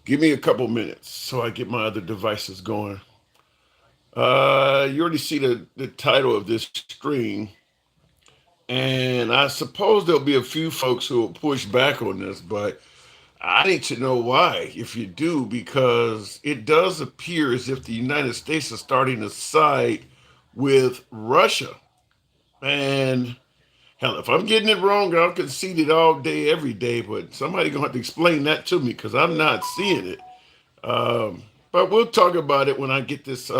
Give me a couple minutes so I get my other devices going. You already see the title of this stream, and I suppose there'll be a few folks who will push back on this, but I need to know why, if you do, because it does appear as if the United States is starting to side with Russia. And hell, if I'm getting it wrong, I'll concede it all day, every day, but somebody gonna have to explain that to me because I'm not seeing it. But we'll talk about it when I get this.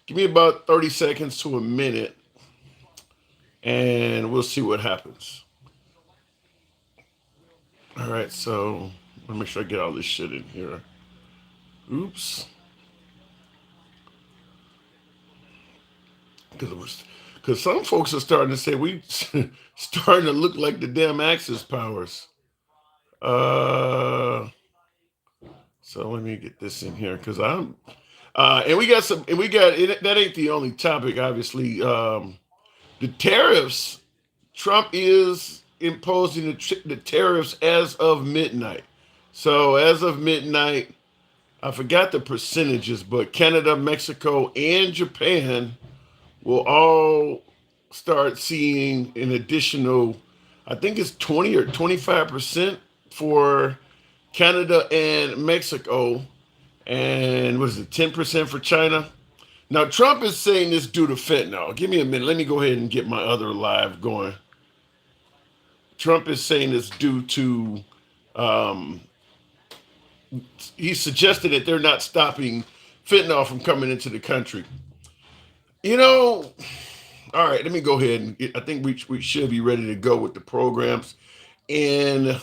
Give me about 30 seconds to a minute, and we'll see what happens. All right, so let me make sure I get all this shit in here. Oops, because some folks are starting to say we starting to look like the damn Axis powers. Uh, so let me get this in here because I'm and we got some, and we got that ain't the only topic, obviously. The tariffs, Trump is imposing the tariffs as of midnight. So as of midnight, I forgot the percentages, but Canada, Mexico, and Japan will all start seeing an additional, I think it's 20 or 25% for Canada and Mexico, and what is it, 10% for China? Now, Trump is saying this due to fentanyl. Give me a minute. Let me go ahead and get my other live going. Trump is saying it's due to, um, he suggested that they're not stopping fentanyl from coming into the country. You know, all right, let me go ahead and I think we should be ready to go with the programs in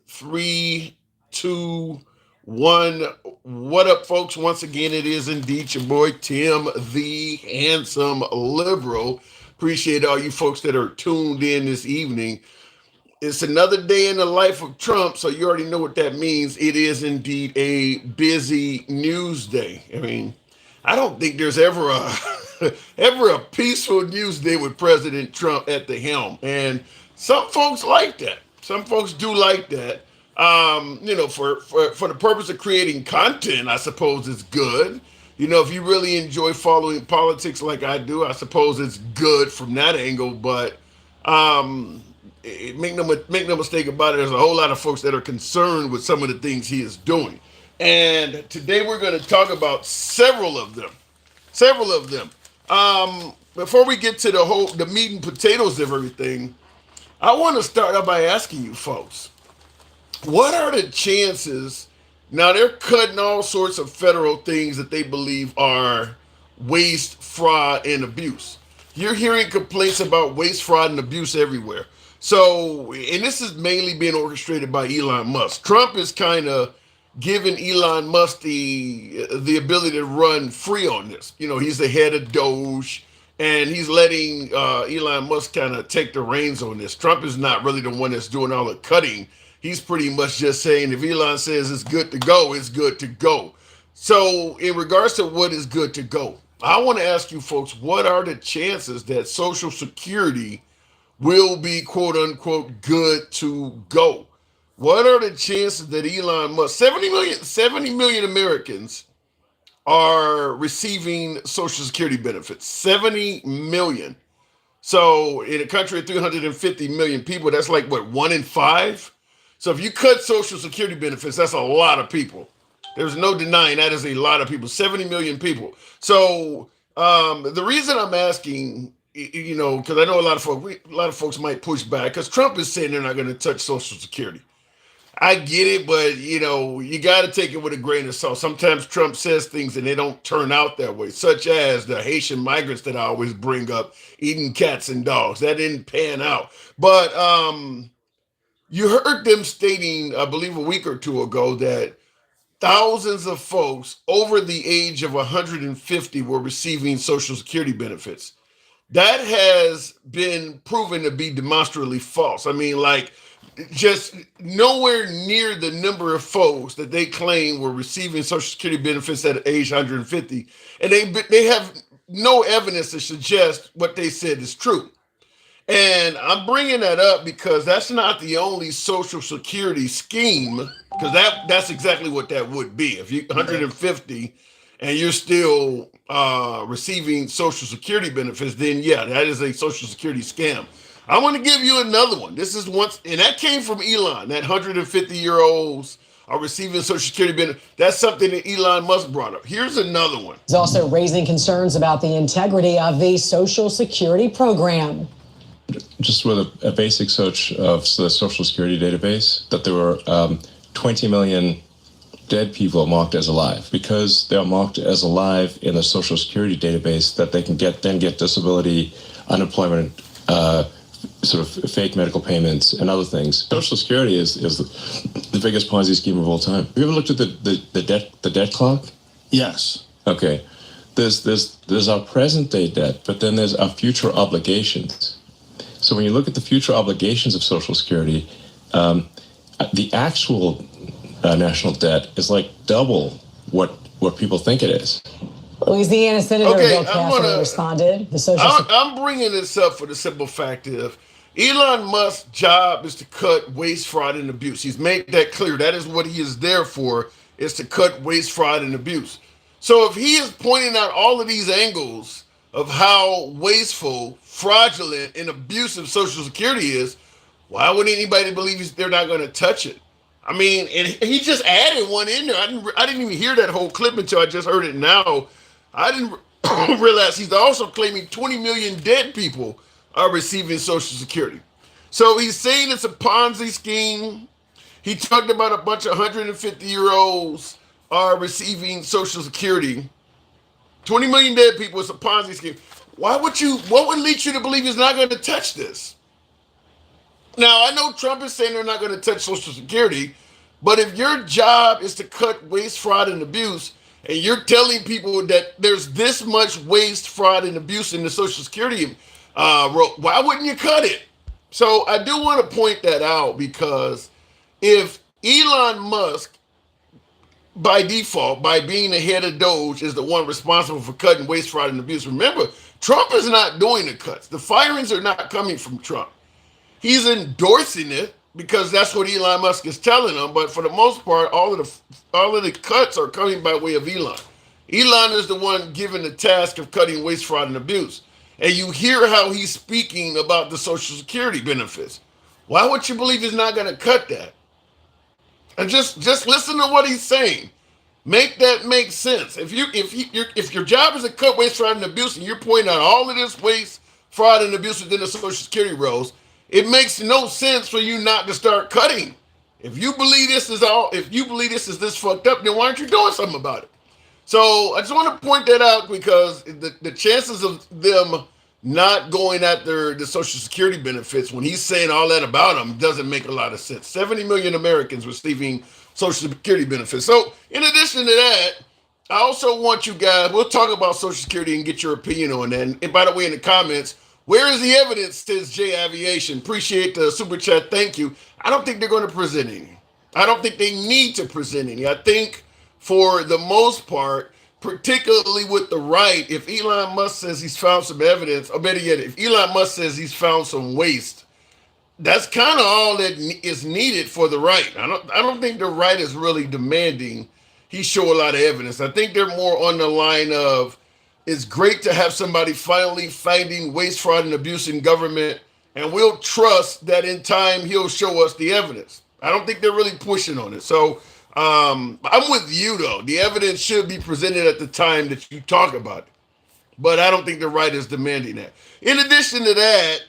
three, two, one. What up, folks? Once again, it is indeed your boy Tim, the handsome liberal. Appreciate all you folks that are tuned in this evening. It's another day in the life of Trump, so you already know what that means. It is indeed a busy news day. I mean, I don't think there's ever a ever a peaceful news day with President Trump at the helm, and some folks like that. Some folks do like that. For the purpose of creating content, I suppose it's good. You know, if you really enjoy following politics like I do, I suppose it's good from that angle. But um, make no mistake about it. There's a whole lot of folks that are concerned with some of the things he is doing, and today we're going to talk about several of them. Several of them. Before we get to the meat and potatoes of everything, I want to start out by asking you folks, what are the chances? Now they're cutting all sorts of federal things that they believe are waste, fraud, and abuse. You're hearing complaints about waste, fraud, and abuse everywhere. So, and this is mainly being orchestrated by Elon Musk. Trump is kind of giving Elon Musk the ability to run free on this. You know, he's the head of Doge, and he's letting Elon Musk kind of take the reins on this. Trump is not really the one that's doing all the cutting. He's pretty much just saying if Elon says it's good to go, it's good to go. So, in regards to what is good to go, I want to ask you folks, what are the chances that Social Security will be quote unquote good to go? What are the chances that Elon Musk, 70 million Americans are receiving Social Security benefits? 70 million. So in a country of 350 million people, that's like what, one in five? So if you cut Social Security benefits, that's a lot of people. There's no denying that is a lot of people, 70 million people. So the reason I'm asking, you know, because I know a lot of folks might push back because Trump is saying they're not going to touch Social Security. I get it, but you know, you got to take it with a grain of salt. Sometimes Trump says things and they don't turn out that way, such as the Haitian migrants that I always bring up, eating cats and dogs. That didn't pan out. But you heard them stating, I believe a week or two ago, that thousands of folks over the age of 150 were receiving Social Security benefits. That has been proven to be demonstrably false. I mean, like, just nowhere near the number of folks that they claim were receiving Social Security benefits at age 150, and they have no evidence to suggest what they said is true. And I'm bringing that up because that's not the only Social Security scheme, because that's exactly what that would be. If you 150 and you're still receiving Social Security benefits, then yeah, that is a Social Security scam. I want to give you another one. This is once, and that came from Elon. That 150-year-olds are receiving Social Security benefits. That's something that Elon Musk brought up. Here's another one. He's also raising concerns about the integrity of the Social Security program. Just with a basic search of the Social Security database, that there were 20 million dead people marked as alive. Because they're marked as alive in the Social Security database, that they can get disability, unemployment, sort of fake medical payments and other things. Social Security is the biggest Ponzi scheme of all time. Have you ever looked at the debt clock? Yes. Okay. There's our present day debt, but then there's our future obligations. So when you look at the future obligations of Social Security, the actual national debt is like double what people think it is. Louisiana Senator Bill Cassidy responded. I'm bringing this up for the simple fact of Elon Musk's job is to cut waste, fraud, and abuse. He's made that clear. That is what he is there for, is to cut waste, fraud, and abuse. So if he is pointing out all of these angles of how wasteful, fraudulent, and abusive Social Security is, why would anybody believe they're not going to touch it? I mean, and he just added one in there. I didn't even hear that whole clip until I just heard it now. I didn't realize he's also claiming 20 million dead people are receiving Social Security. So he's saying it's a Ponzi scheme. He talked about a bunch of 150-year-olds are receiving Social Security. 20 million dead people is a Ponzi scheme. What would lead you to believe he's not going to touch this? Now, I know Trump is saying they're not going to touch Social Security, but if your job is to cut waste, fraud, and abuse, and you're telling people that there's this much waste, fraud, and abuse in the Social Security why wouldn't you cut it? So I do want to point that out, because if Elon Musk, by default, by being the head of Doge, is the one responsible for cutting waste, fraud, and abuse, remember, Trump is not doing the cuts. The firings are not coming from Trump. He's endorsing it because that's what Elon Musk is telling him. But for the most part, all of the cuts are coming by way of Elon. Elon is the one given the task of cutting waste, fraud, and abuse. And you hear how he's speaking about the Social Security benefits. Why would you believe he's not going to cut that? And just listen to what he's saying. Make that make sense. If your job is to cut waste, fraud, and abuse, and you're pointing out all of this waste, fraud, and abuse within the Social Security rolls, it makes no sense for you not to start cutting. If you believe this is this fucked up, then why aren't you doing something about it? So I just want to point that out, because the chances of them not going after the Social Security benefits when he's saying all that about them doesn't make a lot of sense. 70 million Americans receiving Social Security benefits. So in addition to that, I also want you guys, we'll talk about Social Security and get your opinion on that. And by the way, in the comments, where is the evidence, says J Aviation? Appreciate the super chat. Thank you. I don't think they're going to present any. I don't think they need to present any. I think for the most part, particularly with the right, if Elon Musk says he's found some evidence, or better yet, if Elon Musk says he's found some waste, that's kind of all that is needed for the right. I don't think the right is really demanding he show a lot of evidence. I think they're more on the line of, it's great to have somebody finally finding waste, fraud, and abuse in government, and we'll trust that in time he'll show us the evidence. I don't think they're really pushing on it. So I'm with you, though. The evidence should be presented at the time that you talk about it. But I don't think the right is demanding that. In addition to that,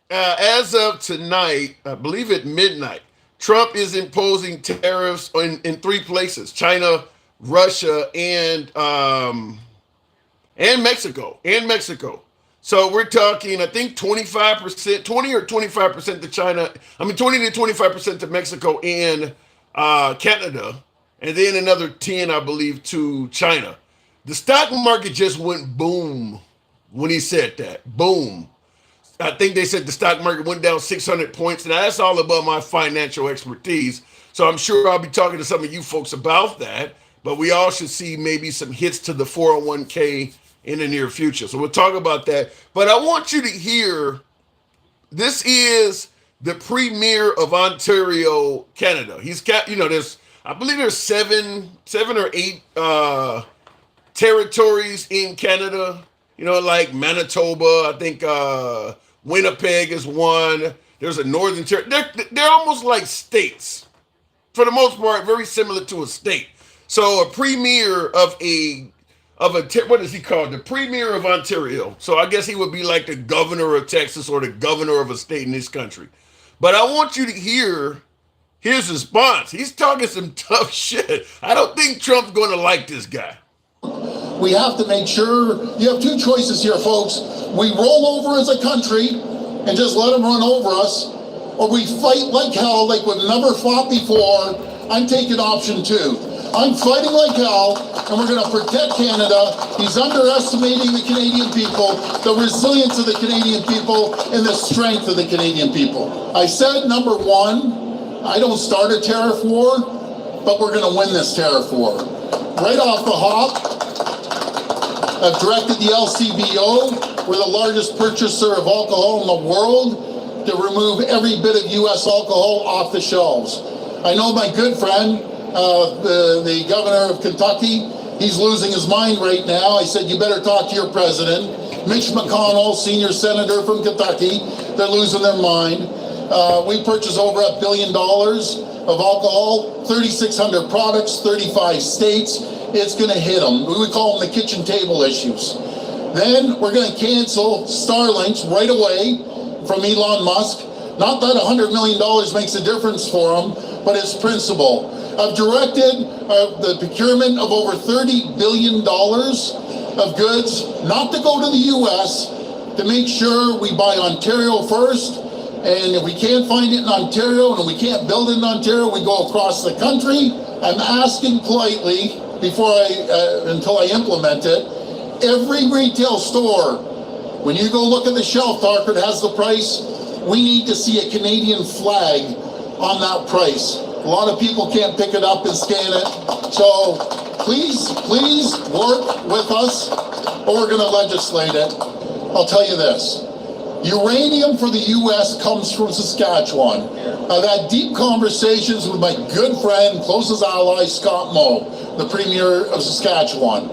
as of tonight, I believe at midnight, Trump is imposing tariffs in 3 places: China, Russia, and Mexico. So we're talking, I think 25%, 20 or 25% to China. 20 to 25% to Mexico and Canada, and then another 10, I believe, to China. The stock market just went boom when he said that. Boom. I think they said the stock market went down 600 points. Now, that's all above my financial expertise. So I'm sure I'll be talking to some of you folks about that. But we all should see maybe some hits to the 401k in the near future. So we'll talk about that. But I want you to hear This is the premier of Ontario, Canada. He's got, there's, I believe there's seven or eight territories in Canada. Like Manitoba. I think Winnipeg is one. There's a northern territory. They're almost like states for the most part, very similar to a state. So a premier of what is he called? The premier of Ontario. So I guess he would be like the governor of Texas or the governor of a state in this country. But I want you to hear his response. He's talking some tough shit. I don't think Trump's going to like this guy. We have to make sure you have two choices here, folks. We roll over as a country and just let them run over us, or we fight like hell, like we've never fought before. I'm taking option 2. I'm fighting like hell, and we're going to protect Canada. He's underestimating the Canadian people, the resilience of the Canadian people, and the strength of the Canadian people. I said, number 1, I don't start a tariff war, but we're going to win this tariff war. Right off the hop, I've directed the LCBO, we're the largest purchaser of alcohol in the world, to remove every bit of U.S. alcohol off the shelves. I know my good friend, the governor of Kentucky, he's losing his mind right now. I said, you better talk to your president. Mitch McConnell, senior senator from Kentucky, they're losing their mind. We purchased over $1 billion of alcohol, 3,600 products, 35 states. It's going to hit them. We call them the kitchen table issues. Then we're going to cancel Starlinks right away from Elon Musk. Not that $100 million makes a difference for him, but it's principle. I've directed the procurement of over $30 billion of goods, not to go to the U.S., to make sure we buy Ontario first. And if we can't find it in Ontario and we can't build it in Ontario, we go across the country. I'm asking politely, until I implement it, every retail store, when you go look at the shelf marker that has the price, we need to see a Canadian flag on that price. A lot of people can't pick it up and scan it. So please work with us, or we're going to legislate it. I'll tell you this. Uranium for the U.S. comes from Saskatchewan. I've had deep conversations with my good friend, closest ally, Scott Moe, the Premier of Saskatchewan.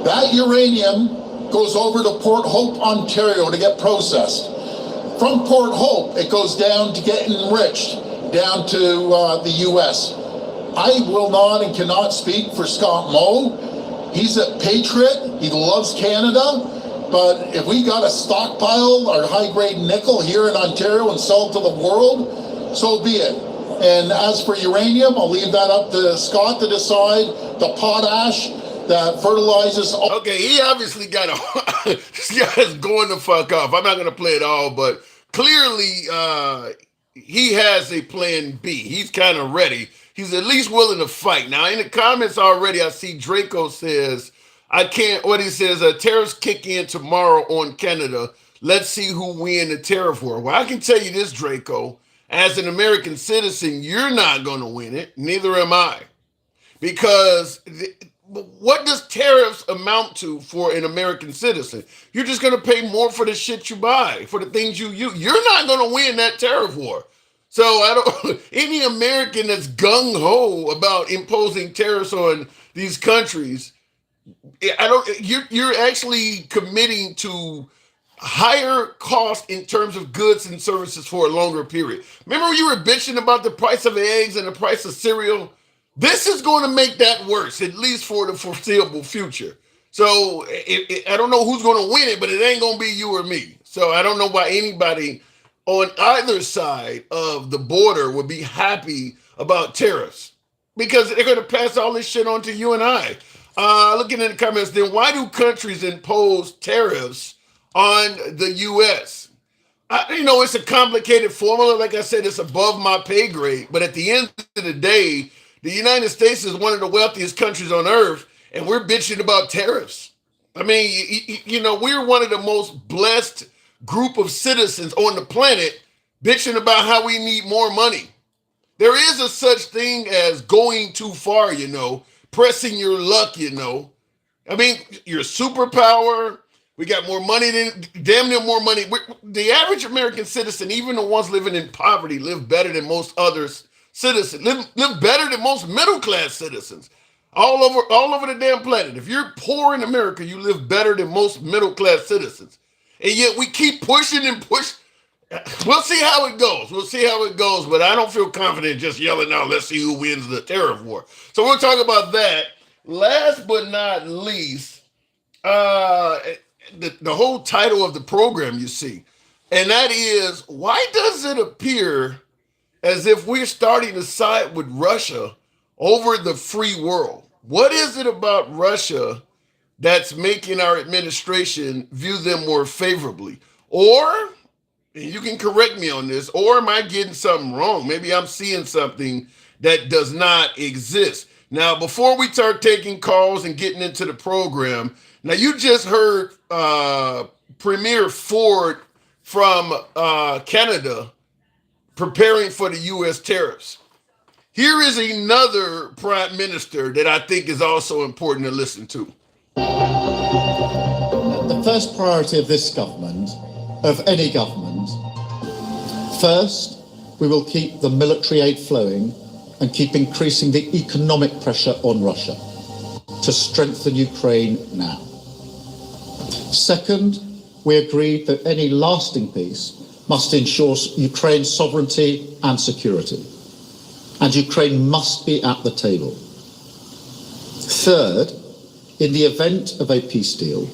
That uranium goes over to Port Hope, Ontario to get processed. From Port Hope, it goes down to get enriched, down to the U.S. I will not and cannot speak for Scott Moe. He's a patriot. He loves Canada. But if we got to stockpile our high-grade nickel here in Ontario and sell it to the world, so be it. And as for uranium, I'll leave that up to Scott to decide. The potash that fertilizes... Okay, he obviously got a... This guy's going the fuck off. I'm not going to play it all, but clearly he has a plan B. He's kind of ready. He's at least willing to fight. Now, in the comments already, I see Draco says... tariffs kick in tomorrow on Canada. Let's see who win the tariff war. Well, I can tell you this, Draco. As an American citizen, you're not going to win it. Neither am I. Because what does tariffs amount to for an American citizen? You're just going to pay more for the shit you buy, for the things you use. You're not going to win that tariff war. So any American that's gung-ho about imposing tariffs on these countries, you're actually committing to higher cost in terms of goods and services for a longer period. Remember you were bitching about the price of eggs and the price of cereal? This is going to make that worse, at least for the foreseeable future. So I don't know who's going to win it, but it ain't going to be you or me. So I don't know why anybody on either side of the border would be happy about tariffs, because they're going to pass all this shit on to you and I. Looking in the comments, then why do countries impose tariffs on the U.S.? It's a complicated formula. Like I said, it's above my pay grade. But at the end of the day, the United States is one of the wealthiest countries on earth, and we're bitching about tariffs. I mean, we're one of the most blessed group of citizens on the planet bitching about how we need more money. There is a such thing as going too far, pressing your luck, I mean, your superpower, We got more money than damn near more money. The average American citizen, even the ones living in poverty, live better than most others citizens. Live better than most middle class citizens all over the damn planet. If you're poor in America, you live better than most middle class citizens. And yet we keep pushing and push. We'll see how it goes. We'll see how it goes. But I don't feel confident just yelling out, let's see who wins the tariff war. So we'll talk about that. Last but not least, the whole title of the program, you see, and that is, why does it appear as if we're starting to side with Russia over the free world? What is it about Russia that's making our administration view them more favorably? Or, and you can correct me on this, or am I getting something wrong? Maybe I'm seeing something that does not exist. Now, before we start taking calls and getting into the program, now you just heard Premier Ford from Canada preparing for the U.S. tariffs. Here is another prime minister that I think is also important to listen to. The first priority of this government, of any government, first, we will keep the military aid flowing and keep increasing the economic pressure on Russia to strengthen Ukraine now. Second, we agreed that any lasting peace must ensure Ukraine's sovereignty and security, and Ukraine must be at the table. Third, in the event of a peace deal,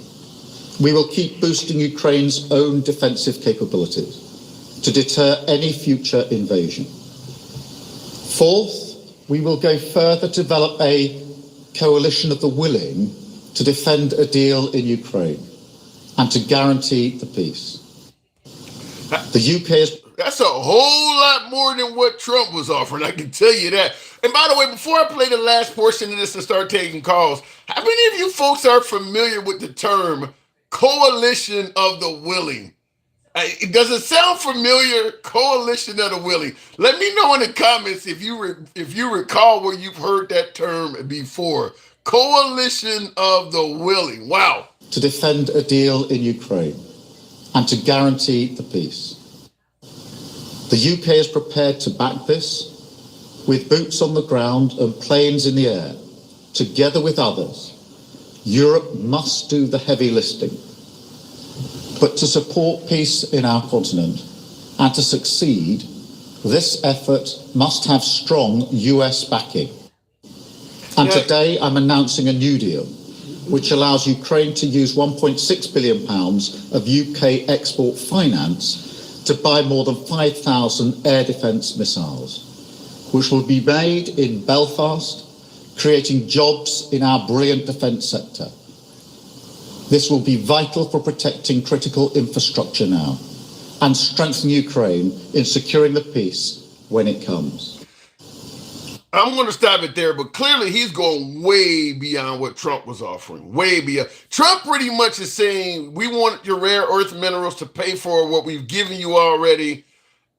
we will keep boosting Ukraine's own defensive capabilities to deter any future invasion. Fourth, we will go further to develop a coalition of the willing to defend a deal in Ukraine and to guarantee the peace. The UK is... That's a whole lot more than what Trump was offering, I can tell you that. And by the way, before I play the last portion of this and start taking calls, how many of you folks are familiar with the term coalition of the willing? Does it sound familiar? Coalition of the willing. Let me know in the comments if you recall where you've heard that term before. Coalition of the willing. Wow. To defend a deal in Ukraine and to guarantee the peace. The UK is prepared to back this with boots on the ground and planes in the air. Together with others, Europe must do the heavy lifting. But to support peace in our continent and to succeed, this effort must have strong US backing. And today I'm announcing a new deal, which allows Ukraine to use £1.6 billion of UK export finance to buy more than 5,000 air defence missiles, which will be made in Belfast, creating jobs in our brilliant defence sector. This will be vital for protecting critical infrastructure now and strengthen Ukraine in securing the peace when it comes. I'm going to stop it there, but clearly he's going way beyond what Trump was offering. Way beyond. Trump pretty much is saying, we want your rare earth minerals to pay for what we've given you already.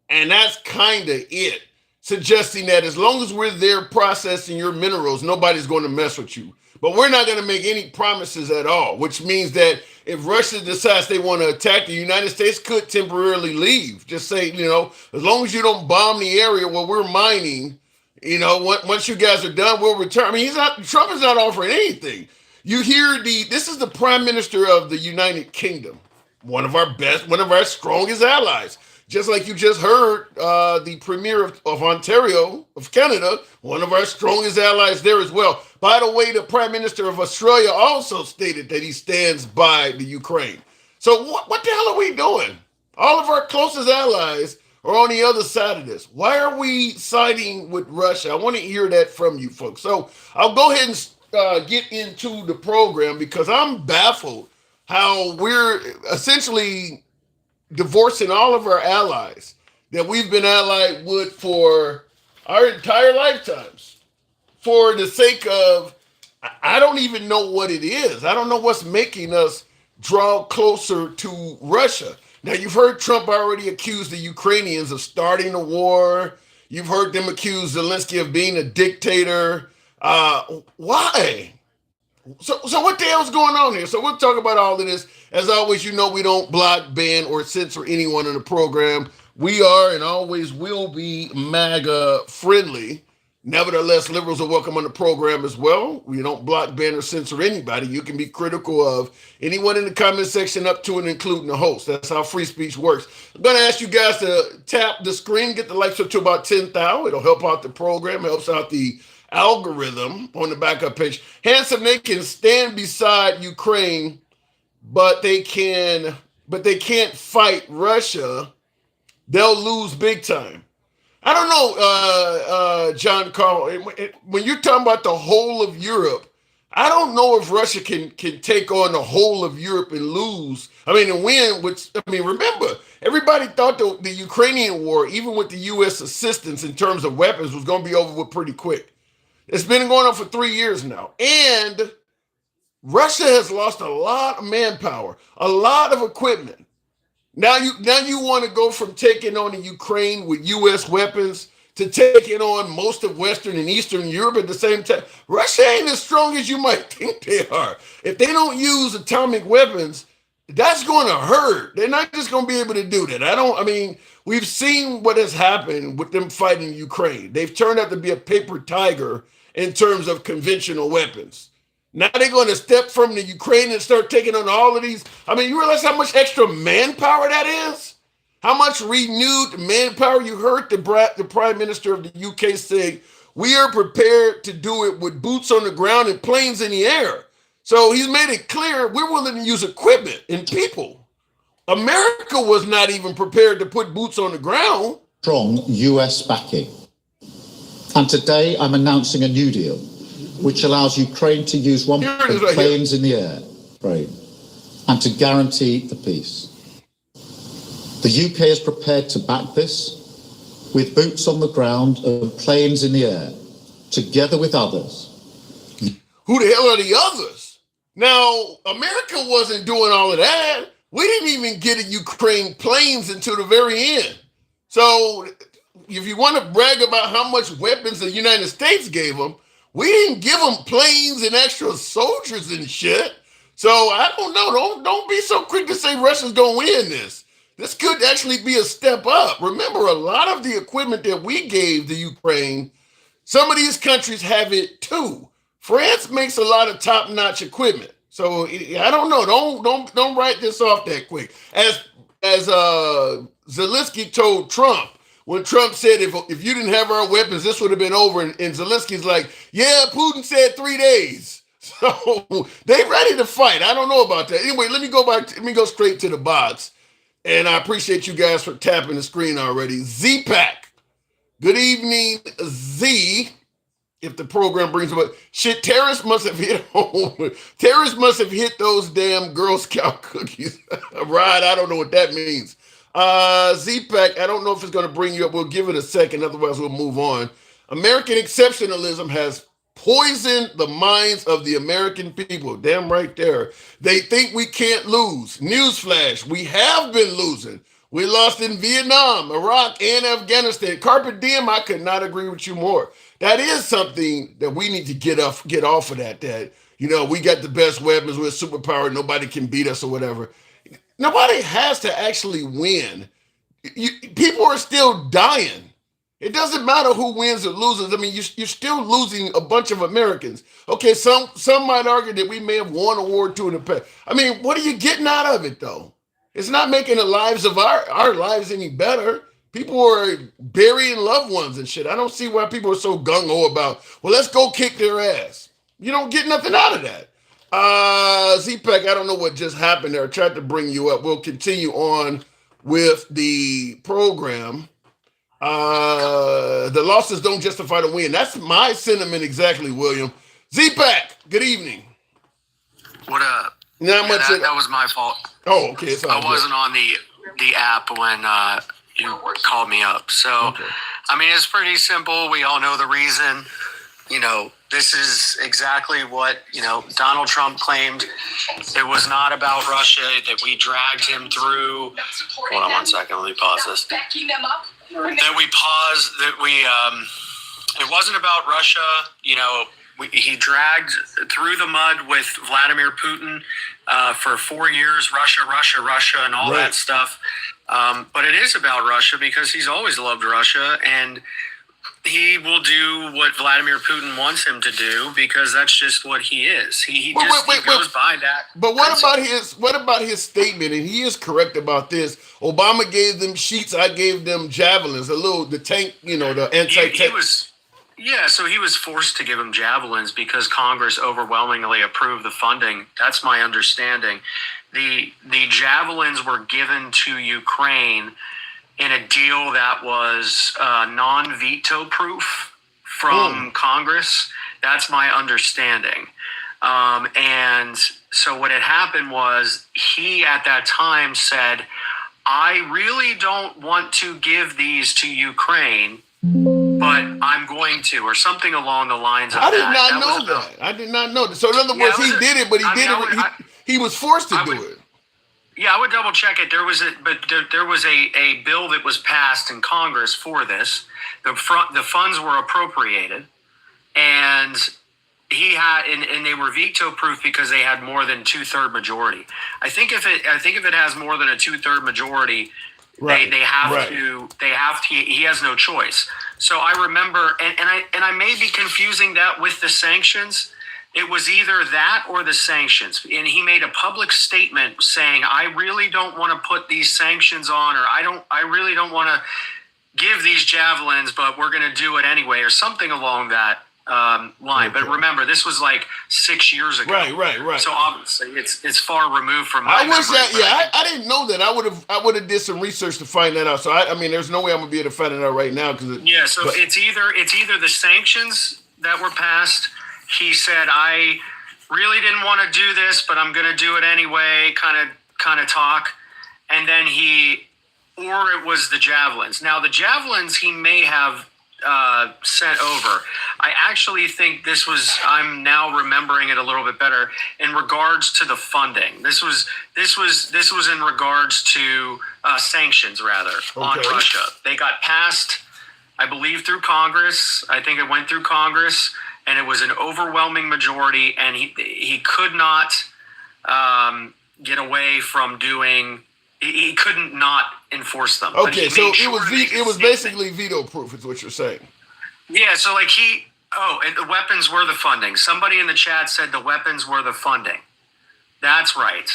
And that's kind of it. Suggesting that as long as we're there processing your minerals, nobody's going to mess with you. But we're not going to make any promises at all, which means that if Russia decides they want to attack, the United States could temporarily leave. Just say, as long as you don't bomb the area where we're mining, once you guys are done, we'll return. I mean, Trump is not offering anything. You hear this is the Prime Minister of the United Kingdom, one of our strongest allies. Just like you just heard, the Premier of Ontario, of Canada, one of our strongest allies there as well. By the way, the Prime Minister of Australia also stated that he stands by the Ukraine. So what the hell are we doing? All of our closest allies are on the other side of this. Why are we siding with Russia? I want to hear that from you folks. So I'll go ahead and get into the program because I'm baffled how we're essentially divorcing all of our allies that we've been allied with for our entire lifetimes for the sake of, I don't even know what it is. I don't know what's making us draw closer to Russia. Now, you've heard Trump already accuse the Ukrainians of starting a war. You've heard them accuse Zelensky of being a dictator. Why? So what the hell's going on here? So we'll talk about all of this. As always, you know we don't block, ban, or censor anyone in the program. We are and always will be MAGA friendly. Nevertheless, liberals are welcome on the program as well. We don't block, ban, or censor anybody. You can be critical of anyone in the comment section up to and including the host. That's how free speech works. I'm going to ask you guys to tap the screen, get the likes up to about 10,000. It'll help out the program, helps out the algorithm on the backup page. Handsome, they can stand beside Ukraine, but they can't fight Russia. They'll lose big time. I don't know, John Carl. When you're talking about the whole of Europe, I don't know if Russia can take on the whole of Europe and lose. I mean, and win. Remember, everybody thought the Ukrainian war, even with the U.S. assistance in terms of weapons, was going to be over with pretty quick. It's been going on for 3 years now, and Russia has lost a lot of manpower, a lot of equipment. Now you want to go from taking on the Ukraine with U.S. weapons to taking on most of Western and Eastern Europe at the same time. Russia ain't as strong as you might think they are. If they don't use atomic weapons, that's going to hurt. They're not just going to be able to do that. We've seen what has happened with them fighting Ukraine. They've turned out to be a paper tiger in terms of conventional weapons. Now they're going to step from the Ukraine and start taking on all of these. You realize how much extra manpower that is? How much renewed manpower? You heard the Prime Minister of the UK say, we are prepared to do it with boots on the ground and planes in the air. So he's made it clear we're willing to use equipment and people. America was not even prepared to put boots on the ground. Strong US backing. And today I'm announcing a new deal which allows Ukraine to use one planes in the air, right, and to guarantee the peace. The UK is prepared to back this with boots on the ground and planes in the air, together with others. Who the hell are the others? Now, America wasn't doing all of that. We didn't even get a Ukraine planes until the very end. So if you want to brag about how much weapons the United States gave them, we didn't give them planes and extra soldiers and shit. So I don't know. Don't be so quick to say Russia's going to win this. This could actually be a step up. Remember, a lot of the equipment that we gave the Ukraine, some of these countries have it too. France makes a lot of top-notch equipment. So I don't know. Don't write this off that quick. As Zelensky told Trump, when Trump said, if you didn't have our weapons, this would have been over. And Zelensky's like, yeah, Putin said 3 days. So they ready to fight. I don't know about that. Anyway, let me go straight to the bots. And I appreciate you guys for tapping the screen already. Z-Pack. Good evening, Z. If the program brings them up. Shit, terrorists must have hit home. Terrorists must have hit those damn Girl Scout cookies. Right, I don't know what that means. Z-Pack, I don't know if it's going to bring you up. We'll give it a second. Otherwise, we'll move on. American exceptionalism has poisoned the minds of the American people. Damn right there. They think we can't lose. Newsflash, we have been losing. We lost in Vietnam, Iraq, and Afghanistan. Carpe diem, I could not agree with you more. That is something that we need to get off of that, we got the best weapons, we're a superpower, nobody can beat us or whatever. Nobody has to actually win. People are still dying. It doesn't matter who wins or loses. You're still losing a bunch of Americans. Okay, some might argue that we may have won a war or two in the past. What are you getting out of it, though? It's not making the lives of our lives any better. People are burying loved ones and shit. I don't see why people are so gung-ho about, well, let's go kick their ass. You don't get nothing out of that. Z-Pack, I don't know what just happened there. I tried to bring you up. We'll continue on with the program. The losses don't justify the win. That's my sentiment exactly, William. Z-Pack, good evening. What up? That was my fault. Oh, okay. I wasn't on the app when you called me up. So, okay. It's pretty simple. We all know the reason. This is exactly what, Donald Trump claimed. It was not about Russia, that we dragged him through. Hold on 1 second. Let me pause this. It wasn't about Russia, he dragged through the mud with Vladimir Putin for 4 years, Russia, and all that stuff. But it is about Russia because he's always loved Russia, and he will do what Vladimir Putin wants him to do because that's just what he is. He goes by that. But what about his statement? And he is correct about this. Obama gave them sheets. I gave them javelins. The tank. The anti-tank. So he was forced to give him javelins because Congress overwhelmingly approved the funding. That's my understanding. The javelins were given to Ukraine in a deal that was non-veto proof from Congress. That's my understanding. And so what had happened was he at that time said, I really don't want to give these to Ukraine, but I'm going to, or something along the lines of that. I did not know that. So in other words, he did it, but he was forced to do it. Yeah, I would double check it. There was a bill that was passed in Congress for this. The funds were appropriated, and he had, and they were veto proof because they had more than 2/3 majority. I think if it has more than a 2/3 majority, they have to. He has no choice. So I remember, and I may be confusing that with the sanctions. It was either that or the sanctions. And he made a public statement saying, I really don't want to put these sanctions on, or I really don't want to give these javelins, but we're going to do it anyway, or something along that line. Okay. But remember, this was like 6 years ago. Right. So obviously it's far removed from my I didn't know that. I would have did some research to find that out. So I mean, there's no way I'm gonna be able to find it out right now it's either the sanctions that were passed. He said, I really didn't want to do this, but I'm going to do it anyway, kind of talk. And then or it was the javelins. Now, the javelins he may have sent over. I actually think I'm now remembering it a little bit better in regards to the funding. This was in regards to sanctions, rather, on Russia. They got passed, I believe, through Congress. I think it went through Congress. And it was an overwhelming majority, and he could not get away from doing. He couldn't not enforce them. Okay, so it was basically veto proof, is what you're saying. Yeah, so like the weapons were the funding. Somebody in the chat said the weapons were the funding. That's right.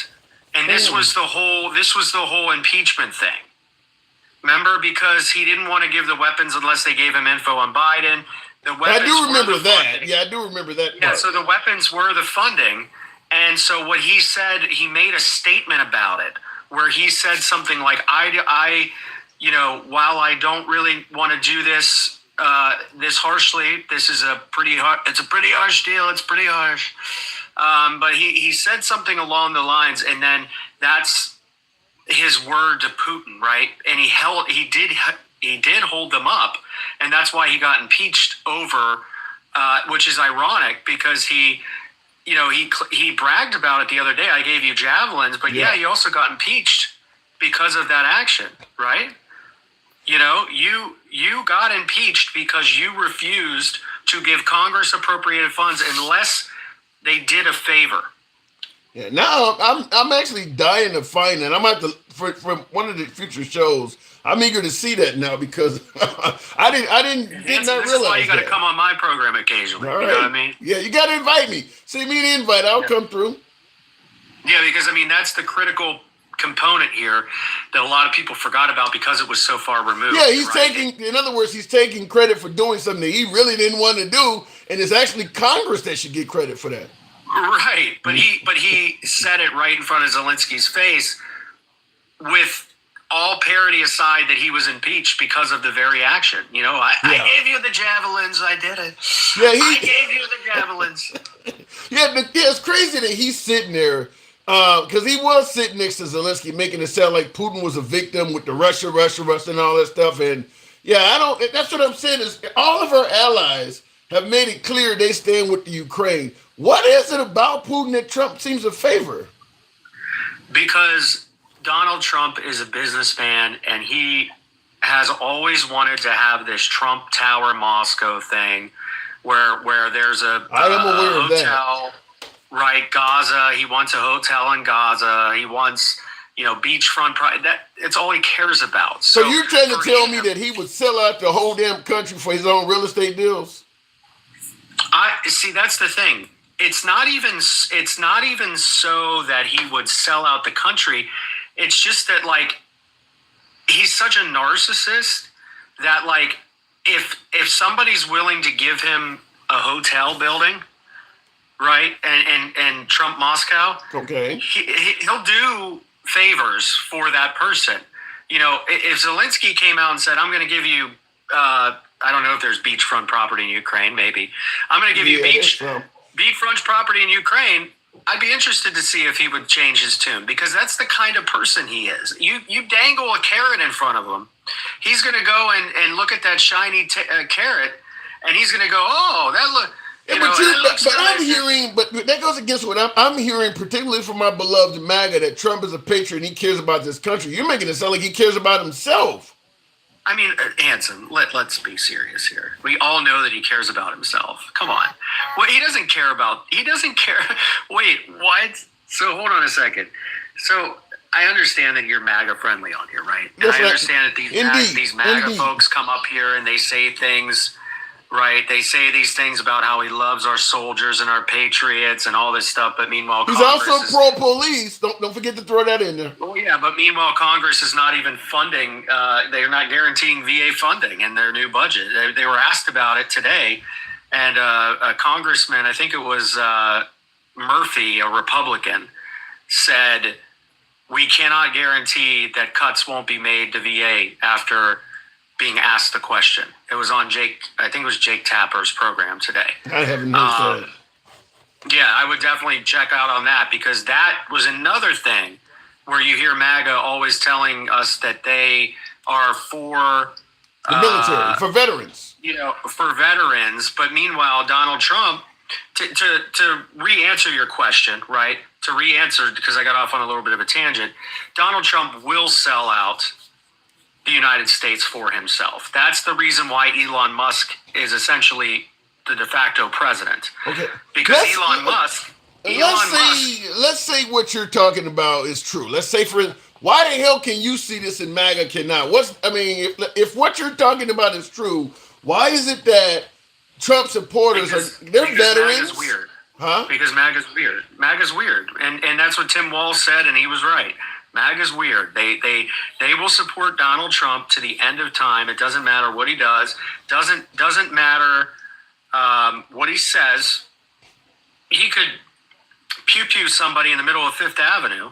And this was the whole impeachment thing. Remember, because he didn't want to give the weapons unless they gave him info on Biden. I do remember that. Yeah, I do remember that. Yeah, so the weapons were the funding. And so what he said, he made a statement about it where he said something like, I while I don't really want to do this this harshly, this is a pretty harsh deal. It's pretty harsh. But he said something along the lines, and then that's his word to Putin, right? And he did hold them up, and that's why he got impeached over, which is ironic because he bragged about it the other day. I gave you javelins, but he also got impeached because of that action, right? You got impeached because you refused to give Congress appropriated funds unless they did a favor. Yeah, now I'm actually dying to find that. I'm going to have to, for one of the future shows, I'm eager to see that now because I did not realize that. That's why you got to come on my program occasionally. All right. You know what I mean? Yeah, you got to invite me. Send me an invite. I'll come through. Yeah, because that's the critical component here that a lot of people forgot about because it was so far removed. Yeah, in other words, he's taking credit for doing something that he really didn't want to do, and it's actually Congress that should get credit for that. Right, but he said it right in front of Zelensky's face with all parody aside that he was impeached because of the very action. I gave you the javelins. I did it. Yeah, I gave you the javelins. It's crazy that he's sitting there because he was sitting next to Zelensky, making it sound like Putin was a victim with the Russia, and all that stuff. And that's what I'm saying is all of our allies have made it clear they stand with the Ukraine. What is it about Putin that Trump seems to favor? Because Donald Trump is a businessman, and he has always wanted to have this Trump Tower Moscow thing where there's I am aware of that. hotel, right? Gaza. He wants a hotel in Gaza. He wants, beachfront. That it's all he cares about. So you're trying to for tell him, me that he would sell out the whole damn country for his own real estate deals? I see. That's the thing. It's not even so that he would sell out the country. It's just that, like, he's such a narcissist that, like, if somebody's willing to give him a hotel building, right, and Trump Moscow, Okay. he'll do favors for that person. If Zelensky came out and said, "I'm going to give you," I don't know if there's beachfront property in Ukraine. Maybe I'm going to give you beachfront property in Ukraine. I'd be interested to see if he would change his tune, because that's the kind of person he is. You dangle a carrot in front of him, he's going to go and look at that shiny carrot, and he's going to go, "Oh, that look." But that goes against what I'm hearing, particularly from my beloved MAGA, that Trump is a patriot and he cares about this country. You're making it sound like he cares about himself. I mean, Hanson, let's be serious here. We all know that he cares about himself. Come on. What he doesn't care. Wait, what? So hold on a second. So I understand that you're MAGA friendly on here, right? And Yes, I understand that these MAGA indeed. folks come up here and they say things, right? They say these things about how he loves our soldiers and our patriots and all this stuff, but meanwhile, He's Congress also pro-police. Don't forget to throw that in there. Oh yeah, but meanwhile, Congress is not even funding. They're not guaranteeing VA funding in their new budget. They were asked about it today, and a congressman, I think it was Murphy, a Republican, said, "We cannot guarantee that cuts won't be made to VA after being asked the question." It was on I think it was Jake Tapper's program today. I haven't noticed that. Yeah, I would definitely check out on that, because that was another thing where you hear MAGA always telling us that they are for The military, for veterans. For veterans. But meanwhile, Donald Trump, to re-answer your question, right? To re-answer, because I got off on a little bit of a tangent, Donald Trump will sell out the United States for himself. That's the reason why Elon Musk is essentially the de facto president. Okay. Because Let's say what you're talking about is true. Let's say, why the hell can you see this and MAGA cannot? If what you're talking about is true, why is it that Trump supporters they're veterans? MAGA's weird. Huh? Because MAGA's weird. MAGA's weird. And that's what Tim Walz said, and he was right. MAGA's weird. They will support Donald Trump to the end of time. It doesn't matter what he does. Doesn't matter what he says. He could pew somebody in the middle of Fifth Avenue,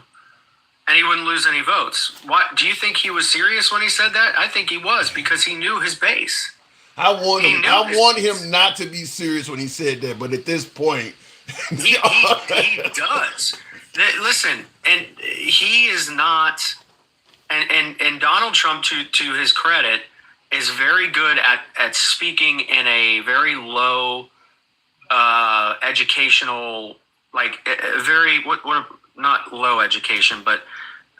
and he wouldn't lose any votes. What do you think he was serious when he said that? I think he was, because he knew his base. I want him not to be serious when he said that, but at this point, he does. Listen, and he is not, and Donald Trump, to his credit, is very good at speaking in a very low educational, like very not low education, but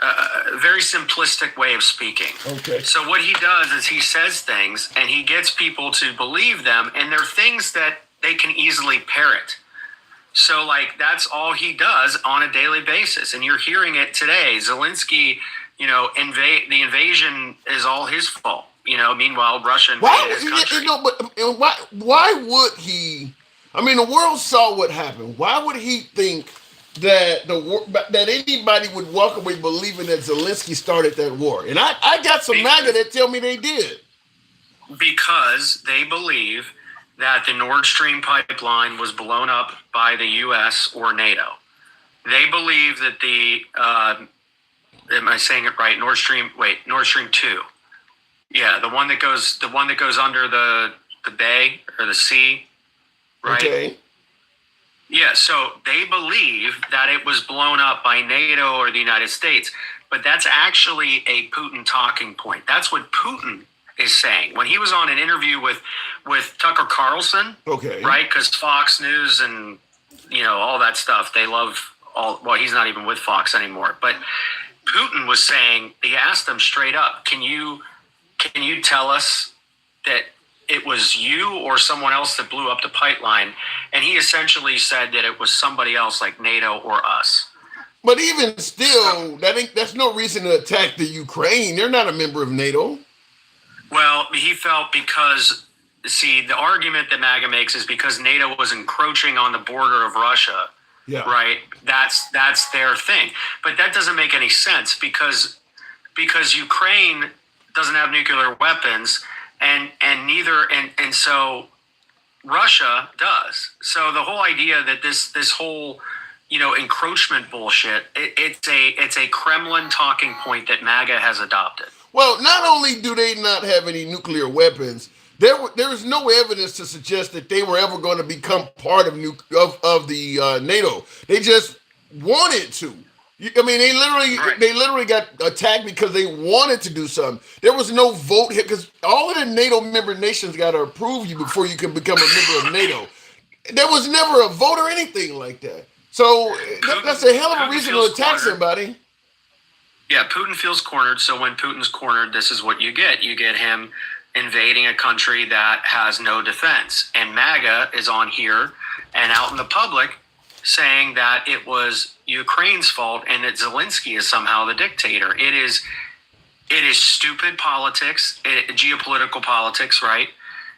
a very simplistic way of speaking. Okay. So what he does is he says things and he gets people to believe them, and they're things that they can easily parrot. So, like, that's all he does on a daily basis. And you're hearing it today. Zelensky, the invasion is all his fault. Meanwhile, Russia invaded his country. Why would he? I mean, the world saw what happened. Why would he think that that anybody would walk away believing that Zelensky started that war? And I got some MAGA that tell me they did. Because they believe that the Nord Stream pipeline was blown up by the U.S. or NATO. They believe that am I saying it right? Nord Stream 2. Yeah, the one that goes under the bay or the sea, right? Okay. Yeah, so they believe that it was blown up by NATO or the United States, but that's actually a Putin talking point. That's what Putin is saying when he was on an interview with Tucker Carlson. Okay. Right, because Fox News and all that stuff, they love all. Well, he's not even with Fox anymore. But Putin was saying, he asked them straight up, "Can you tell us that it was you or someone else that blew up the pipeline, and he essentially said that it was somebody else like NATO or us. But even still, that's no reason to attack the Ukraine. They're not a member of NATO. Well, he felt because, see, the argument that MAGA makes is because NATO was encroaching on the border of Russia. Yeah. Right. That's their thing. But that doesn't make any sense because Ukraine doesn't have nuclear weapons and so Russia does. So the whole idea that this whole encroachment bullshit, it's a Kremlin talking point that MAGA has adopted. Well, not only do they not have any nuclear weapons, there is no evidence to suggest that they were ever going to become part of the NATO. They just wanted to. I mean, they literally got attacked because they wanted to do something. There was no vote here because all of the NATO member nations got to approve you before you can become a member of NATO. There was never a vote or anything like that. So that's a hell of a reason to attack somebody. Yeah, Putin feels cornered. So when Putin's cornered, this is what you get. You get him invading a country that has no defense. And MAGA is on here and out in the public saying that it was Ukraine's fault and that Zelensky is somehow the dictator. It is stupid politics, geopolitical politics, right?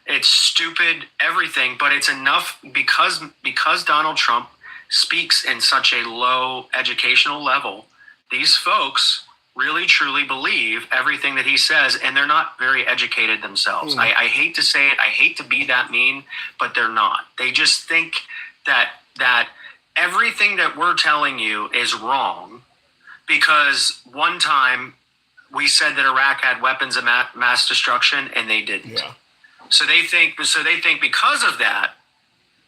It's stupid everything, but it's enough because Donald Trump speaks in such a low educational level. These folks really truly believe everything that he says, and they're not very educated themselves. I hate to say it, I hate to be that mean, but they're not. They just think that everything that we're telling you is wrong because one time we said that Iraq had weapons of mass destruction and they didn't. Yeah. So they think because of that,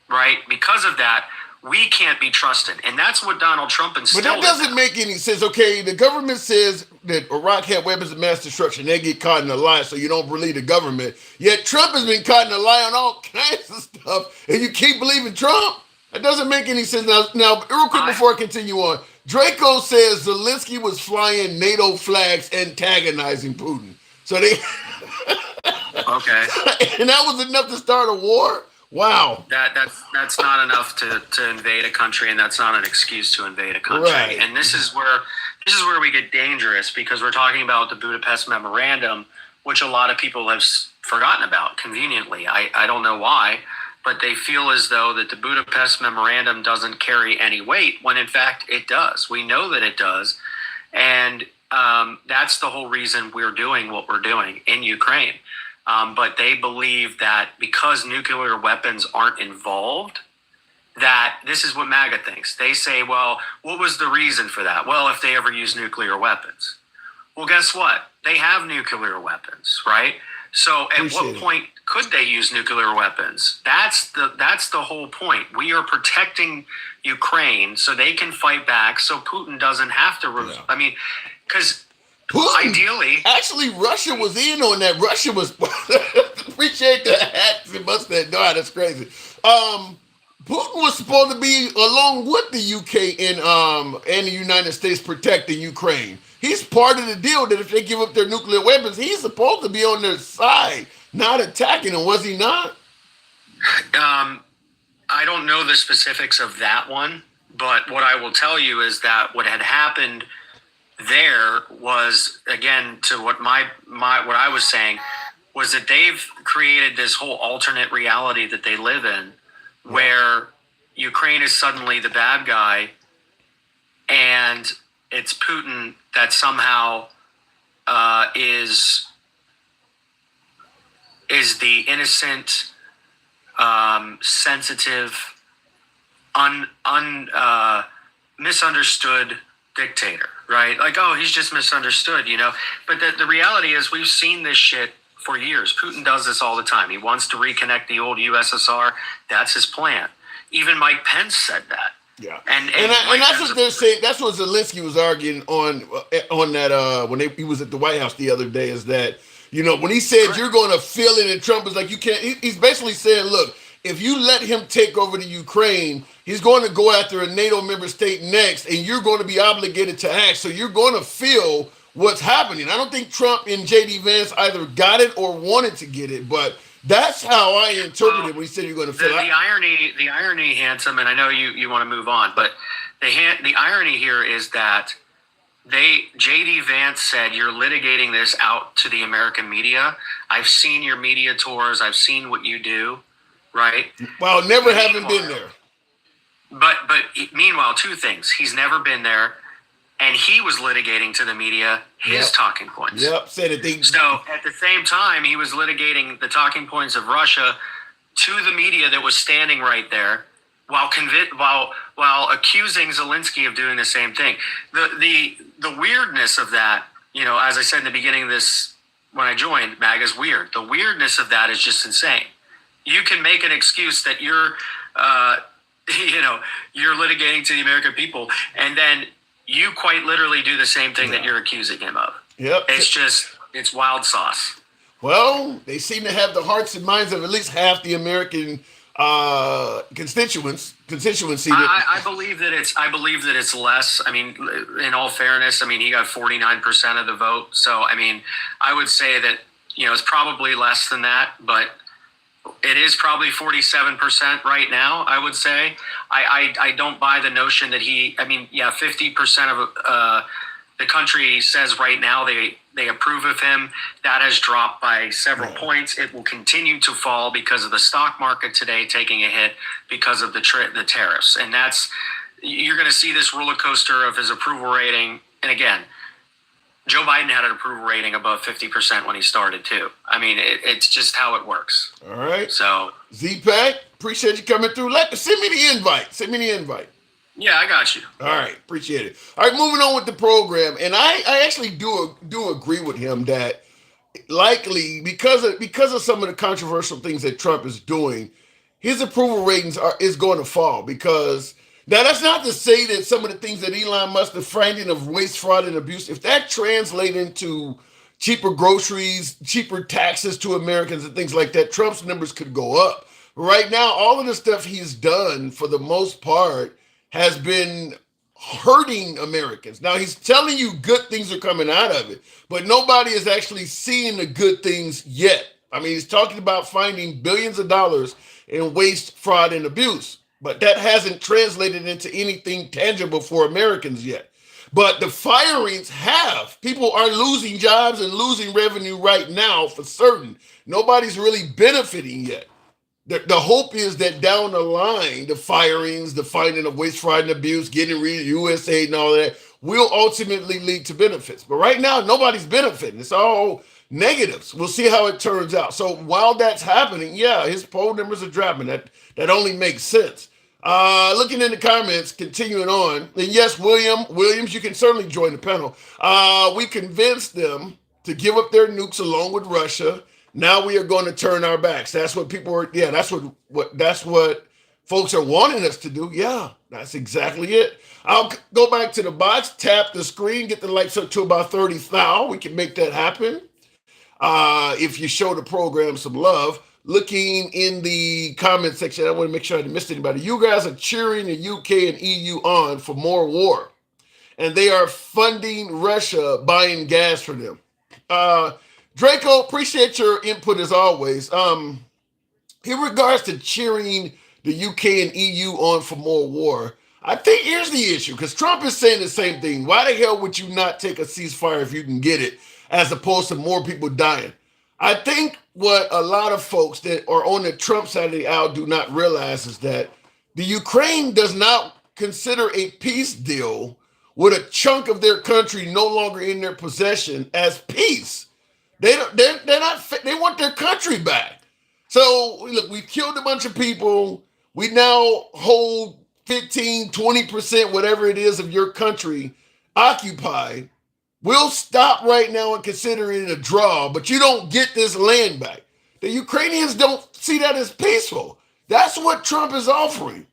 right? Because of that, we can't be trusted. And that's what Donald Trump instilled. But that doesn't make any sense. Okay, the government says that Iraq had weapons of mass destruction. They get caught in a lie, so you don't believe the government. Yet Trump has been caught in a lie on all kinds of stuff, and you keep believing Trump? That doesn't make any sense. Now real quick before I continue on, Draco says Zelensky was flying NATO flags antagonizing Putin. So they... Okay. And that was enough to start a war? Wow. That's not enough to invade a country, and that's not an excuse to invade a country. Right. And this is where we get dangerous because we're talking about the Budapest Memorandum, which a lot of people have forgotten about conveniently. I don't know why, but they feel as though that the Budapest Memorandum doesn't carry any weight when in fact it does. We know that it does. And that's the whole reason we're doing what we're doing in Ukraine. But they believe that because nuclear weapons aren't involved, that this is what MAGA thinks. They say, well, what was the reason for that? Well, if they ever use nuclear weapons. Well, guess what? They have nuclear weapons, right? So at what point could they use nuclear weapons? That's the whole point. We are protecting Ukraine so they can fight back so Putin doesn't have to. I mean, because ideally, actually, Russia was in on that. Russia was appreciate the hats and mustard. No, that's crazy. Putin was supposed to be along with the UK and the United States protecting Ukraine. He's part of the deal that if they give up their nuclear weapons, he's supposed to be on their side, not attacking them. Was he not? I don't know the specifics of that one, but what I will tell you is that what had happened there was, again, to what what I was saying, was that they've created this whole alternate reality that they live in, where Ukraine is suddenly the bad guy, and it's Putin that somehow is the innocent, sensitive, misunderstood dictator, right? Like, oh, he's just misunderstood, you know? But the reality is we've seen this shit for years. Putin does this all the time. He wants to reconnect the old USSR. That's his plan. Even Mike Pence said that. Yeah. And that's what they're saying. That's what Zelensky was arguing on that when he was at the White House the other day, is that, you know, when he said you're going to feel it, and Trump is like, you can't, he's basically saying, look, if you let him take over the Ukraine, he's going to go after a NATO member state next, and you're going to be obligated to act. So you're going to feel what's happening. I don't think Trump and J.D. Vance either got it or wanted to get it, but That's how I interpret it when he said you're going to fill out. The irony, Handsome, and I know you want to move on, but the irony here is that JD Vance said you're litigating this out to the American media. I've seen your media tours. I've seen what you do, right? Well, never having been there. But meanwhile, two things. He's never been there, and he was litigating to the media his talking points. Yep, said it. So at the same time, he was litigating the talking points of Russia to the media that was standing right there, while accusing Zelensky of doing the same thing. The weirdness of that, as I said in the beginning of this, when I joined, MAGA's weird. The weirdness of that is just insane. You can make an excuse that you're litigating to the American people, and then you quite literally do the same thing that you're accusing him of. Yep. It's wild sauce. Well, they seem to have the hearts and minds of at least half the American constituency. I believe that it's less. I mean, in all fairness, he got 49% of the vote. So, I would say that, it's probably less than that, but it is probably 47% right now, I would say. I don't buy the notion that 50% of the country says right now they approve of him. That has dropped by several points. It will continue to fall because of the stock market today taking a hit because of the tariffs. And you're going to see this roller coaster of his approval rating. And again, Joe Biden had an approval rating above 50% when he started too. It's just how it works. All right. So Z-Pack, appreciate you coming through. Send me the invite. Yeah, I got you. All right, appreciate it. All right, moving on with the program, and I actually do agree with him that likely because of some of the controversial things that Trump is doing, his approval ratings is going to fall. Because now that's not to say that some of the things that Elon Musk, the finding of waste, fraud, and abuse, if that translates into cheaper groceries, cheaper taxes to Americans, and things like that, Trump's numbers could go up. Right now, all of the stuff he's done, for the most part, has been hurting Americans. Now, he's telling you good things are coming out of it, but nobody is actually seeing the good things yet. He's talking about finding billions of dollars in waste, fraud, and abuse, but that hasn't translated into anything tangible for Americans yet. But the firings have. People are losing jobs and losing revenue right now for certain. Nobody's really benefiting yet. The hope is that down the line, the firings, the finding of waste, fraud, and abuse, getting rid of USAID and all that will ultimately lead to benefits. But right now, nobody's benefiting. It's all negatives. We'll see how it turns out. So while that's happening, his poll numbers are dropping. That only makes sense. Looking in the comments, continuing on, and yes, Williams, you can certainly join the panel. We convinced them to give up their nukes along with Russia. Now we are going to turn our backs. That's what people are. Yeah, that's what folks are wanting us to do. Yeah, that's exactly it. I'll go back to the box, tap the screen, get the likes up to about 30,000. We can make that happen. If you show the program some love. Looking in the comment section, I want to make sure I didn't miss anybody. You guys are cheering the UK and EU on for more war, and they are funding Russia, buying gas for them. Draco, appreciate your input as always. In regards to cheering the UK and EU on for more war, I think here's the issue, because Trump is saying the same thing. Why the hell would you not take a ceasefire if you can get it, as opposed to more people dying? I think what a lot of folks that are on the Trump side of the aisle do not realize is that the Ukraine does not consider a peace deal with a chunk of their country no longer in their possession as peace. They're not. They want their country back. So look, we killed a bunch of people. We now hold 15, 20%, whatever it is, of your country occupied. We'll stop right now and consider it a draw, but you don't get this land back. The Ukrainians don't see that as peaceful. That's what Trump is offering.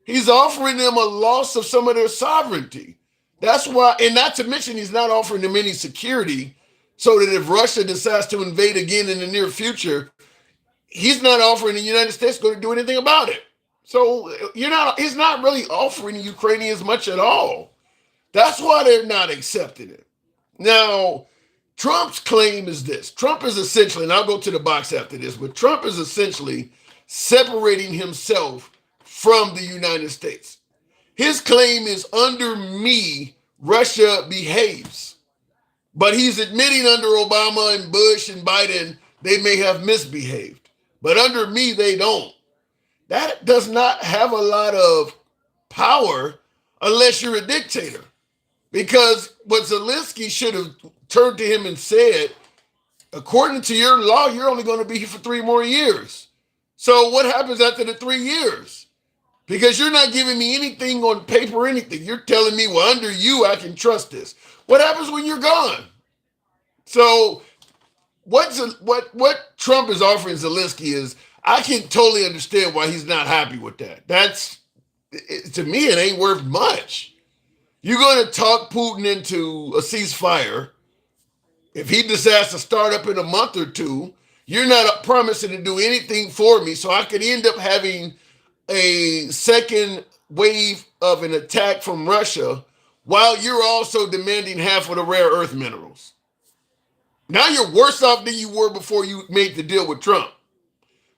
He's offering them a loss of some of their sovereignty. That's why, and not to mention, he's not offering them any security, so that if Russia decides to invade again in the near future, he's not offering the United States going to do anything about it. So he's not really offering the Ukrainians much at all. That's why they're not accepting it. Now, Trump's claim is this. Trump is essentially, and I'll go to the box after this, but Trump is essentially separating himself from the United States. His claim is under me, Russia behaves. But he's admitting under Obama and Bush and Biden, they may have misbehaved. But under me, they don't. That does not have a lot of power unless you're a dictator. Because what Zelensky should have turned to him and said, according to your law, you're only going to be here for 3 more years. So what happens after the 3 years? Because you're not giving me anything on paper or anything. You're telling me, well, under you, I can trust this. What happens when you're gone? So what Trump is offering Zelensky is, I can totally understand why he's not happy with that. To me, it ain't worth much. You're going to talk Putin into a ceasefire. If he decides to start up in a month or two, you're not promising to do anything for me, so I could end up having a second wave of an attack from Russia while you're also demanding half of the rare earth minerals. Now you're worse off than you were before you made the deal with Trump.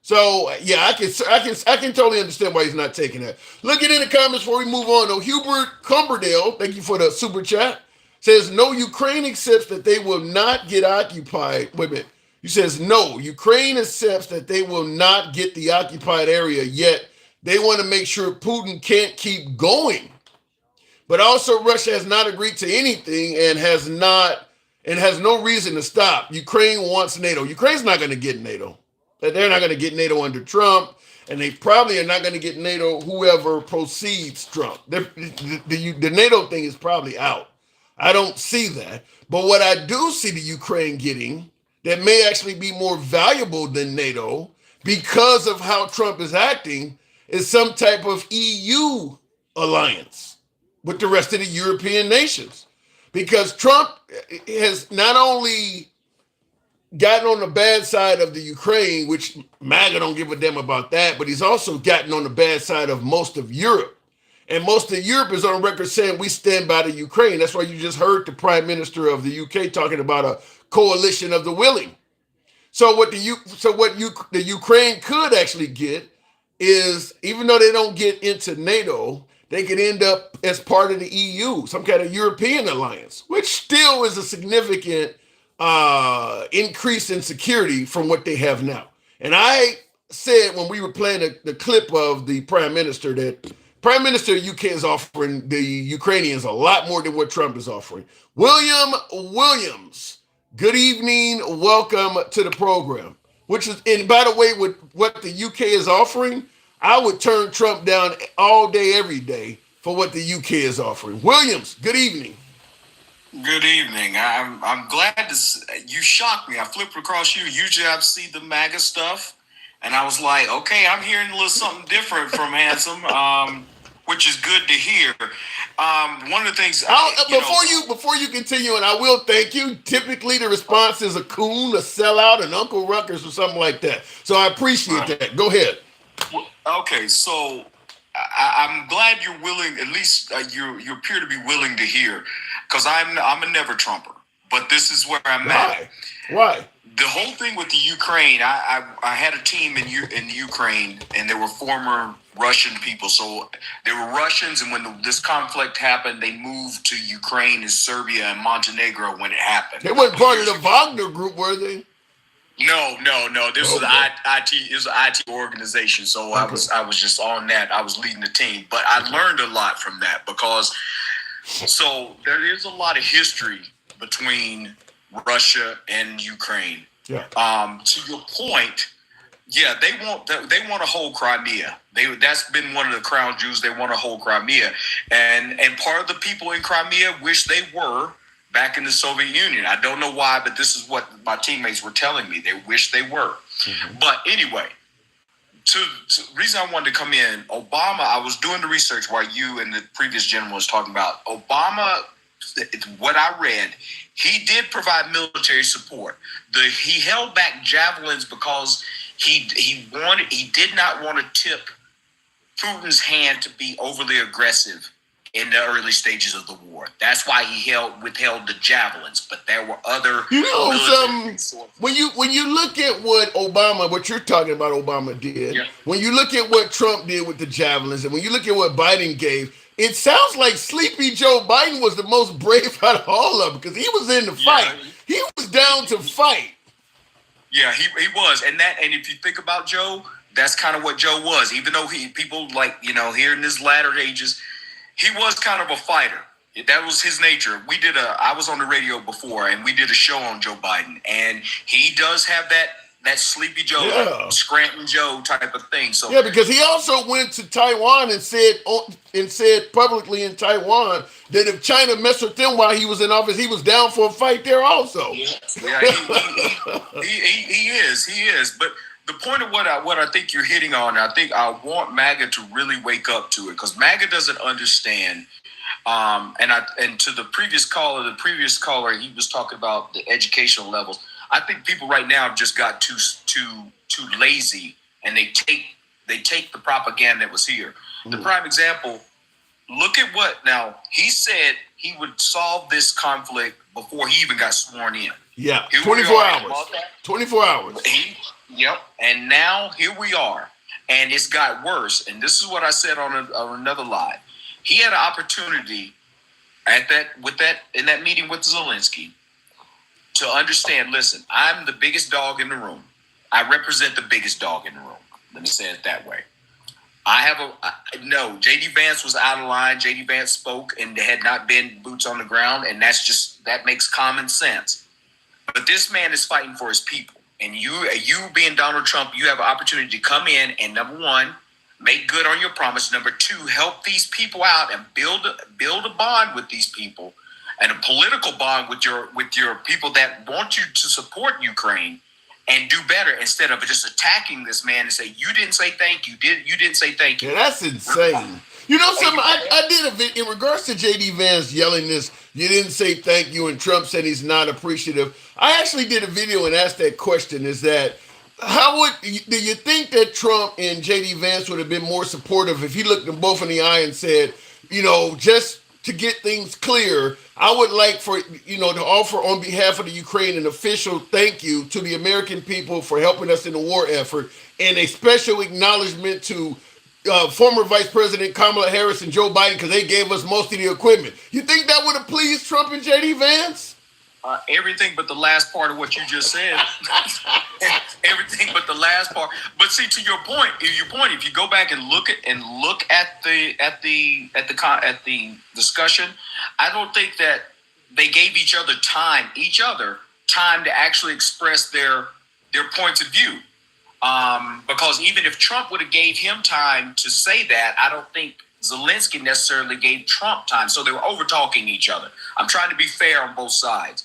So yeah, I can totally understand why he's not taking that. Looking in the comments before we move on, though, Hubert Cumberdale, thank you for the super chat, says no, Ukraine accepts that they will not get occupied. Wait a minute. He says no, Ukraine accepts that they will not get the occupied area, yet they want to make sure Putin can't keep going. But also Russia has not agreed to anything and has no reason to stop. Ukraine wants NATO. Ukraine's not going to get NATO. They're not going to get NATO under Trump, and they probably are not going to get NATO whoever proceeds Trump. The NATO thing is probably out. I don't see that. But what I do see the Ukraine getting that may actually be more valuable than NATO because of how Trump is acting is some type of EU alliance with the rest of the European nations. Because Trump has not only gotten on the bad side of the Ukraine, which MAGA don't give a damn about that, but he's also gotten on the bad side of most of Europe. And most of Europe is on record saying we stand by the Ukraine. That's why you just heard the Prime Minister of the UK talking about a coalition of the willing. So what the Ukraine could actually get is, even though they don't get into NATO, they could end up as part of the EU, some kind of European alliance, which still is a significant increase in security from what they have now. And I said when we were playing the clip of the Prime Minister that Prime Minister of UK is offering the Ukrainians a lot more than what Trump is offering. William Williams, good evening. Welcome to the program. And by the way, with what the UK is offering, I would turn Trump down all day, every day for what the UK is offering. Williams, good evening. Good evening. I'm glad you shocked me. I flipped across you. Usually I see the MAGA stuff, and I was like, okay, I'm hearing a little something different from Handsome, which is good to hear. One of the things before you continue, and I will thank you. Typically, the response is a coon, a sellout, an Uncle Ruckus, or something like that. So I appreciate that. Go ahead. Okay, so I'm glad you're willing. At least you appear to be willing to hear. Because I'm a never Trumper, but this is where I'm at. Why? The whole thing with the Ukraine, I had a team in Ukraine, and they were former Russian people. So they were Russians, and when this conflict happened, they moved to Ukraine and Serbia and Montenegro when it happened. They weren't part of the Wagner group, were they? No. This was an IT. It was an IT organization. So I was just on that. I was leading the team, but I learned a lot from that because. So there is a lot of history between Russia and Ukraine. Yeah. To your point, yeah, they want to hold Crimea. That's been one of the crown jewels. They want to hold Crimea, and part of the people in Crimea wish they were back in the Soviet Union. I don't know why, but this is what my teammates were telling me. They wish they were. Mm-hmm. But anyway. The reason I wanted to come in, Obama, I was doing the research while you and the previous gentleman was talking about Obama. What I read, he did provide military support. He held back javelins because he did not want to tip Putin's hand to be overly aggressive in the early stages of the war. That's why he withheld the javelins. But there were other when you look at what you're talking about Obama did, when you look at what Trump did with the javelins, and when you look at what Biden gave, it sounds like Sleepy Joe Biden was the most brave out of all of them because he was in the fight. He was down to fight. Yeah, he was. And if you think about Joe, that's kind of what Joe was. Even though people here in his latter ages, he was kind of a fighter. That was his nature. I was on the radio before, and we did a show on Joe Biden, and he does have that Sleepy Joe, Scranton Joe type of thing. So yeah, because he also went to Taiwan and said publicly in Taiwan that if China messed with them while he was in office, he was down for a fight there also. Yeah, he is. But the point of what I think you're hitting on, I think I want MAGA to really wake up to it, because MAGA doesn't understand. And to the previous caller, he was talking about the educational levels. I think people right now have just got too lazy, and they take the propaganda that was here. The prime example. Look at what now he said he would solve this conflict before he even got sworn in. Yeah, 24 hours. 24 hours. And now here we are, and it's got worse. And this is what I said on another live. He had an opportunity in that meeting with Zelensky to understand. Listen, I'm the biggest dog in the room. I represent the biggest dog in the room. Let me say it that way. J.D. Vance was out of line. J.D. Vance spoke, and there had not been boots on the ground, and that makes common sense. But this man is fighting for his people, and you being Donald Trump, you have an opportunity to come in and, number one, make good on your promise. Number two, help these people out and build a bond with these people, and a political bond with your people that want you to support Ukraine and do better, instead of just attacking this man and say, you didn't say thank you. You didn't say thank you. Yeah, that's insane. You know something? I did a video in regards to J.D. Vance yelling this, you didn't say thank you, and Trump said he's not appreciative. I actually did a video and asked that question, is that do you think that Trump and J.D. Vance would have been more supportive if he looked them both in the eye and said, just to get things clear, I would like for, to offer on behalf of the Ukraine an official thank you to the American people for helping us in the war effort, and a special acknowledgement to former Vice President Kamala Harris and Joe Biden because they gave us most of the equipment. You think that would have pleased Trump and J.D. Vance? Everything but the last part of what you just said. Everything but the last part. But see, to your point, if you go back and look at the discussion, I don't think that they gave each other time to actually express their points of view. Because even if Trump would have gave him time to say that, I don't think Zelensky necessarily gave Trump time. So they were over talking each other. I'm trying to be fair on both sides.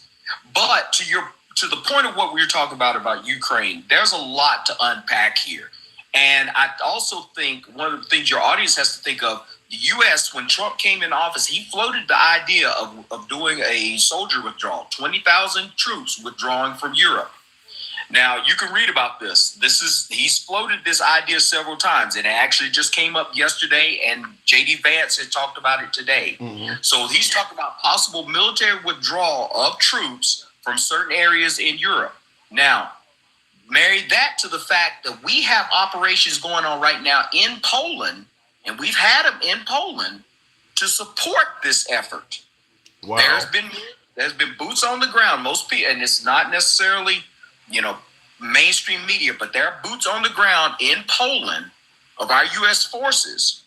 But to the point of what we were talking about Ukraine, there's a lot to unpack here. And I also think one of the things your audience has to think of, the U.S., when Trump came in office, he floated the idea of doing a soldier withdrawal, 20,000 troops withdrawing from Europe. Now, you can read about this. He's floated this idea several times, and it actually just came up yesterday, and J.D. Vance had talked about it today. Mm-hmm. So he's talking about possible military withdrawal of troops from certain areas in Europe. Now, marry that to the fact that we have operations going on right now in Poland, and we've had them in Poland to support this effort. Wow. There's been boots on the ground. Most people, and it's not necessarily mainstream media, but there are boots on the ground in Poland of our U.S. forces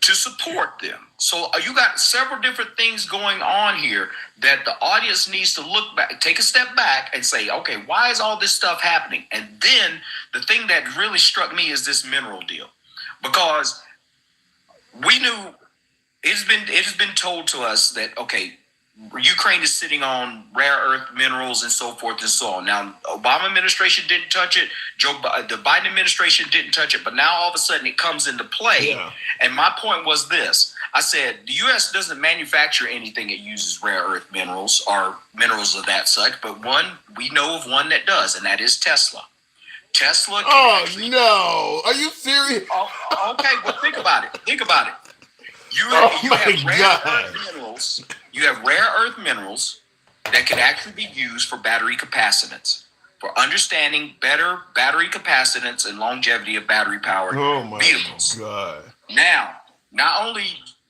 to support them. So you got several different things going on here that the audience needs to look back, take a step back and say, okay, why is all this stuff happening? And then the thing that really struck me is this mineral deal, because we knew it has been told to us that, okay, Ukraine is sitting on rare earth minerals and so forth and so on. Now, Obama administration didn't touch it. The Biden administration didn't touch it. But now all of a sudden it comes into play. Yeah. And my point was this. I said, the U.S. doesn't manufacture anything that uses rare earth minerals or minerals of that such. But we know of one that does, and that is Tesla. Tesla. No. Are you serious? Okay, well, think about it. You Oh you my have rare God. earth minerals. You have rare earth minerals that can actually be used for battery capacitance, for understanding better battery capacitance and longevity of battery powered Oh my vehicles. God. Now, not only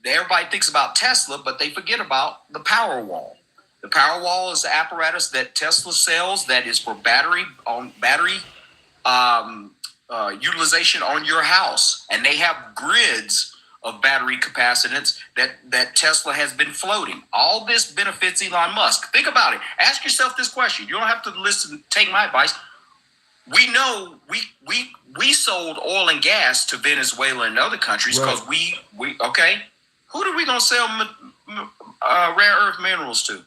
everybody thinks about Tesla, but they forget about the Powerwall. The Powerwall is the apparatus that Tesla sells that is for battery utilization on your house, and they have grids of battery capacitance that Tesla has been floating. All this benefits Elon Musk. Think about it. Ask yourself this question. You don't have to listen. Take my advice. We know we sold oil and gas to Venezuela and other countries because we okay. Who are we gonna sell rare earth minerals to?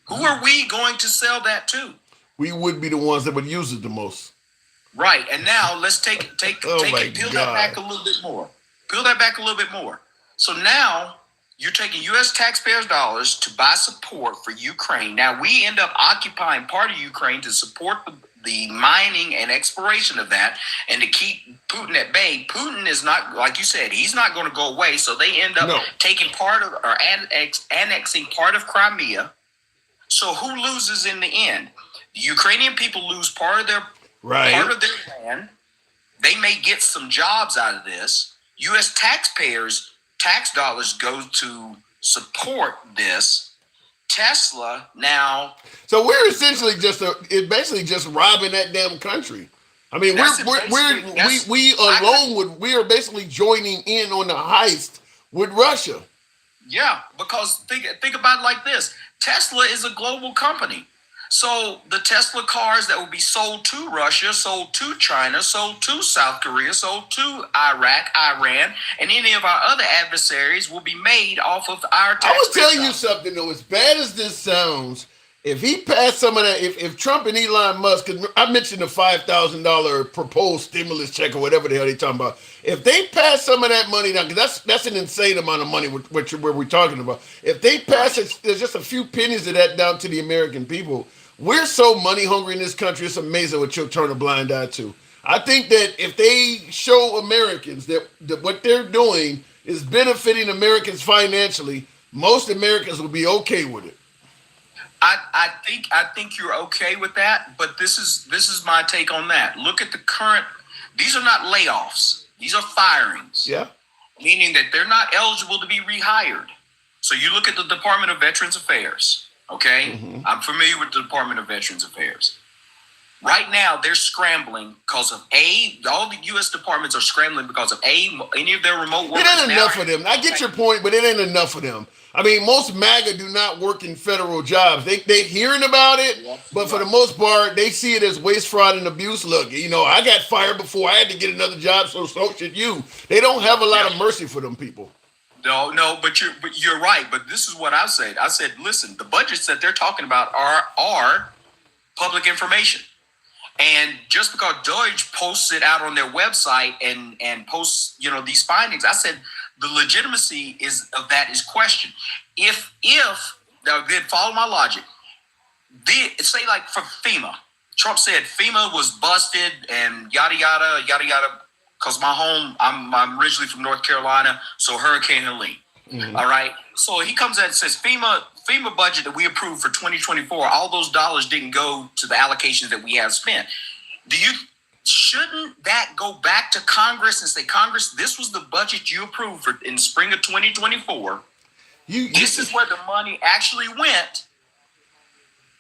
Who are we going to sell that to? We would be the ones that would use it the most. Right. And now let's take Oh my it, peel God. that back a little bit more. Peel that back a little bit more. So now you're taking U.S. taxpayers' dollars to buy support for Ukraine. Now we end up occupying part of Ukraine to support the mining and exploration of that and to keep Putin at bay. Putin is not, like you said, he's not going to go away. So they end up taking part of or annexing part of Crimea. So who loses in the end? The Ukrainian people lose part of their land. They may get some jobs out of this. U.S. taxpayers' tax dollars go to support this. Tesla now. So we're essentially basically just robbing that damn country. I mean, we are basically joining in on the heist with Russia. Yeah, because think about it like this. Tesla is a global company. So the Tesla cars that will be sold to Russia, sold to China, sold to South Korea, sold to Iraq, Iran, and any of our other adversaries will be made off of our tax. I was telling you something though, as bad as this sounds, if he passed some of that, if Trump and Elon Musk, because I mentioned the $5,000 proposed stimulus check or whatever the hell they talking about, if they pass some of that money down, because that's an insane amount of money, where we're talking about. If they pass it, there's just a few pennies of that down to the American people. We're so money hungry in this country. It's amazing what you'll turn a blind eye to. I think that if they show Americans that what they're doing is benefiting Americans financially, most Americans will be okay with it. I think you're okay with that, but this is my take on that. Look at the current. These are not layoffs. These are firings. Yeah. Meaning that they're not eligible to be rehired. So you look at the Department of Veterans Affairs. Okay, I'm familiar with the Department of Veterans Affairs. Right now, they're scrambling because of all the U.S. departments are scrambling because of any of their remote workers. It ain't enough of them. I get your point, but it ain't enough of them. I mean, most MAGA do not work in federal jobs. They hearing about it, but for the most part, they see it as waste, fraud, and abuse. Look, I got fired before I had to get another job, so should you. They don't have a lot of mercy for them people. No, but you're right. But this is what I said. I said, listen, the budgets that they're talking about are public information. And just because Deutsche posts it out on their website and posts, these findings, I said the legitimacy of that is questioned. If now then follow my logic. Say like for FEMA, Trump said FEMA was busted and yada yada yada yada. Because I'm originally from North Carolina, so Hurricane Helene. Mm-hmm. All right. So he comes out and says FEMA budget that we approved for 2024, all those dollars didn't go to the allocations that we have spent. Shouldn't that go back to Congress and say, Congress, this was the budget you approved for in spring of 2024. This is where the money actually went.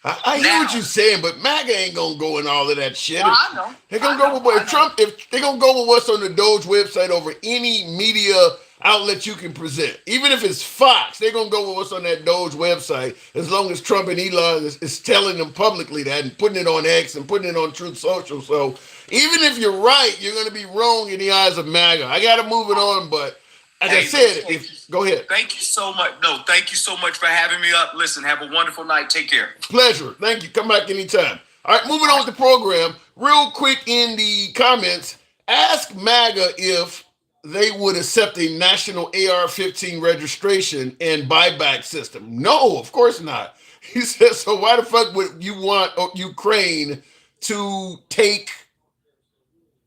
I hear what you're saying, but MAGA ain't gonna go in all of that shit. Well, I know. They're gonna go with Trump. If they're gonna go with what's on the Doge website over any media outlet you can present, even if it's Fox, they're gonna go with what's on that Doge website. As long as Trump and Elon is telling them publicly that and putting it on X and putting it on Truth Social. So even if you're right, you're gonna be wrong in the eyes of MAGA. I gotta move it on, but. As I said, go ahead. Thank you so much. No, thank you so much for having me up. Listen, have a wonderful night. Take care. Pleasure. Thank you. Come back anytime. All right, moving on with the program. Real quick in the comments, ask MAGA if they would accept a national AR-15 registration and buyback system. No, of course not. He says, so why the fuck would you want Ukraine to take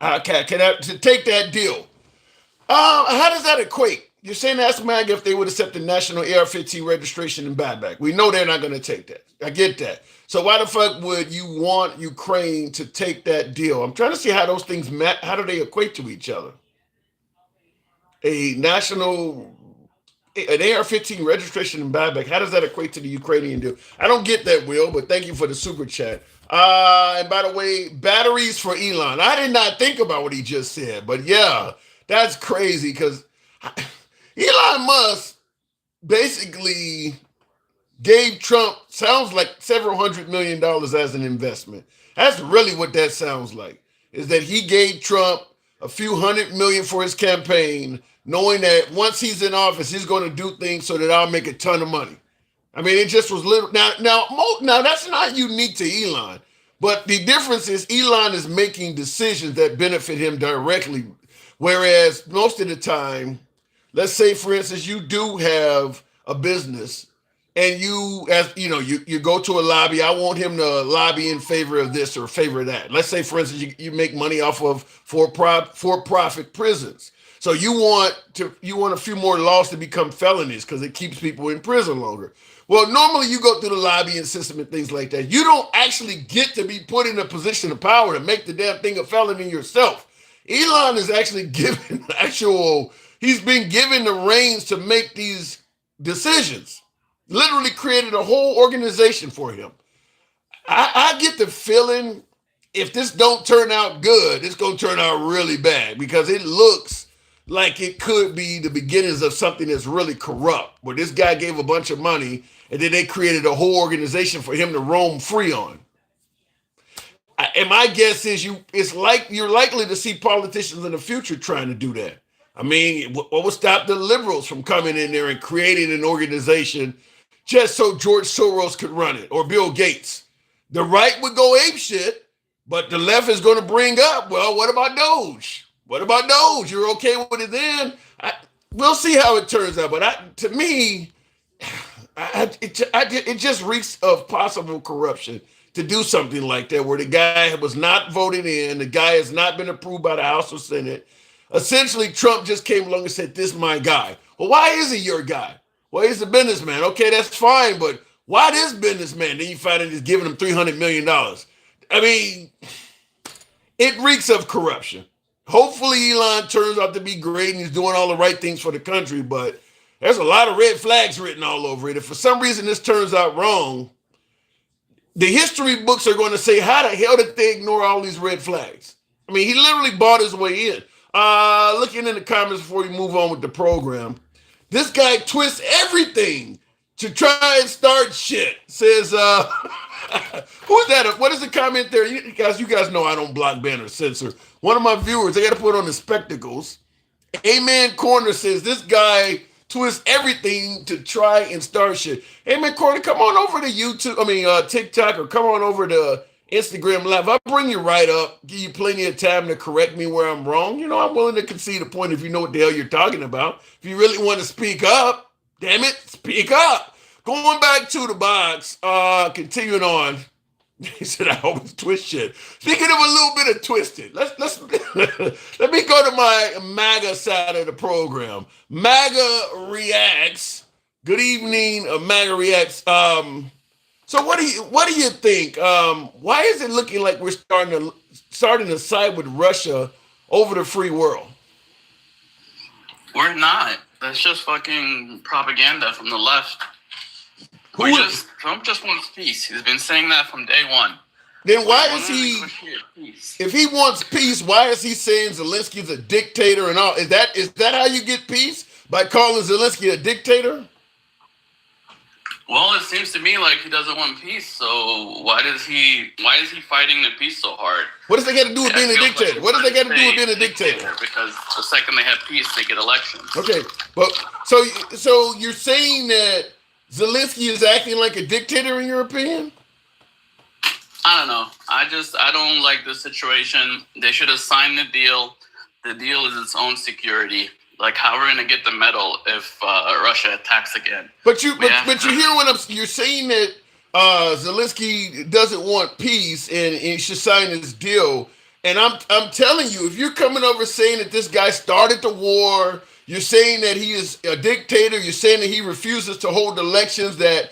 to take that deal? How does that equate? you're saying that's MAGA if they would accept the national AR-15 registration and buyback. We know they're not going to take that. I get that. So why the fuck would you want Ukraine to take that deal? I'm trying to see how those things how do they equate to each other? An AR-15 registration and buyback. How does that equate to the Ukrainian deal? I don't get that, Will, but thank you for the super chat. And by the way, batteries for Elon. I did not think about what he just said, but yeah, that's crazy because Elon Musk basically gave Trump, sounds like several $100 million as an investment. That's really what that sounds like, is that he gave Trump a few $100 million for his campaign, knowing that once he's in office, he's going to do things so that I'll make a ton of money. I mean, it just was little. Now that's not unique to Elon, but the difference is Elon is making decisions that benefit him directly, whereas most of the time, let's say, for instance, you do have a business and you go to a lobby. I want him to lobby in favor of this or favor of that. Let's say, for instance, you make money off of for-profit prisons. So you want a few more laws to become felonies because it keeps people in prison longer. Well, normally you go through the lobbying system and things like that. You don't actually get to be put in a position of power to make the damn thing a felony yourself. Elon is actually he's been given the reins to make these decisions. Literally created a whole organization for him. I get the feeling if this don't turn out good, it's going to turn out really bad because it looks like it could be the beginnings of something that's really corrupt, where this guy gave a bunch of money and then they created a whole organization for him to roam free on. And my guess is you're likely to see politicians in the future trying to do that. I mean, what would stop the liberals from coming in there and creating an organization just so George Soros could run it, or Bill Gates? The right would go ape shit, but the left is going to bring up, well, what about Doge? What about Doge? You're okay with it then? We'll see how it turns out. But to me, it just reeks of possible corruption to do something like that, where the guy was not voted in, the guy has not been approved by the House or Senate. Essentially, Trump just came along and said, this is my guy. Well, why is he your guy? Well, he's a businessman. Okay, that's fine, but why this businessman? Then you find out he's giving him $300 million. I mean, it reeks of corruption. Hopefully Elon turns out to be great and he's doing all the right things for the country, but there's a lot of red flags written all over it. If for some reason this turns out wrong, the history books are going to say, how the hell did they ignore all these red flags? I mean, he literally bought his way in. Looking in the comments before we move on with the program, this guy twists everything to try and start shit. Says, who's that? What is the comment there? You guys know I don't block, ban, or censor. One of my viewers, they got to put on the spectacles. Amen Corner says, this guy twists everything to try and start shit. Amen Corner, come on over to TikTok, or come on over to Instagram Live. I'll bring you right up, give you plenty of time to correct me where I'm wrong. You know, I'm willing to concede a point if you know what the hell you're talking about. If you really want to speak up, damn it, speak up. Going back to the box, continuing on. He said, I always twist shit. Speaking of a little bit of twisted, let's let me go to my MAGA side of the program. MAGA Reacts. Good evening, MAGA Reacts. So what do you think? Why is it looking like we're starting to side with Russia over the free world? We're not. That's just fucking propaganda from the left. Trump just wants peace. He's been saying that from day one. Then why is he, if he wants peace, why is he saying Zelensky's a dictator and all? Is that how you get peace? By calling Zelensky a dictator? Well, it seems to me like he doesn't want peace. So why is he fighting the peace so hard? What does that got to do with being a dictator? What does that got to do with being a dictator? Because the second they have peace, they get elections. Okay, but so you're saying that Zelensky is acting like a dictator in your opinion? I don't know. I don't like the situation. They should have signed the deal. The deal is its own security. Like, how we're gonna get the medal if Russia attacks again? But you hear what you're saying, that Zelensky doesn't want peace and he should sign this deal. And I'm telling you, if you're coming over saying that this guy started the war, You're saying that he is a dictator. You're saying that he refuses to hold elections. That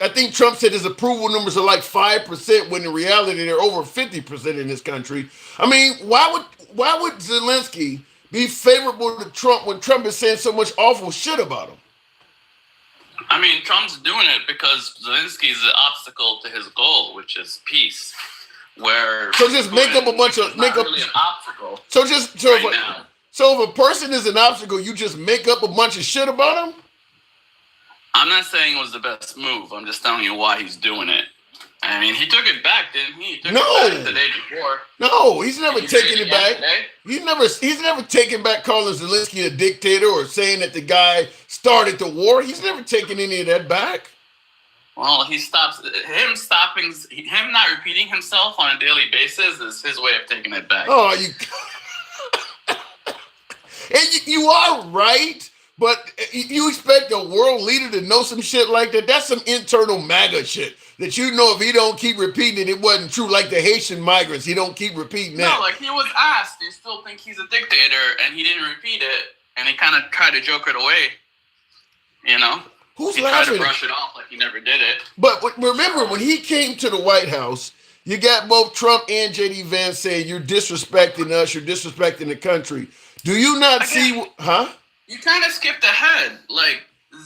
I think Trump said his approval numbers are like 5%, when in reality they're over 50% in this country. I mean, why would Zelensky be favorable to Trump when Trump is saying so much awful shit about him? I mean, Trump's doing it because Zelensky is the obstacle to his goal, which is peace. So just make up a bunch of really an obstacle. So if a person is an obstacle, you just make up a bunch of shit about him? I'm not saying it was the best move. I'm just telling you why he's doing it. I mean, he took it back, didn't he? He took it back the day before. No, he's never taken it back. He's never taken back calling Zelensky a dictator or saying that the guy started the war. He's never taken any of that back. Well, him not repeating himself on a daily basis is his way of taking it back. Oh, and you are right, but you expect a world leader to know some shit like that? That's some internal MAGA shit that if he don't keep repeating it wasn't true, like the Haitian migrants. He don't keep repeating that. No, like he was asked, do you still think he's a dictator? And he didn't repeat it, and he kind of tried to joke it away, Who's he laughing? Tried to brush it off like he never did it. But remember, when he came to the White House, you got both Trump and J.D. Vance saying, you're disrespecting us, you're disrespecting the country. Do you not see, huh? You kind of skipped ahead. Like,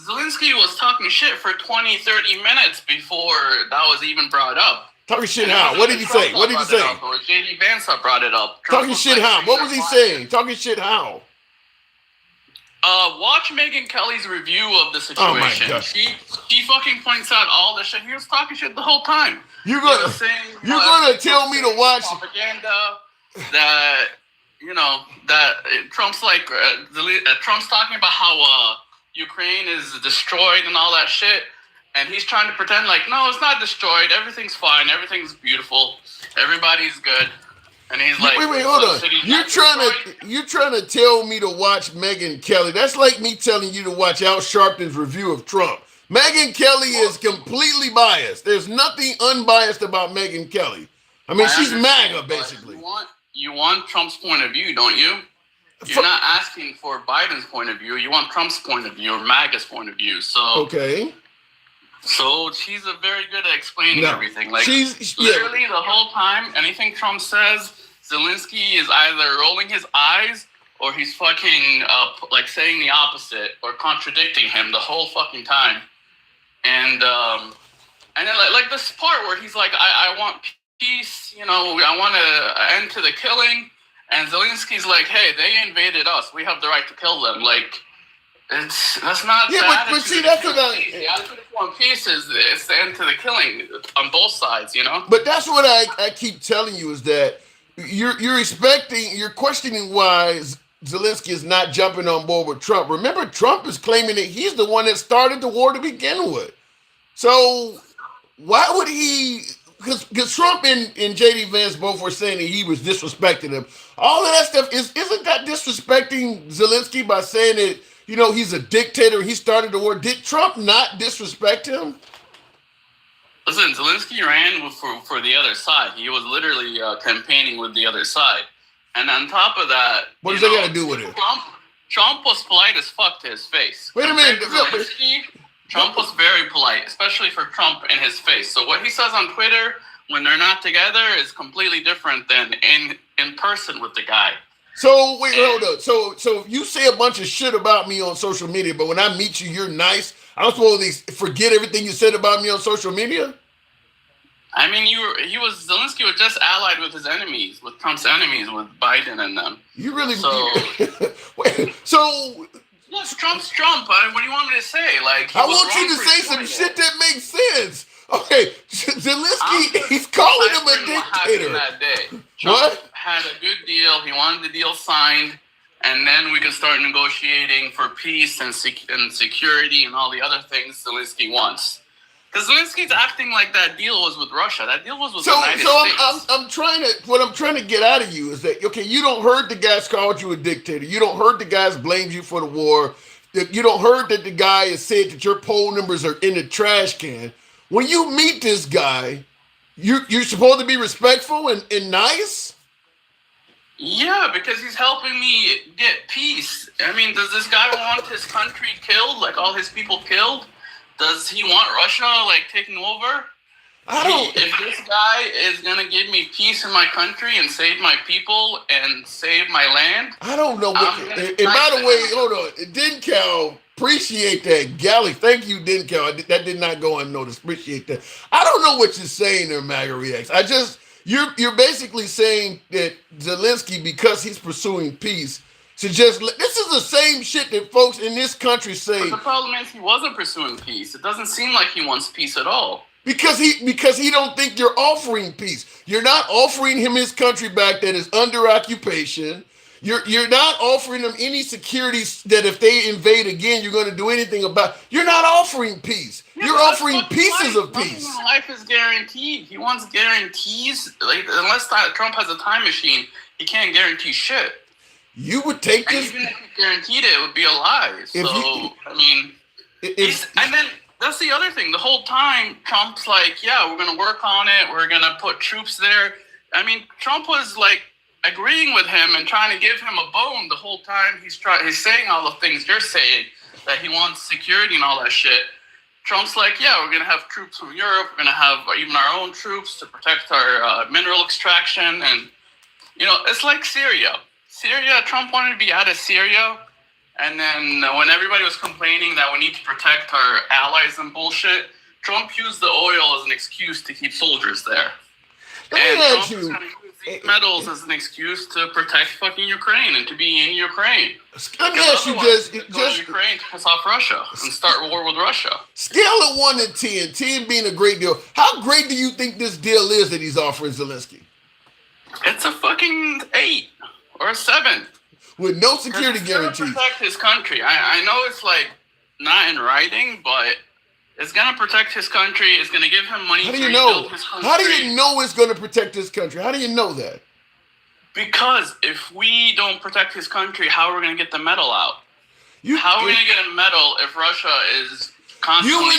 Zelensky was talking shit for 20, 30 minutes before that was even brought up. Talking shit how? What did he say? What did he say? Or J.D. Vance brought it up. Talking shit how? What was he saying? Talking shit how? Watch Megyn Kelly's review of the situation. Oh my God. She fucking points out all the shit. He was talking shit the whole time. You're gonna tell me to watch propaganda that Trump's like Trump's talking about how Ukraine is destroyed and all that shit, and he's trying to pretend like, no, it's not destroyed. Everything's fine. Everything's beautiful. Everybody's good. And he's like, wait, hold on. You're trying to tell me to watch Megyn Kelly. That's like me telling you to watch Al Sharpton's review of Trump. Megyn Kelly is completely biased. There's nothing unbiased about Megyn Kelly. I mean, she's MAGA, basically. You want Trump's point of view, don't you? You're not asking for Biden's point of view. You want Trump's point of view or MAGA's point of view. So okay. So she's very good at explaining everything. Like, she's literally the whole time, anything Trump says, Zelensky is either rolling his eyes or he's fucking like saying the opposite or contradicting him the whole fucking time. And then like this part where he's like, I want peace, I want an end to the killing. And Zelensky's like, hey, they invaded us. We have the right to kill them. Like, that's not. Yeah, but see, that's what the attitude of one piece is it's the end to the killing on both sides, But that's what I keep telling you is that you're questioning why Zelensky is not jumping on board with Trump. Remember, Trump is claiming that he's the one that started the war to begin with. So why would he? Because Trump and J.D. Vance both were saying that he was disrespecting him. All of that stuff isn't that disrespecting Zelensky by saying that? He's a dictator. He started the war. Did Trump not disrespect him? Listen, Zelensky ran for the other side. He was literally campaigning with the other side. And on top of that... What does that got to do with it? Trump was polite as fuck to his face. Wait a minute. Trump was very polite, especially for Trump in his face. So what he says on Twitter when they're not together is completely different than in person with the guy. So wait, hold up. So you say a bunch of shit about me on social media, but when I meet you, you're nice. I'm supposed to forget everything you said about me on social media? I mean, Zelensky was just allied with his enemies, with Trump's enemies, with Biden and them. You really wait, so look, Trump's Trump. What do you want me to say? Like, I want you to say some shit that makes sense. Okay, Zelensky, he's calling him a dictator. That day. Trump had a good deal. He wanted the deal signed, and then we could start negotiating for peace and security and all the other things Zelensky wants. Because Zelensky's acting like that deal was with Russia. That deal was with the United States. What I'm trying to get out of you is that, okay, you don't heard the guys called you a dictator. You don't heard the guys blamed you for the war. You don't heard that the guy has said that your poll numbers are in the trash can. When you meet this guy, you're supposed to be respectful and nice? Yeah, because he's helping me get peace. I mean, does this guy want his country killed, like all his people killed? Does he want Russia, like, taking over? If this guy is going to give me peace in my country and save my people and save my land... I don't know what... And by the way, hold on. Dincal, appreciate that. Galley, thank you, Dincal. That did not go unnoticed. Appreciate that. I don't know what you're saying there, MAGA Reacts. I just... You're basically saying that Zelensky, because he's pursuing peace, should just... This is the same shit that folks in this country say... But the problem is he wasn't pursuing peace. It doesn't seem like he wants peace at all. Because he don't think you're offering peace. You're not offering him his country back that is under occupation. You're not offering them any security that if they invade again, you're going to do anything about. You're not offering peace. Yeah, you're offering pieces of peace. Nothing in life is guaranteed. He wants guarantees. Like, unless Trump has a time machine, he can't guarantee shit. You would take this. And even if he guaranteed it, it would be a lie. And then that's the other thing. The whole time, Trump's like, yeah, we're going to work on it. We're going to put troops there. I mean, Trump was like agreeing with him and trying to give him a bone the whole time. He's saying all the things you're saying, that he wants security and all that shit. Trump's like, yeah, we're going to have troops from Europe. We're going to have even our own troops to protect our mineral extraction. And, you know, it's like Syria. Trump wanted to be out of Syria. And then when everybody was complaining that we need to protect our allies and bullshit, Trump used the oil as an excuse to keep soldiers there. And Trump is going to use these metals as an excuse to protect fucking Ukraine and to be in Ukraine. Let me ask you just Ukraine to piss off Russia and start war with Russia. Scale of 1 to 10, 10 being a great deal. How great do you think this deal is that he's offering Zelensky? It's a fucking 8 or a 7. With no security guarantees. It's going to protect his country. I know it's like not in writing, but it's going to protect his country. It's going to give him money to rebuild his country. How do you know it's going to protect his country? How do you know that? Because if we don't protect his country, how are we going to get the metal out? How are we going to get a medal if Russia is constantly...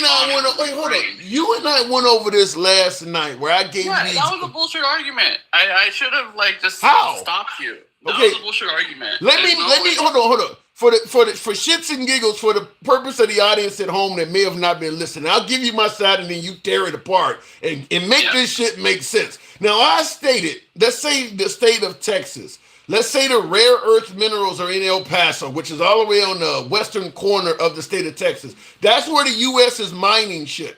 You and I went over this last night where I gave you... Yeah, that was a bullshit argument. I should have just stopped you. That was a bullshit argument. Let me hold on. For shits and giggles, for the purpose of the audience at home that may have not been listening, I'll give you my side and then you tear it apart and make this shit make sense. Now, I stated, let's say the state of Texas. Let's say the rare earth minerals are in El Paso, which is all the way on the western corner of the state of Texas. That's where the U.S. is mining shit.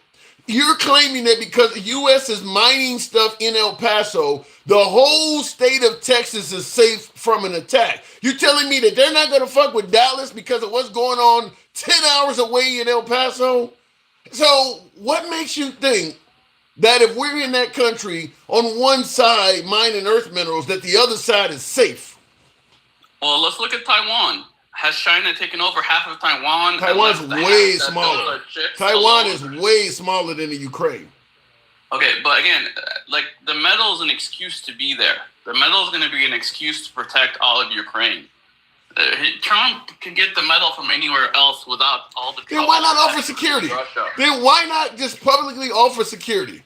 You're claiming that because the U.S. is mining stuff in El Paso, the whole state of Texas is safe from an attack. You're telling me that they're not going to fuck with Dallas because of what's going on 10 hours away in El Paso? So what makes you think that if we're in that country on one side mining earth minerals, that the other side is safe? Well, let's look at Taiwan. Has China taken over half of Taiwan? Taiwan's way smaller. Taiwan is way smaller than the Ukraine. Okay, but again, like the metal is an excuse to be there. The metal is going to be an excuse to protect all of Ukraine. Trump can get the metal from anywhere else without all the. Then why not offer security? Then why not just publicly offer security?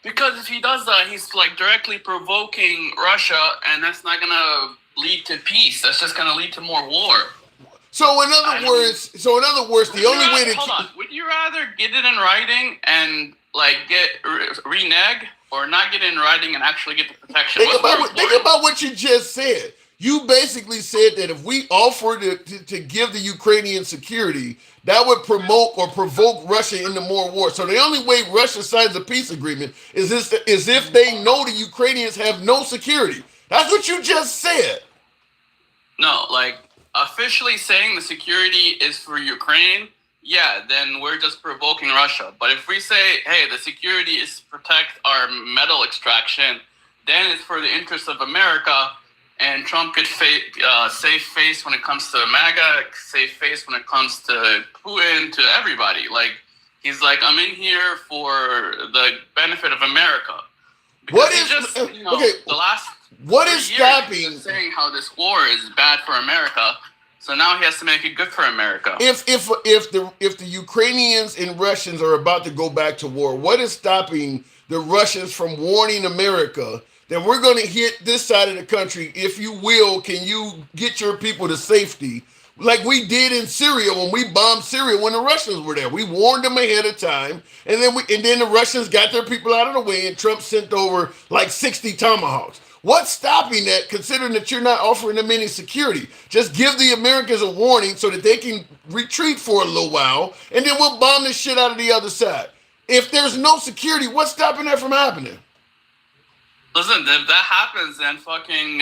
Because if he does that, he's like directly provoking Russia, and that's not going to lead to peace. That's just going to lead to more war. So in other words, the only way to... Hold on. Would you rather get it in writing and like get renege, or not get it in writing and actually get the protection? Think about what you just said. You basically said that if we offer to give the Ukrainian security, that would promote or provoke Russia into more war. So the only way Russia signs a peace agreement is if they know the Ukrainians have no security. That's what you just said. No, like officially saying the security is for Ukraine, yeah, then we're just provoking Russia. But if we say, hey, the security is to protect our metal extraction, then it's for the interest of America. And Trump could save face when it comes to MAGA, save face when it comes to Putin, to everybody. Like, he's like, I'm in here for the benefit of America. Because what is stopping saying how this war is bad for America? So now he has to make it good for America. If the Ukrainians and Russians are about to go back to war, what is stopping the Russians from warning America then we're going to hit this side of the country. If you will, can you get your people to safety? Like we did in Syria when we bombed Syria when the Russians were there. We warned them ahead of time, and then the Russians got their people out of the way, and Trump sent over like 60 Tomahawks. What's stopping that, considering that you're not offering them any security? Just give the Americans a warning so that they can retreat for a little while, and then we'll bomb the shit out of the other side. If there's no security, what's stopping that from happening? Listen, if that happens, then fucking,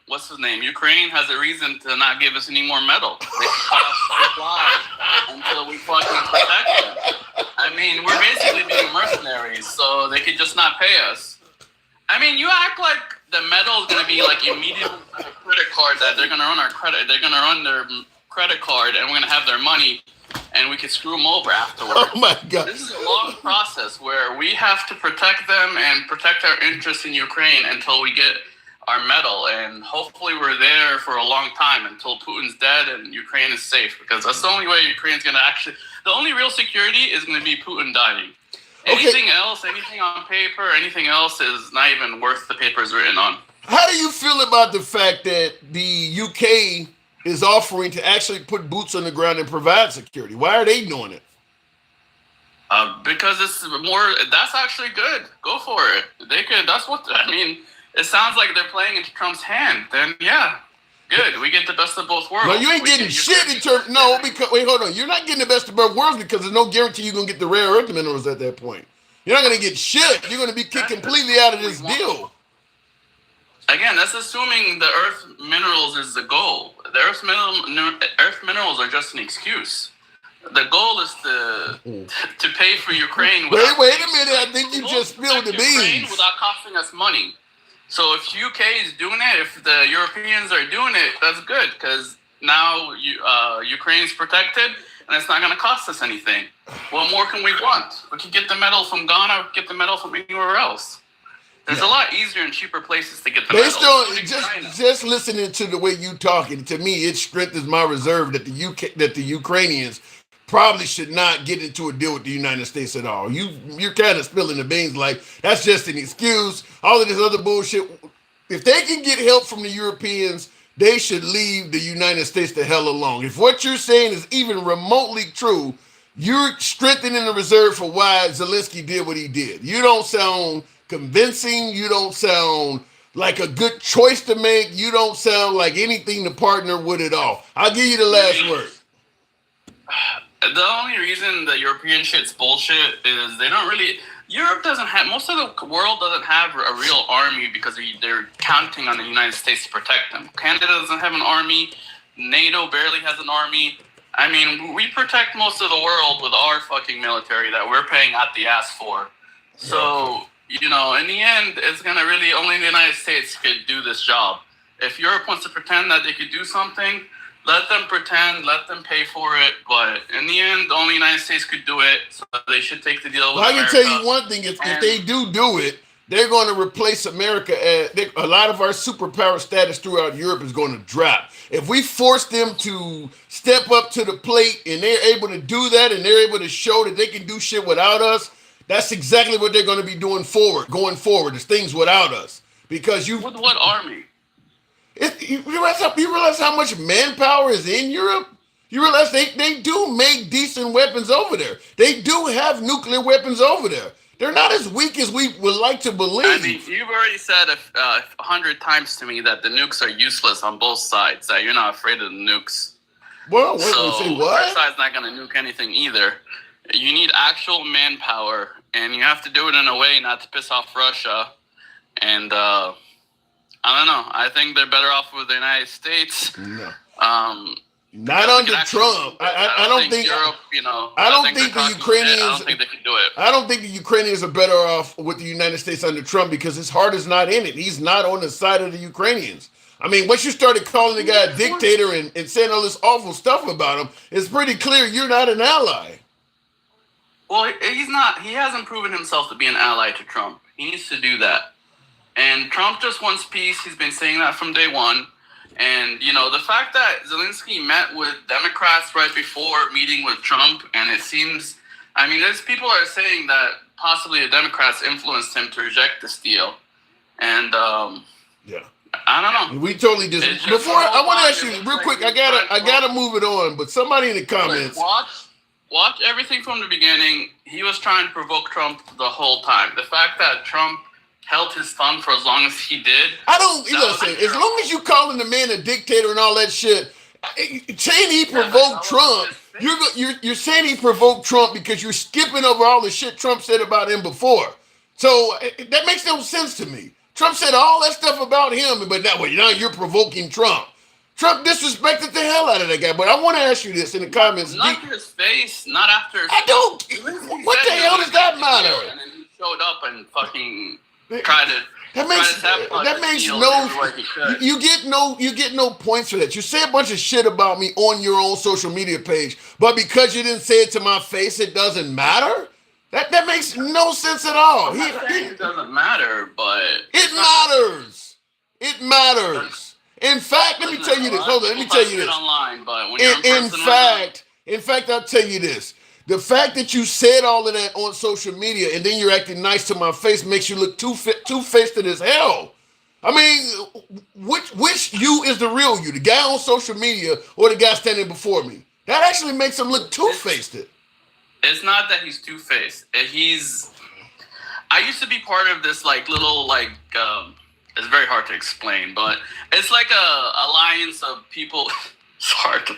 what's his name? Ukraine has a reason to not give us any more metal. They cut off supply until we fucking protect them. I mean, we're basically being mercenaries, so they could just not pay us. I mean, you act like the metal is going to be like immediately on a credit card that they're going to run our credit. They're going to run their credit card, and we're going to have their money, and we can screw them over afterwards. Oh my God. This is a long process where we have to protect them and protect our interests in Ukraine until we get our metal. And hopefully we're there for a long time until Putin's dead and Ukraine is safe, because that's the only way Ukraine's going to actually... The only real security is going to be Putin dying. Anything else, anything on paper, anything else is not even worth the paper it's written on. How do you feel about the fact that the UK is offering to actually put boots on the ground and provide security? Why are they doing it? Because it's more. That's actually good. Go for it. They could. That's what I mean. It sounds like they're playing into Trump's hand. Then yeah, good. We get the best of both worlds. No, you ain't getting shit in terms. No, because wait, hold on. You're not getting the best of both worlds because there's no guarantee you're gonna get the rare earth minerals at that point. You're not gonna get shit. You're gonna be kicked completely out of this deal. Again, that's assuming the earth minerals is the goal. The earth minerals are just an excuse. The goal is to pay for Ukraine. Wait a minute. I think you just spilled the beans. Without costing us money. So if UK is doing it, if the Europeans are doing it, that's good, because now Ukraine is protected and it's not going to cost us anything. What more can we want? We can get the metal from Ghana, we can get the metal from anywhere else. There's a lot easier and cheaper places to get the based metal. on just listening to the way you talking, to me it strengthens my reserve that the Ukrainians probably should not get into a deal with the United States at all. You're kind of spilling the beans like that's just an excuse. All of this other bullshit. If they can get help from the Europeans, they should leave the United States the hell alone. If what you're saying is even remotely true, you're strengthening the reserve for why Zelensky did what he did. You don't sound convincing. You don't sound like a good choice to make. You don't sound like anything to partner with at all. I'll give you the last word. The only reason the European shit's bullshit is they don't really... Europe doesn't have... Most of the world doesn't have a real army because they're counting on the United States to protect them. Canada doesn't have an army. NATO barely has an army. I mean, we protect most of the world with our fucking military that we're paying out the ass for. So... You know, in the end, it's going to really only the United States could do this job. If Europe wants to pretend that they could do something, let them pretend, let them pay for it. But in the end, only the United States could do it. So they should take the deal with America. I can tell you one thing. If they do it, they're going to replace America. A lot of our superpower status throughout Europe is going to drop. If we force them to step up to the plate and they're able to do that and they're able to show that they can do shit without us, that's exactly what they're going to be doing going forward. Is things without us. Because With what army? You realize how much manpower is in Europe? You realize they do make decent weapons over there. They do have nuclear weapons over there. They're not as weak as we would like to believe. I mean, you've already said 100 times to me that the nukes are useless on both sides, that you're not afraid of the nukes. Well, say what? Our side's not going to nuke anything either. You need actual manpower, and you have to do it in a way not to piss off Russia. And I don't know. I think they're better off with the United States. No. Not under Trump. I don't think Europe, you know. I don't think the Ukrainians. I don't think they can do it. I don't think the Ukrainians are better off with the United States under Trump because his heart is not in it. He's not on the side of the Ukrainians. I mean, once you started calling the guy a dictator and saying all this awful stuff about him, it's pretty clear you're not an ally. Well, he's not. He hasn't proven himself to be an ally to Trump. He needs to do that. And Trump just wants peace. He's been saying that from day one. And, you know, the fact that Zelensky met with Democrats right before meeting with Trump, and it seems, I mean, there's people are saying that possibly the Democrats influenced him to reject this deal. And Yeah. I don't know. We totally just It's just before the whole I want to time ask it you looks real like quick. he's I trying gotta move it on. But somebody in the Like, comments, watch everything from the beginning. He was trying to provoke Trump the whole time. The fact that Trump held his tongue for as long as he did. I don't That was listen. As long as you calling the man a dictator and all that shit, saying he that provoked was Trump, his you're saying he provoked Trump because you're skipping over all the shit Trump said about him before. So that makes no sense to me. Trump said all that stuff about him, but now you're provoking Trump. Trump disrespected the hell out of that guy. But I want to ask you this in the comments. Not to his face, not after. I don't. He What the said he hell was does that gonna do the deal, matter? And then he showed up and fucking tried to. That makes no. You get no points for that. You say a bunch of shit about me on your own social media page, but because you didn't say it to my face, it doesn't matter. That makes no sense at all. I'm not saying it doesn't matter, but it matters. It matters. In fact, let me tell you this. Hold on, let me tell you this. Online, but when you're in fact, I'll tell you this. The fact that you said all of that on social media and then you're acting nice to my face makes you look two-faced as hell. I mean, which you is the real you? The guy on social media or the guy standing before me? That actually makes him look two-faced. It's not that he's two-faced. I used to be part of this little it's very hard to explain, but it's like a alliance of people. It's hard to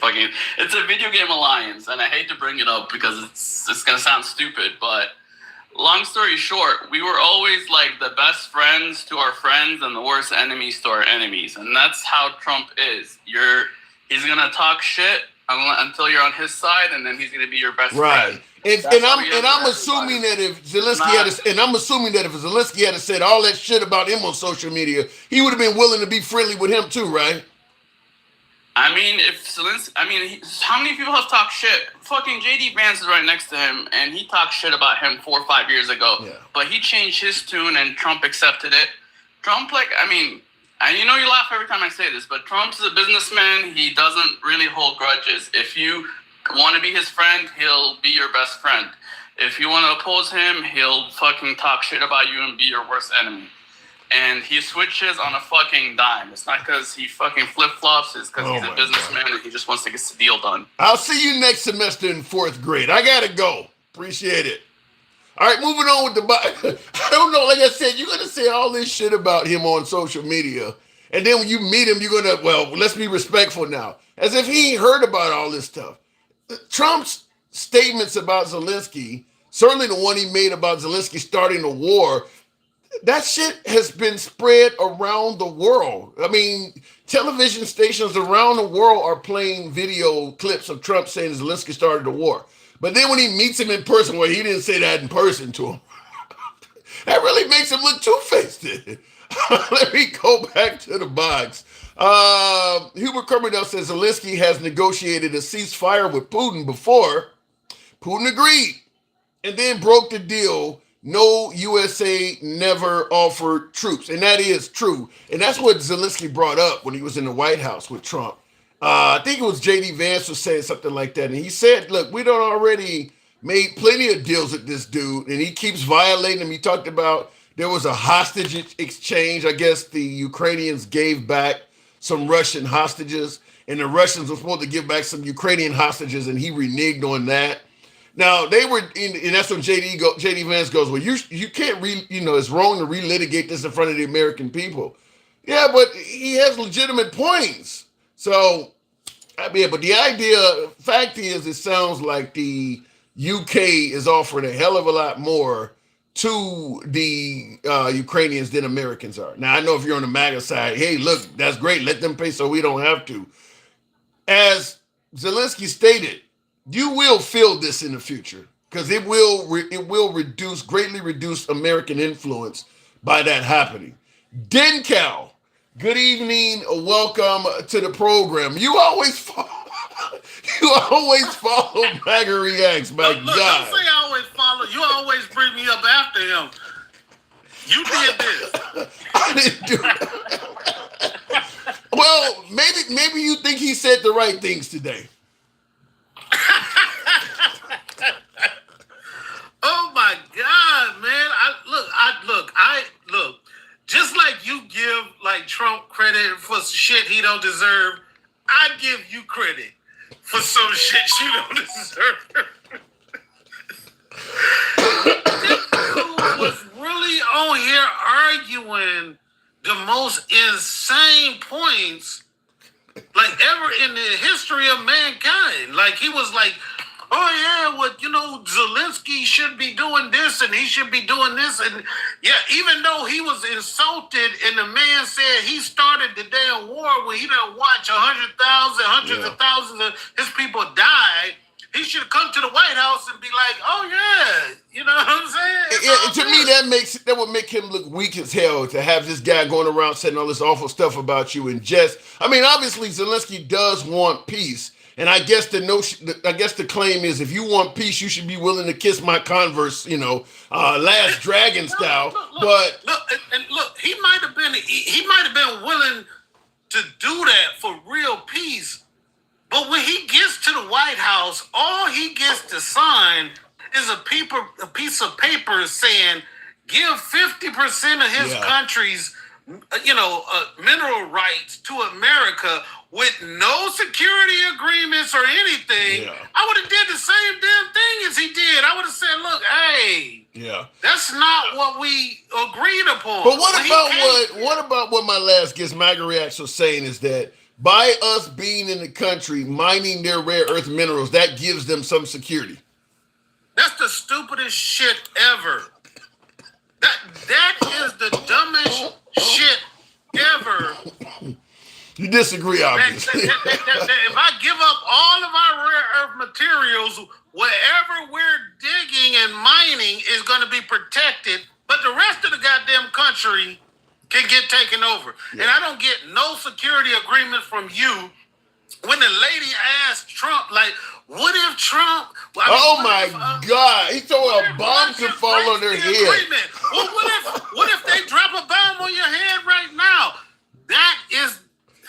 it's a video game alliance, and I hate to bring it up because it's gonna sound stupid, but long story short, we were always like the best friends to our friends and the worst enemies to our enemies, and that's how Trump is. He's gonna talk shit until you're on his side, and then he's gonna be your best friend. And I'm assuming that if Zelensky had said all that shit about him on social media, he would have been willing to be friendly with him too, right? I mean, how many people have talked shit? Fucking JD Vance is right next to him, and he talked shit about him 4 or 5 years ago. Yeah. But he changed his tune, and Trump accepted it. Trump, and you laugh every time I say this, but Trump's a businessman. He doesn't really hold grudges. If you want to be his friend, he'll be your best friend. If you want to oppose him, he'll fucking talk shit about you and be your worst enemy. And he switches on a fucking dime. It's not because he fucking flip-flops. It's because he's a businessman and he just wants to get the deal done. I'll see you next semester in 4th grade. I gotta go. Appreciate it. All right, moving on with the... I don't know. Like I said, you're going to say all this shit about him on social media. And then when you meet him, you're going to... Well, let's be respectful now. As if he ain't heard about all this stuff. Trump's statements about Zelensky, certainly the one he made about Zelensky starting the war... That shit has been spread around the world. I mean, television stations around the world are playing video clips of Trump saying Zelensky started the war. But then when he meets him in person, well, he didn't say that in person to him. That really makes him look two-faced. Let me go back to the box. Hubert Kermerdell says Zelensky has negotiated a ceasefire with Putin before. Putin agreed and then broke the deal. No, USA never offered troops. And that is true. And that's what Zelensky brought up when he was in the White House with Trump. I think it was J.D. Vance was saying something like that. And he said, look, we done already made plenty of deals with this dude. And he keeps violating them. He talked about there was a hostage exchange. I guess the Ukrainians gave back some Russian hostages. And the Russians were supposed to give back some Ukrainian hostages. And he reneged on that. Now they were, and that's when J.D. Vance goes, well, you can't it's wrong to relitigate this in front of the American people. Yeah, but he has legitimate points. So, but the fact is, it sounds like the UK is offering a hell of a lot more to the Ukrainians than Americans are. Now I know if you're on the MAGA side, hey, look, that's great, let them pay so we don't have to. As Zelensky stated, you will feel this in the future because it will greatly reduce American influence by that happening. Dencal, good evening, welcome to the program. You always follow MAGA Reacts, my Look, God. Don't say I always follow. You always bring me up after him. You did this. I didn't do it. Well, maybe you think he said the right things today. Oh my God, man! Look. Just like credit for shit he don't deserve. I give you credit for some shit you don't deserve. This dude was really on here arguing the most insane points like ever in the history of mankind. Like he was like, oh yeah, well, Zelensky should be doing this and he should be doing this. And yeah, even though he was insulted and the man said he started the damn war when he didn't watch hundreds of thousands of his people die, he should have come to the White House and be like, oh yeah, you know what I'm saying? To me, that would make him look weak as hell to have this guy going around saying all this awful stuff about you and obviously Zelensky does want peace. And I guess the claim is if you want peace, you should be willing to kiss my Converse, Last Dragon style. Look, he might have been willing to do that for real peace. But when he gets to the White House, all he gets to sign is a piece of paper saying give 50% of his country's mineral rights to America with no security agreements or anything. Yeah. I would have did the same damn thing as he did. I would have said, look, hey, that's not what we agreed upon. But what about what my last guest, MAGA Reacts, was saying is that by us being in the country, mining their rare earth minerals, that gives them some security. That's the stupidest shit ever. That is the dumbest shit ever. You disagree, obviously. If I give up all of our rare earth materials, wherever we're digging and mining is going to be protected, but the rest of the goddamn country can get taken over. Yeah. And I don't get no security agreement from you. When the lady asked Trump, like, what if Trump... God, he told a bomb to fall on their head. Well, what if they drop a bomb on your head right now?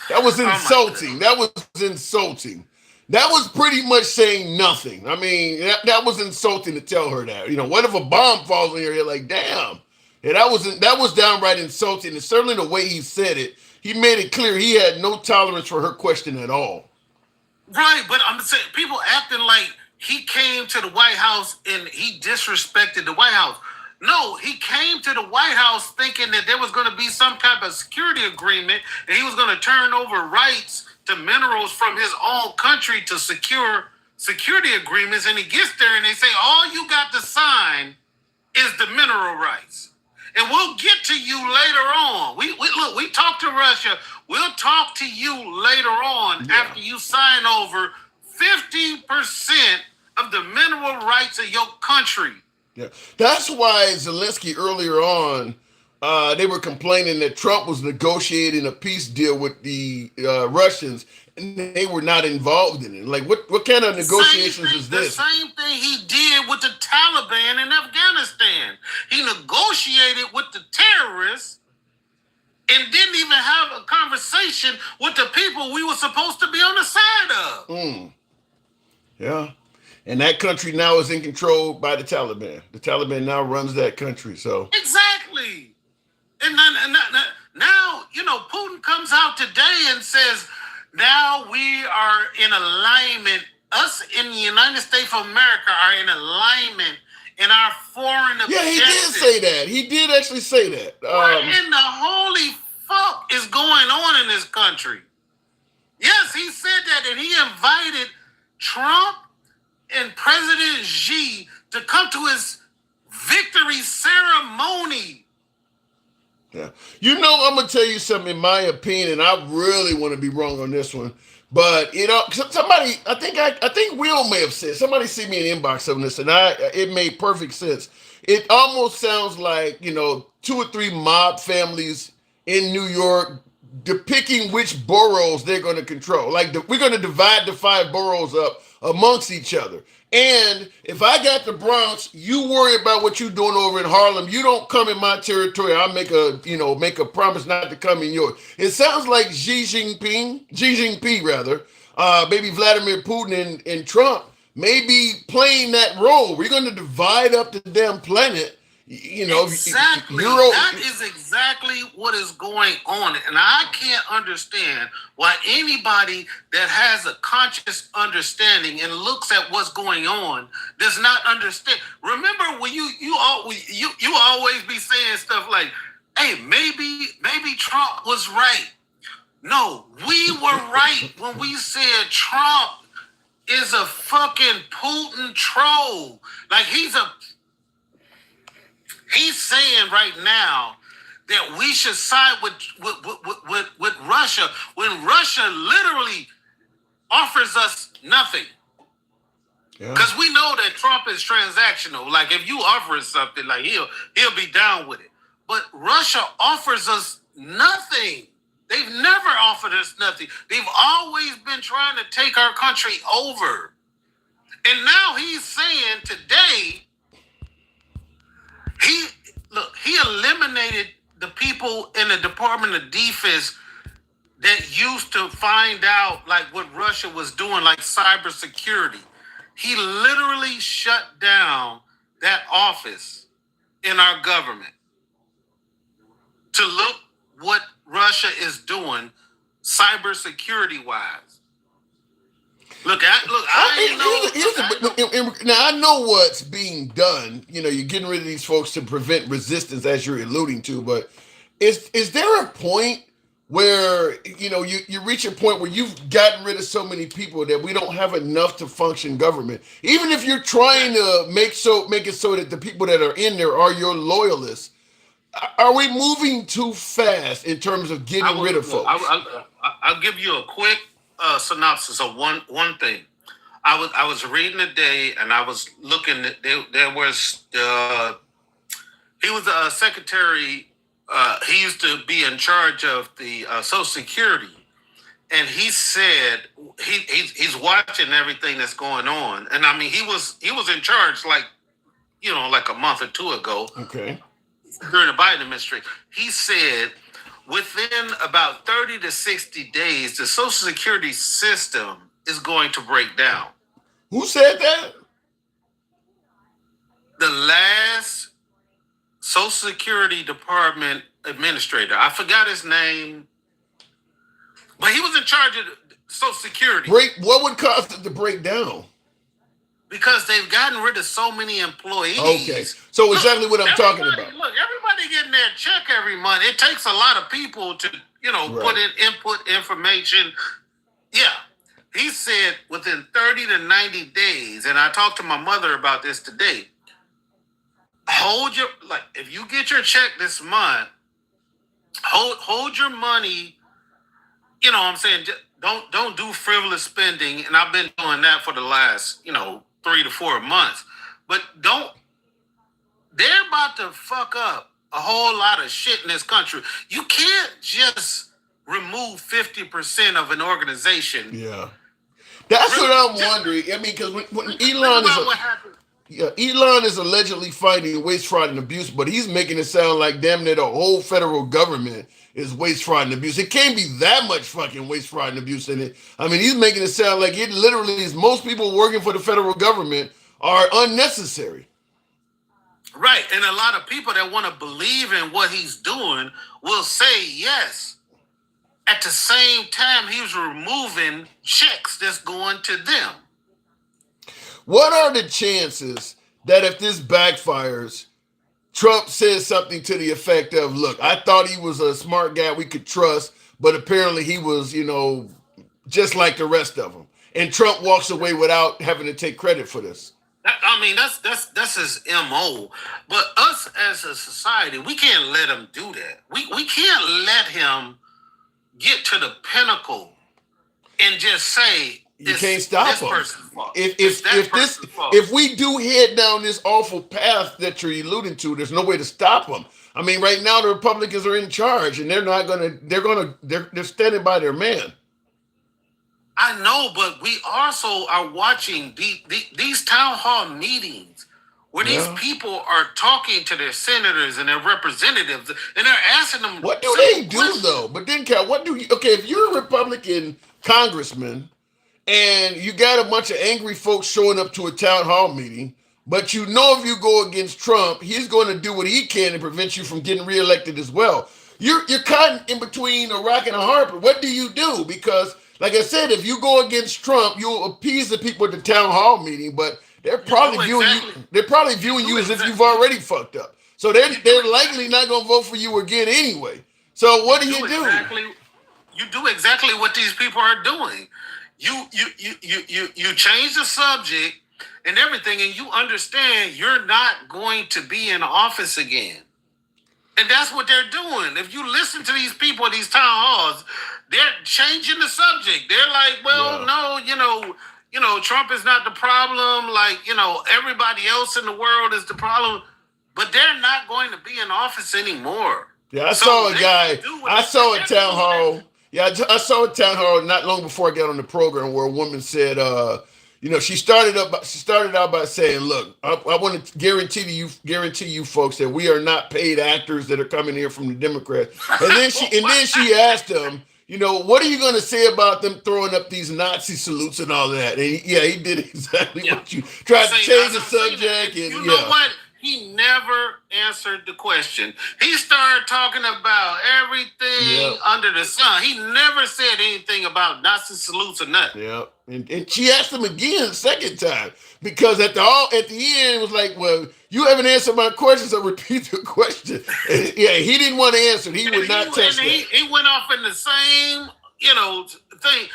That was insulting. That was insulting. That was pretty much saying nothing. I mean, that was insulting to tell her that. What if a bomb falls on your head? Like, damn. Yeah, that was downright insulting. And certainly the way he said it, he made it clear he had no tolerance for her question at all. Right, but I'm saying people acting like he came to the White House and he disrespected the White House. No, he came to the White House thinking that there was going to be some type of security agreement and he was going to turn over rights to minerals from his own country to secure security agreements. And he gets there and they say, all you got to sign is the mineral rights. And we'll get to you later on. We talked to Russia. We'll talk to you later on after you sign over 50% of the mineral rights of your country. Yeah, that's why Zelensky earlier on, they were complaining that Trump was negotiating a peace deal with the Russians, and they were not involved in it. Like, what kind of negotiations is this? The same thing he did with the Taliban in Afghanistan. He negotiated with the terrorists and didn't even have a conversation with the people we were supposed to be on the side of. Yeah. And that country now is in control by the Taliban. The Taliban now runs that country. So exactly. And now, Putin comes out today and says, now we are in alignment. Us in the United States of America are in alignment in our foreign objectives. Yeah, he did say that. He did actually say that. What in the holy fuck is going on in this country? Yes, he said that, and he invited Trump and President Xi to come to his victory ceremony. Yeah. I'm going to tell you something, in my opinion, and I really want to be wrong on this one, but, somebody, I think Will may have said, somebody sent me an inbox on this, and it made perfect sense. It almost sounds like, 2 or 3 mob families in New York depicting which boroughs they're going to control. Like, we're going to divide the 5 boroughs up amongst each other. And if I got the Bronx, you worry about what you're doing over in Harlem. You don't come in my territory. I'll make a promise not to come in yours. It sounds like Xi Jinping, maybe Vladimir Putin and Trump may be playing that role. We're going to divide up the damn planet You know, exactly. That is exactly what is going on, and I can't understand why anybody that has a conscious understanding and looks at what's going on does not understand. Remember when you always be saying stuff like, "Hey, maybe Trump was right." No, we were right when we said Trump is a fucking Putin troll. Like he's saying right now that we should side with Russia when Russia literally offers us nothing. Because we know that Trump is transactional. Like if you offer us something, like he'll be down with it. But Russia offers us nothing. They've never offered us nothing. They've always been trying to take our country over. And now he's saying today, he eliminated the people in the Department of Defense that used to find out like what Russia was doing, like cybersecurity. He literally shut down that office in our government to look what Russia is doing cybersecurity wise. Now I know what's being done. You know, you're getting rid of these folks to prevent resistance, as you're alluding to. But is there a point where you reach a point where you've gotten rid of so many people that we don't have enough to function government? Even if you're trying to make it so that the people that are in there are your loyalists, are we moving too fast in terms of getting rid of folks? I'll give you a quick synopsis of one thing. I was reading today, and I was looking. There was he was a secretary. He used to be in charge of the Social Security, and he said he's watching everything that's going on. And I mean, he was in charge like a month or two ago. Okay. During the Biden administration, he said within about 30 to 60 days, the Social Security system is going to break down. Who said that? The last Social Security Department administrator. I forgot his name, but he was in charge of Social Security. What would cause it to break down? Because they've gotten rid of so many employees. Okay. So exactly what I'm talking about. Look, everybody getting their check every month. It takes a lot of people to, put in input information. Yeah. He said within 30 to 90 days, and I talked to my mother about this today, if you get your check this month, hold your money, you know what I'm saying? Don't do frivolous spending. And I've been doing that for the last, 3 to 4 months. But they're about to fuck up a whole lot of shit in this country. You can't just remove 50% of an organization. Yeah. That's what I'm wondering. I mean, because when Elon is allegedly fighting waste, fraud, and abuse, but he's making it sound like damn near the whole federal government is waste, fraud, and abuse. It can't be that much fucking waste, fraud, and abuse in it. I mean, he's making it sound like it literally is most people working for the federal government are unnecessary. Right. And a lot of people that want to believe in what he's doing will say yes. At the same time, he's removing checks that's going to them. What are the chances that if this backfires, Trump says something to the effect of, look, I thought he was a smart guy we could trust, but apparently he was, just like the rest of them. And Trump walks away without having to take credit for this. That's his MO. But us as a society, we can't let him do that. We can't let him get to the pinnacle and just say, you can't stop him. If we do head down this awful path that you're alluding to, there's no way to stop them. I mean, right now the Republicans are in charge, and they're standing by their man. I know, but we also are watching these town hall meetings where these people are talking to their senators and their representatives, and they're asking them. What do they do though? But then, Cal, if you're a Republican congressman and you got a bunch of angry folks showing up to a town hall meeting, But you know, if you go against Trump, he's going to do what he can to prevent you from getting reelected as well. You're caught in between a rock and a hard place. What do you do? Because, like I said, if you go against Trump, you'll appease the people at the town hall meeting, but they're probably viewing you. They're probably viewing you as if you've already fucked up. So they're likely not going to vote for you again anyway. So what do you do? You do exactly what these people are doing. You change the subject and everything, and you understand you're not going to be in office again. And that's what they're doing. If you listen to these people at these town halls, they're changing the subject. They're like, well, no, Trump is not the problem. Like, everybody else in the world is the problem. But they're not going to be in office anymore. Yeah, I saw a guy. I saw a town hall. Yeah, I saw a town hall not long before I got on the program where a woman said, she started out by saying, "Look, I want to guarantee you folks that we are not paid actors that are coming here from the Democrats." And then she asked them, what are you going to say about them throwing up these Nazi salutes and all that? And he did exactly what you tried to change the subject. And you know what? He never answered the question. He started talking about everything under the sun. He never said anything about Nazi salutes or nothing. Yeah. And she asked him again the second time because at the end it was like, well, you haven't answered my question, so repeat the question. And, he didn't want to answer it. He would not touch that. He went off in the same, thing.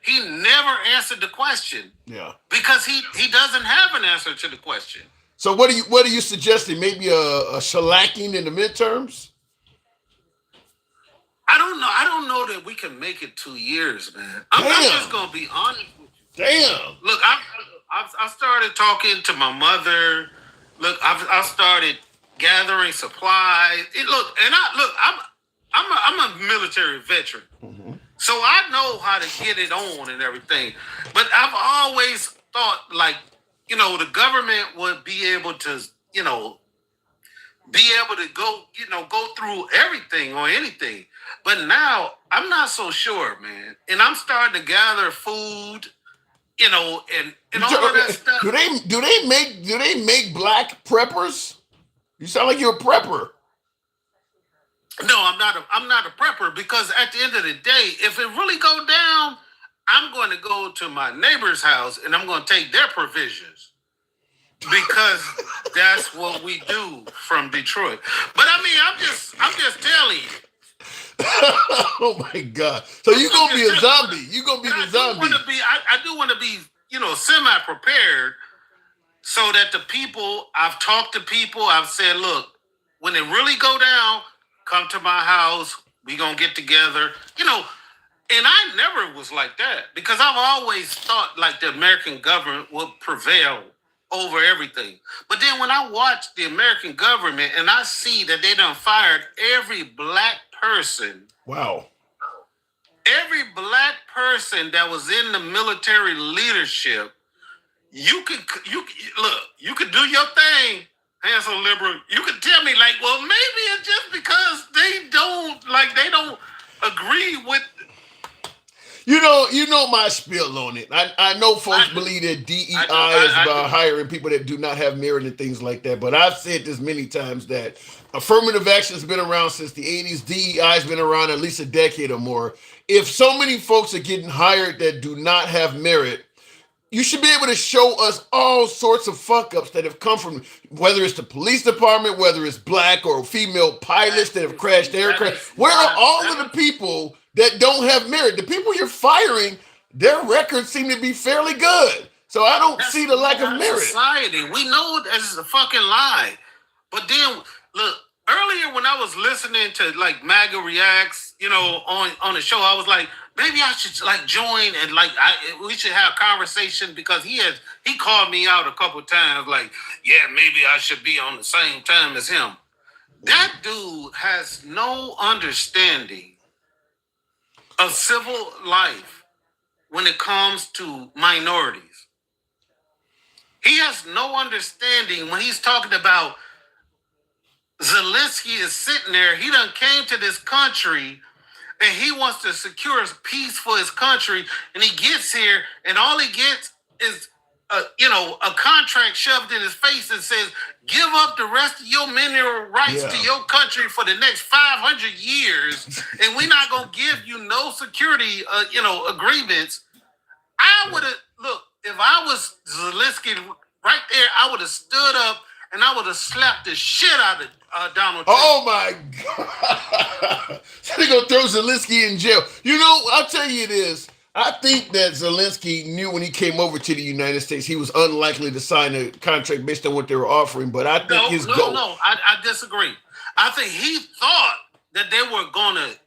He never answered the question. Yeah. Because he doesn't have an answer to the question. So what are you suggesting? Maybe a shellacking in the midterms? I don't know. I don't know that we can make it 2 years, man. I'm just gonna be honest with you. Damn. Look, I started talking to my mother. Look, I started gathering supplies. I'm a military veteran, so I know how to get it on and everything. But I've always thought the government would be able to, go through everything or anything. But now I'm not so sure, man. And I'm starting to gather food, and all of that stuff. Do they make black preppers? You sound like you're a prepper. No, I'm not a prepper because at the end of the day, if it really go down, I'm going to go to my neighbor's house and I'm going to take their provisions because that's what we do from Detroit. But I mean, I'm just telling you. Oh my God! So you're gonna be a zombie. You're gonna be the zombie. I do want to be, semi-prepared so that the people I've talked to people. I've said, look, when it really go down, come to my house. We gonna get together. And I never was like that because I've always thought like the American government would prevail over everything. But then when I watch the American government and I see that they done fired every black person. Wow. Every black person that was in the military leadership, you could do your thing, handsome liberal. You could tell me well, maybe it's just because they don't agree with. You know my spiel on it. I know folks believe that DEI is about hiring people that do not have merit and things like that. But I've said this many times that affirmative action has been around since the 80s. DEI has been around at least a decade or more. If so many folks are getting hired that do not have merit, you should be able to show us all sorts of fuck-ups that have come from, whether it's the police department, whether it's black or female pilots that have crashed aircraft. Where are all of the people that don't have merit? The people you're firing, their records seem to be fairly good. So I don't see the lack of merit. Society. We know that's a fucking lie. But then, look, earlier when I was listening to MAGA Reacts, on the show, I was like, maybe I should join and we should have a conversation because he called me out a couple of times maybe I should be on the same time as him. That dude has no understanding of civil life when it comes to minorities. He has no understanding when he's talking about Zelensky is sitting there. He done came to this country and he wants to secure peace for his country. And he gets here and all he gets is a contract shoved in his face that says, give up the rest of your mineral rights to your country for the next 500 years, and we're not going to give you no security, agreements. I would have, look, if I was Zelensky right there, I would have stood up and I would have slapped the shit out of Donald Trump. Oh my God. So they're going to throw Zelensky in jail. You know, I'll tell you this. I think that Zelensky knew when he came over to the United States, he was unlikely to sign a contract based on what they were offering. But I think his goal. No, I disagree. I think he thought that they were going to,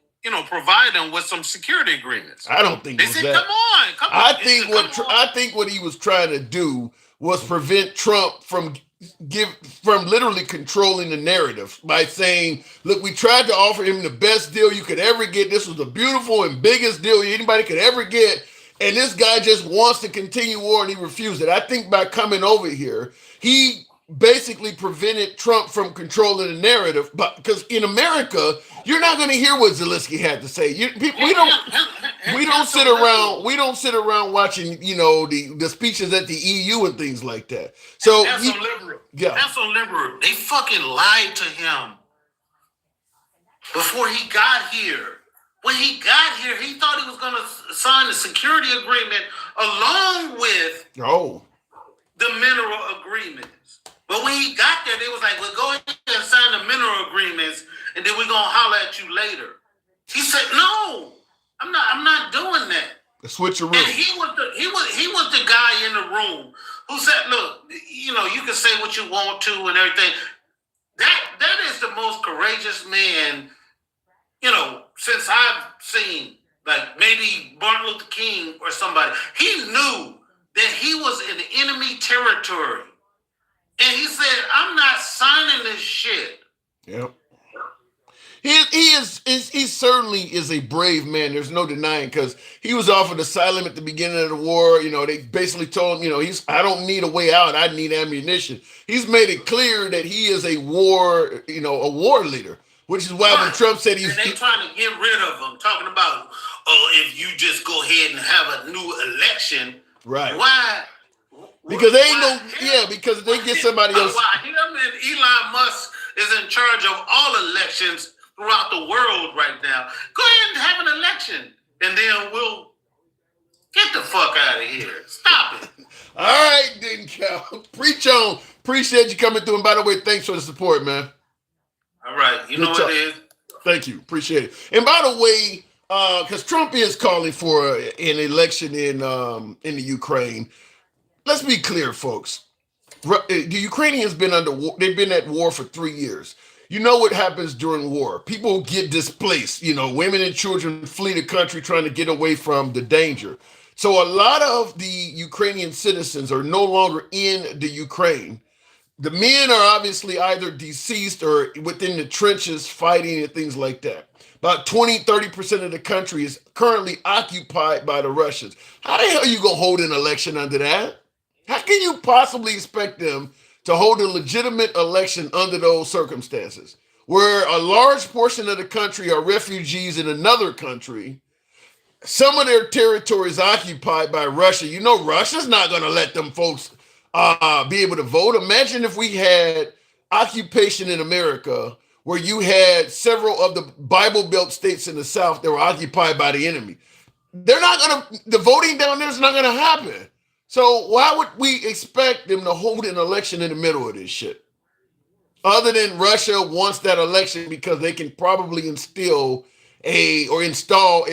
provide them with some security agreements. I don't think they said, "Come on." I think what he was trying to do was prevent Trump from literally controlling the narrative by saying, look, we tried to offer him the best deal you could ever get. This was the beautiful and biggest deal anybody could ever get. And this guy just wants to continue war and he refused it. I think by coming over here, he basically prevented Trump from controlling the narrative. But because in America, you're not going to hear what Zelensky had to say. We don't sit around watching, the speeches at the EU and things like that. So that's on liberal. Yeah, that's on liberal. They fucking lied to him before he got here. When he got here, he thought he was going to sign a security agreement along with the mineral agreements. But when he got there, they was like, well, go ahead and sign the mineral agreements, and then we're going to holler at you later. He said, no, I'm not doing that. The switcheroo. And he was the guy in the room who said, look, you can say what you want to and everything. That is the most courageous man, since I've seen, like maybe Martin Luther King or somebody. He knew that he was in enemy territory. And he said, I'm not signing this shit. Yep. He certainly is a brave man. There's no denying, because he was offered asylum at the beginning of the war. They basically told him, I don't need a way out. I need ammunition. He's made it clear that he is a war leader, which is why when Trump said and they trying to get rid of him, talking about, if you just go ahead and have a new election. Right. Why? Because because they get somebody else. Why him and Elon Musk is in charge of all elections throughout the world right now. Go ahead and have an election, and then we'll get the fuck out of here. Stop it. All right, then, Cal. Preach on. Appreciate you coming through. And by the way, thanks for the support, man. All right. You know what it is. Thank you. Appreciate it. And by the way, because Trump is calling for an election in the Ukraine. Let's be clear, folks. The Ukrainians been under war. They've been at war for 3 years. You know what happens during war? People get displaced. Women and children flee the country trying to get away from the danger. So a lot of the Ukrainian citizens are no longer in the Ukraine. The men are obviously either deceased or within the trenches fighting and things like that. About 20-30% of the country is currently occupied by the Russians. How the hell are you going to hold an election under that? How can you possibly expect them to hold a legitimate election under those circumstances, where a large portion of the country are refugees in another country? Some of their territory is occupied by Russia. Russia's not going to let them folks be able to vote. Imagine if we had occupation in America where you had several of the Bible Belt states in the South that were occupied by the enemy. The voting down there is not going to happen. So why would we expect them to hold an election in the middle of this shit? Other than Russia wants that election because they can probably install a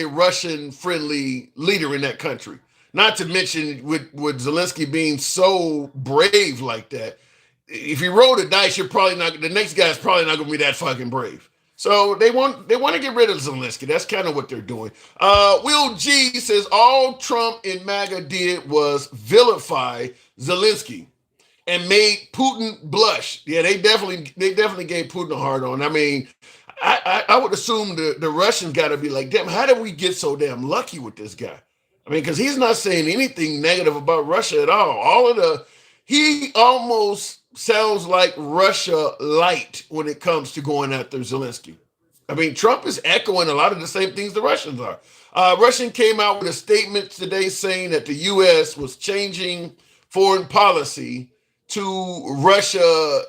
Russian-friendly leader in that country. Not to mention with Zelensky being so brave like that, if you roll the dice, the next guy's probably not going to be that fucking brave. So they want to get rid of Zelensky. That's kind of what they're doing. Will G says all Trump and MAGA did was vilify Zelensky and made Putin blush. Yeah, they definitely gave Putin a hard on. I mean, I would assume the Russians got to be like, damn, how did we get so damn lucky with this guy? I mean, because he's not saying anything negative about Russia at all. He almost sounds like Russia light when it comes to going after Zelensky. I mean, Trump is echoing a lot of the same things the Russians are. Russian came out with a statement today saying that the U.S. was changing foreign policy to Russia,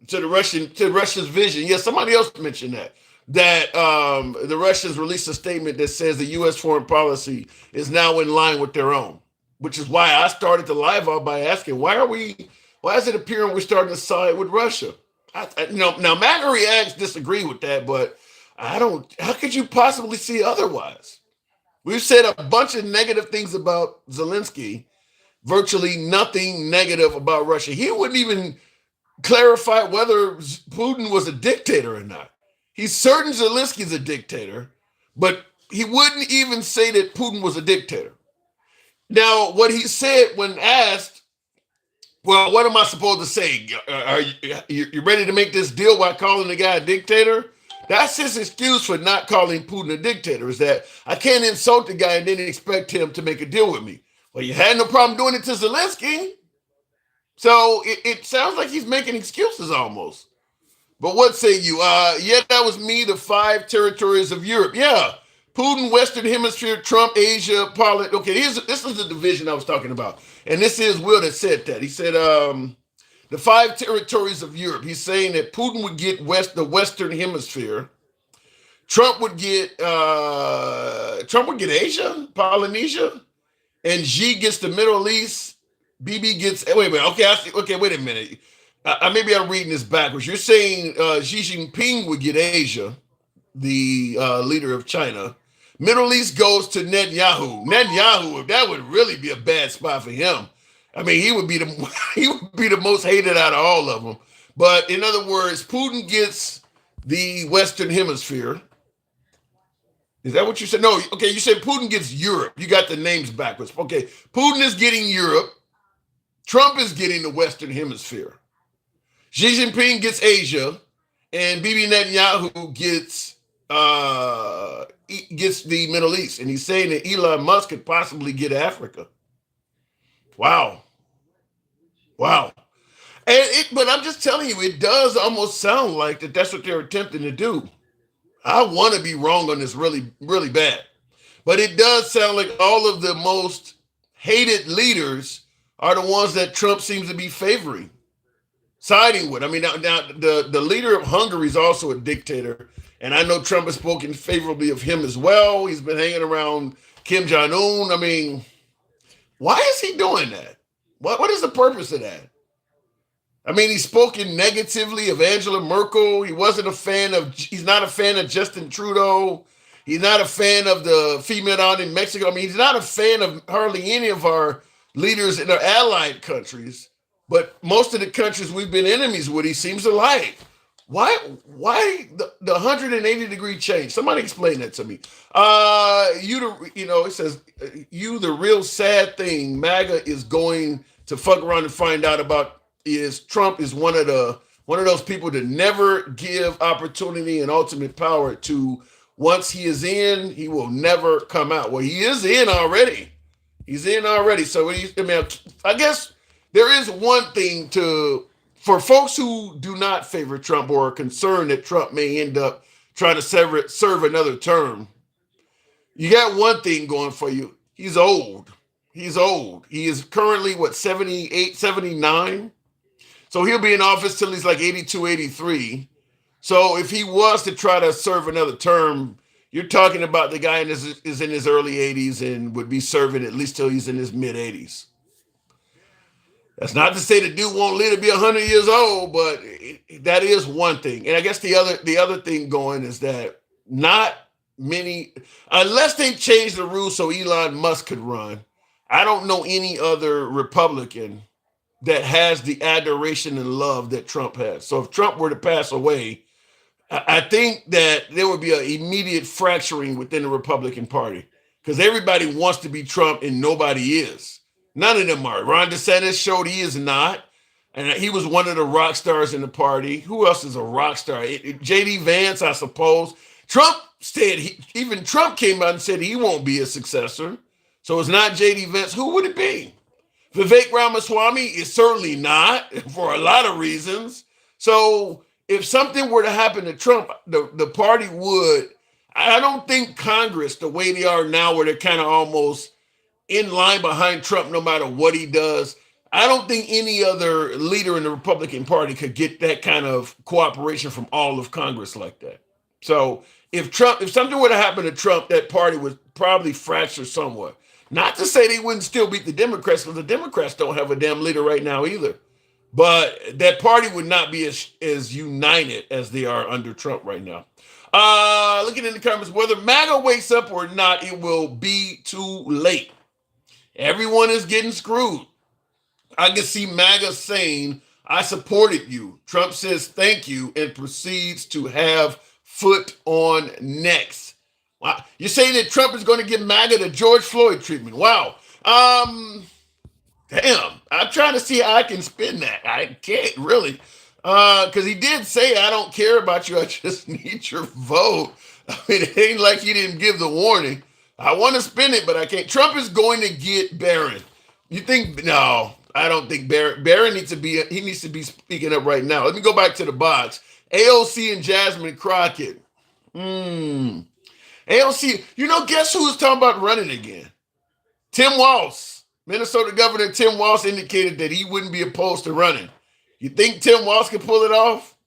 to Russia's vision. Yeah, somebody else mentioned that the Russians released a statement that says the U.S. foreign policy is now in line with their own, which is why I started the live out by asking, why is it appearing we're starting to side with Russia? Now MAGA reacts disagree with that, but how could you possibly see otherwise? We've said a bunch of negative things about Zelensky, virtually nothing negative about Russia. He wouldn't even clarify whether Putin was a dictator or not. He's certain Zelensky's a dictator, but he wouldn't even say that Putin was a dictator. Now, what he said when asked, well, what am I supposed to say? Are you ready to make this deal while calling the guy a dictator? That's his excuse for not calling Putin a dictator, is that I can't insult the guy and then expect him to make a deal with me. Well, you had no problem doing it to Zelensky. So it sounds like he's making excuses almost. But what say you? Yeah, that was me, the 5 territories of Europe. Yeah, Putin, Western Hemisphere, Trump, Asia, Poland. Okay, this is the division I was talking about. And this is Will that said that. He said the 5 territories of Europe. He's saying that Putin would get the Western Hemisphere. Trump would get Asia, Polynesia, and Xi gets the Middle East. BB gets wait a minute. Okay, wait a minute. Maybe I'm reading this backwards. You're saying Xi Jinping would get Asia, the leader of China. Middle East goes to Netanyahu. Netanyahu, that would really be a bad spot for him. I mean, he would be the most hated out of all of them. But in other words, Putin gets the Western Hemisphere. Is that what you said? No, okay, you said Putin gets Europe. You got the names backwards. Okay, Putin is getting Europe. Trump is getting the Western Hemisphere. Xi Jinping gets Asia, and Bibi Netanyahu gets the Middle East. And he's saying that Elon Musk could possibly get Africa. Wow. But I'm just telling you, it does almost sound like that's what they're attempting to do. I want to be wrong on this really, really bad. But it does sound like all of the most hated leaders are the ones that Trump seems to be favoring, siding with. I mean, now the leader of Hungary is also a dictator. And I know Trump has spoken favorably of him as well. He's been hanging around Kim Jong-un. I mean, why is he doing that? What is the purpose of that? I mean, he's spoken negatively of Angela Merkel. He's not a fan of Justin Trudeau. He's not a fan of the female out in Mexico. I mean, he's not a fan of hardly any of our leaders in our allied countries. But most of the countries we've been enemies with, he seems to like. Why the 180-degree change? Somebody explain that to me. It says, the real sad thing MAGA is going to fuck around and find out about is Trump is one of those people that never give opportunity and ultimate power to. Once he is in, he will never come out. Well, he is in already. He's in already. So I guess there is one thing for folks who do not favor Trump or are concerned that Trump may end up trying to serve another term. You got one thing going for you. He's old. He is currently, 78, 79? So he'll be in office till he's like 82, 83. So if he was to try to serve another term, you're talking about the guy is in his early 80s and would be serving at least till he's in his mid 80s. That's not to say the dude won't live to be 100 years old, but that is one thing. And I guess the other thing going is that not many, unless they change the rules so Elon Musk could run, I don't know any other Republican that has the adoration and love that Trump has. So if Trump were to pass away, I think that there would be an immediate fracturing within the Republican Party because everybody wants to be Trump and nobody is. None of them are. Ron DeSantis showed he is not. And he was one of the rock stars in the party. Who else is a rock star? J.D. Vance, I suppose. Trump said, even Trump came out and said he won't be a successor. So it's not J.D. Vance. Who would it be? Vivek Ramaswamy is certainly not, for a lot of reasons. So if something were to happen to Trump, the party would. I don't think Congress, the way they are now, where they're kind of almost in line behind Trump no matter what he does, I don't think any other leader in the Republican Party could get that kind of cooperation from all of Congress like that. So if something were to happen to Trump, that party would probably fracture somewhat. Not to say they wouldn't still beat the Democrats, because the Democrats don't have a damn leader right now either. But that party would not be as united as they are under Trump right now. Looking in the comments, whether MAGA wakes up or not, it will be too late. Everyone is getting screwed. I can see MAGA saying, I supported you. Trump says thank you and proceeds to have foot on necks. Wow. You're saying that Trump is going to give MAGA the George Floyd treatment. Wow. Damn. I'm trying to see how I can spin that. I can't really. Because he did say, I don't care about you. I just need your vote. I mean, it ain't like he didn't give the warning. I want to spin it, but I can't. Trump is going to get Barron. You think? No, I don't think Barron. Barron needs to be. He needs to be speaking up right now. Let me go back to the box. AOC and Jasmine Crockett. AOC. Guess who's talking about running again? Tim Walz. Minnesota Governor Tim Walz indicated that he wouldn't be opposed to running. You think Tim Walz can pull it off?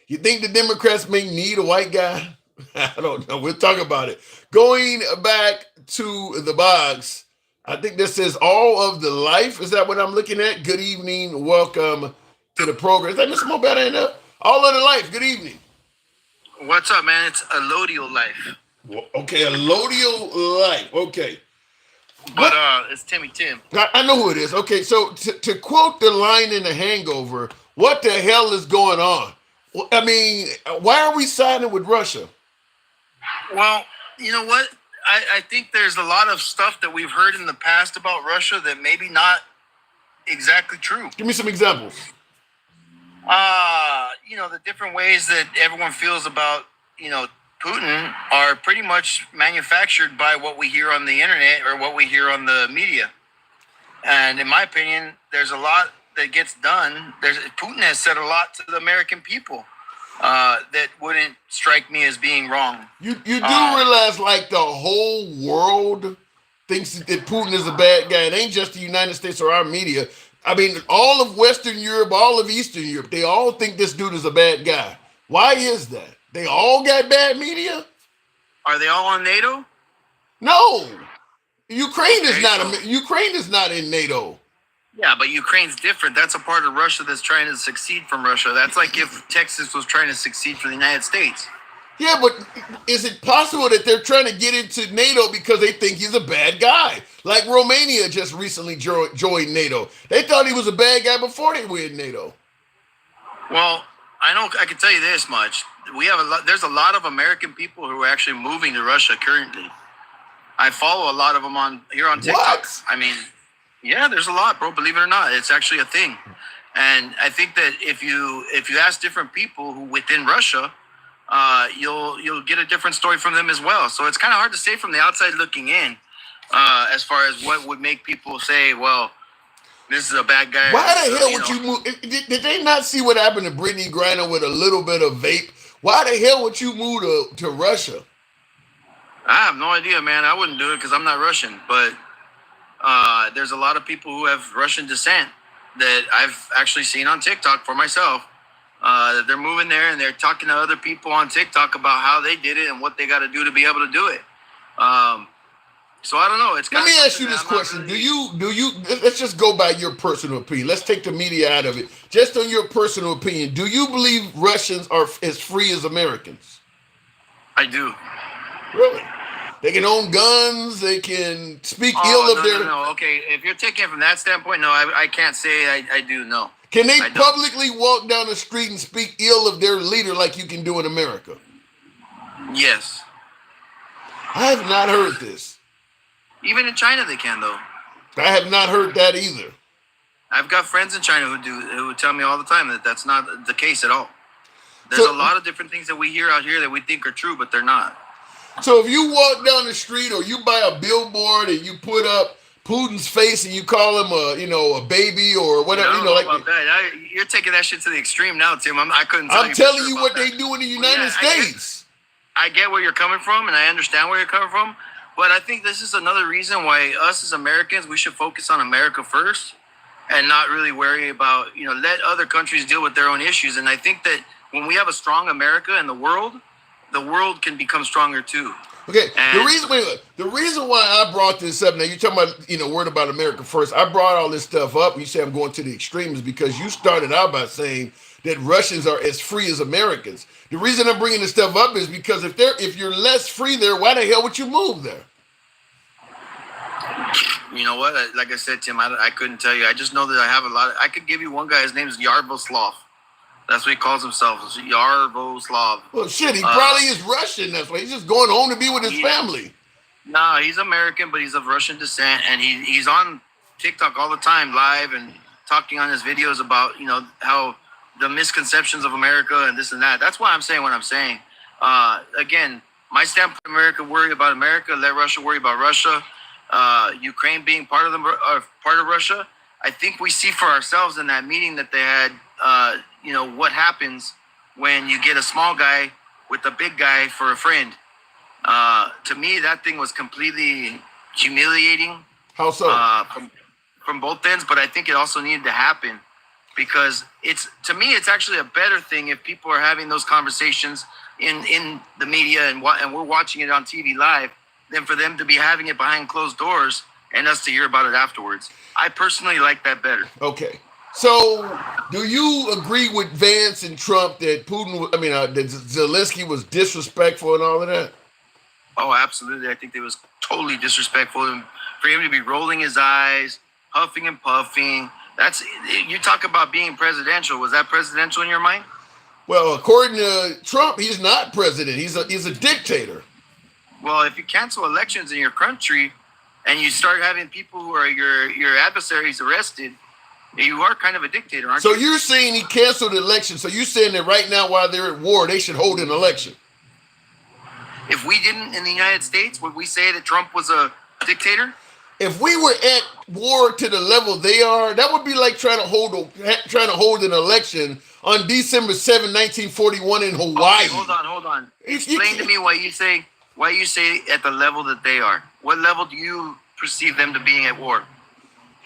You think the Democrats may need a white guy? I don't know. We'll talk about it. Going back to the box, I think this says all of the life. Is that what I'm looking at? Good evening. Welcome to the program. Is that Mr. Mobetta in there? All of the life. Good evening. What's up, man? It's Elodial Life. Okay, Elodial Life. Okay. But it's Timmy Tim. I know who it is. Okay, so to quote the line in The Hangover, what the hell is going on? I mean, why are we siding with Russia? Well, you know what? I think there's a lot of stuff that we've heard in the past about Russia that maybe not exactly true. Give me some examples. The different ways that everyone feels about, Putin are pretty much manufactured by what we hear on the internet or what we hear on the media. And in my opinion, there's a lot that gets done. Putin has said a lot to the American people that wouldn't strike me as being wrong. You do realize, like, the whole world thinks that Putin is a bad guy. It ain't just the United States or our media. I mean, all of Western Europe, all of Eastern Europe, they all think this dude is a bad guy. Why is that? They all got bad media? Are they all on NATO? No. Ukraine is not in NATO. Yeah, but Ukraine's different. That's a part of Russia that's trying to succeed from Russia. That's like if Texas was trying to succeed from the United States. Yeah, but is it possible that they're trying to get into NATO because they think he's a bad guy? Like Romania just recently joined NATO. They thought he was a bad guy before they were in NATO. Well, I can tell you this much. There's a lot of American people who are actually moving to Russia currently. I follow a lot of them here on TikTok. What? I mean, yeah, there's a lot, bro. Believe it or not, it's actually a thing. And I think that if you ask different people who within Russia, you'll get a different story from them as well. So it's kind of hard to say from the outside looking in, as far as what would make people say, well, this is a bad guy. Why the hell would you move? Did they not see what happened to Brittany Griner with a little bit of vape? Why the hell would you move to Russia? I have no idea, man. I wouldn't do it because I'm not Russian. But there's a lot of people who have Russian descent that I've actually seen on TikTok for myself. They're moving there and they're talking to other people on TikTok about how they did it and what they got to do to be able to do it. So I don't know. Let me ask you this question: Do you? Let's just go by your personal opinion. Let's take the media out of it. Just on your personal opinion, do you believe Russians are as free as Americans? I do. Really? They can own guns. They can speak ill of their. No. Okay, if you're taking it from that standpoint, no, I can't say I do. No. Can they publicly walk down the street and speak ill of their leader like you can do in America? Yes. I have not heard this. Even in China, they can, though. I have not heard that either. I've got friends in China who tell me all the time that that's not the case at all. There's a lot of different things that we hear out here that we think are true, but they're not. So if you walk down the street or you buy a billboard and you put up Putin's face and you call him a baby or whatever, I don't know about that. You're taking that shit to the extreme now, Tim. I couldn't tell you. I'm telling you what they do in the United States. I get where you're coming from, and I understand where you're coming from. But I think this is another reason why us as Americans, we should focus on America first and not really worry about, let other countries deal with their own issues. And I think that when we have a strong America in the world can become stronger too. Okay, And the reason why I brought this up, now you're talking about, worried about America first. I brought all this stuff up, and you say I'm going to the extremes because you started out by saying that Russians are as free as Americans. The reason I'm bringing this stuff up is because if you're less free there, why the hell would you move there? you know what? Like I said, Tim, I couldn't tell you. I just know that I have a lot. I could give you one guy. His name is Yarvoslav. That's what he calls himself. It's Yarvoslav. Well, shit, he probably is Russian. That's why he's just going home to be with his family. Nah, he's American, but he's of Russian descent, and he's on TikTok all the time, live, and talking on his videos about how the misconceptions of America and this and that. That's why I'm saying what I'm saying. Again, my standpoint: America, worry about America. Let Russia worry about Russia. Ukraine being part of Russia. I think we see for ourselves in that meeting that they had. What happens when you get a small guy with a big guy for a friend. To me, that thing was completely humiliating. How so? From both ends, but I think it also needed to happen because it's actually a better thing if people are having those conversations in the media and we're watching it on TV live than for them to be having it behind closed doors and us to hear about it afterwards. I personally like that better. Okay. So, do you agree with Vance and Trump that that Zelensky was disrespectful and all of that? Oh, absolutely. I think it was totally disrespectful. And for him to be rolling his eyes, huffing and puffing, you talk about being presidential. Was that presidential in your mind? Well, according to Trump, he's not president. He's a dictator. Well, if you cancel elections in your country and you start having people who are your adversaries arrested, you are kind of a dictator, aren't you? So you're saying he canceled the election. So you're saying that right now, while they're at war, they should hold an election. If we didn't in the United States, would we say that Trump was a dictator? If we were at war to the level they are, that would be like trying to hold an election on December 7, 1941 in Hawaii. Okay, hold on. Explain to me why you say at the level that they are. What level do you perceive them to being at war?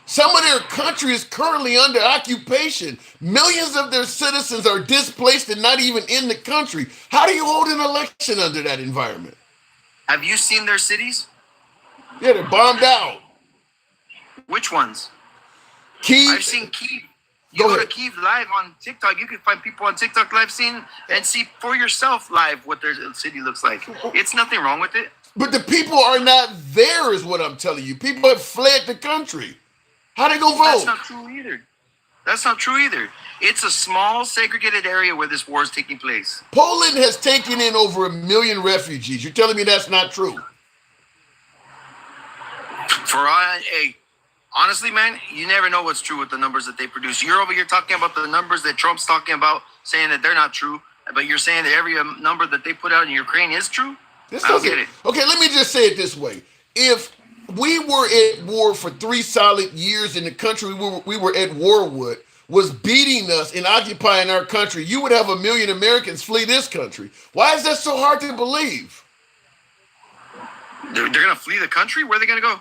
Some of their country is currently under occupation. Millions of their citizens are displaced and not even in the country. How do you hold an election under that environment? Have you seen their cities? Yeah, they're bombed out. Which ones? Kyiv. I've seen Kyiv. You go to Kyiv live on TikTok. You can find people on TikTok live and see for yourself live what their city looks like. It's nothing wrong with it. But the people are not there is what I'm telling you. People have fled the country. How they gonna vote? That's not true either. It's a small segregated area where this war is taking place. Poland has taken in over 1 million refugees. You're telling me that's not true? Honestly, man, you never know what's true with the numbers that they produce. You're over here talking about the numbers that Trump's talking about, saying that they're not true, but you're saying that every number that they put out in Ukraine is true? I don't get it. Okay, let me just say it this way. If we were at war for 3 solid years and the country we were at war with was beating us and occupying our country, you would have 1 million Americans flee this country. Why is that so hard to believe? They're going to flee the country? Where are they going to go?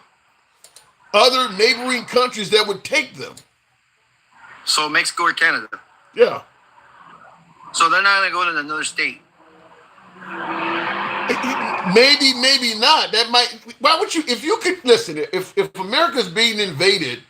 Other neighboring countries that would take them. So Mexico or Canada? Yeah. So they're not going to go to another state? Maybe not. That might. Why would you? If you could listen, if America's being invaded,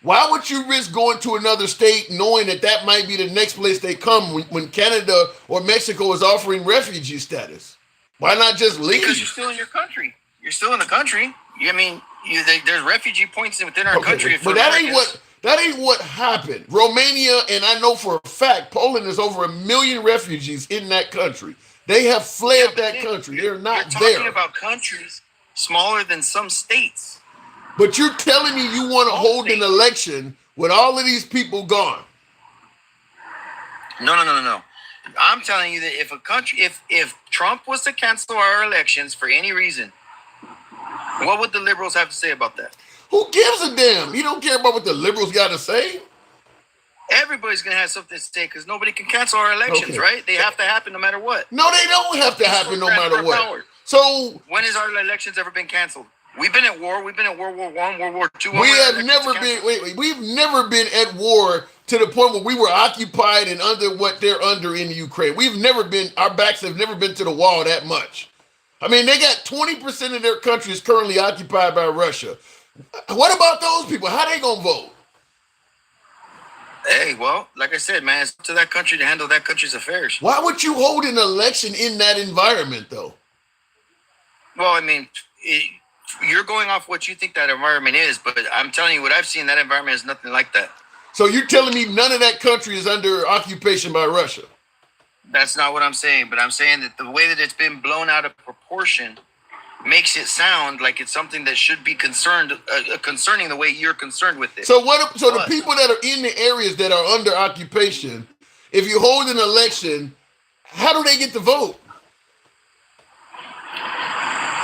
why would you risk going to another state knowing that might be the next place they come when Canada or Mexico is offering refugee status? Why not just leave? Because you're still in your country. You're still in the country. There's refugee points within our country. But that ain't what happened. Romania, and I know for a fact, Poland is over 1 million refugees in that country. They have fled that country. They're not there. You're talking about countries smaller than some states. But you're telling me you want to hold an election with all of these people gone? No. I'm telling you that if Trump was to cancel our elections for any reason, what would the liberals have to say about that? Who gives a damn? You don't care about what the liberals got to say? Everybody's going to have something to say because nobody can cancel our elections, right? They have to happen no matter what. No, they don't have to happen no matter what. So when has our elections ever been canceled? We've been at war. We've been at World War I, World War II. We have never been. Wait. We've never been at war to the point where we were occupied and under what they're under in Ukraine. We've never been. Our backs have never been to the wall that much. I mean, they got 20% of their country is currently occupied by Russia. What about those people? How they gonna vote? Hey, well, like I said, man, it's up to that country to handle that country's affairs. Why would you hold an election in that environment, though? Well, I mean, you're going off what you think that environment is, but I'm telling you what I've seen, that environment is nothing like that. So you're telling me none of that country is under occupation by Russia? That's not what I'm saying, but I'm saying that the way that it's been blown out of proportion makes it sound like it's something that should be concerning the way you're concerned with it. So what? So the people that are in the areas that are under occupation, if you hold an election, how do they get to vote?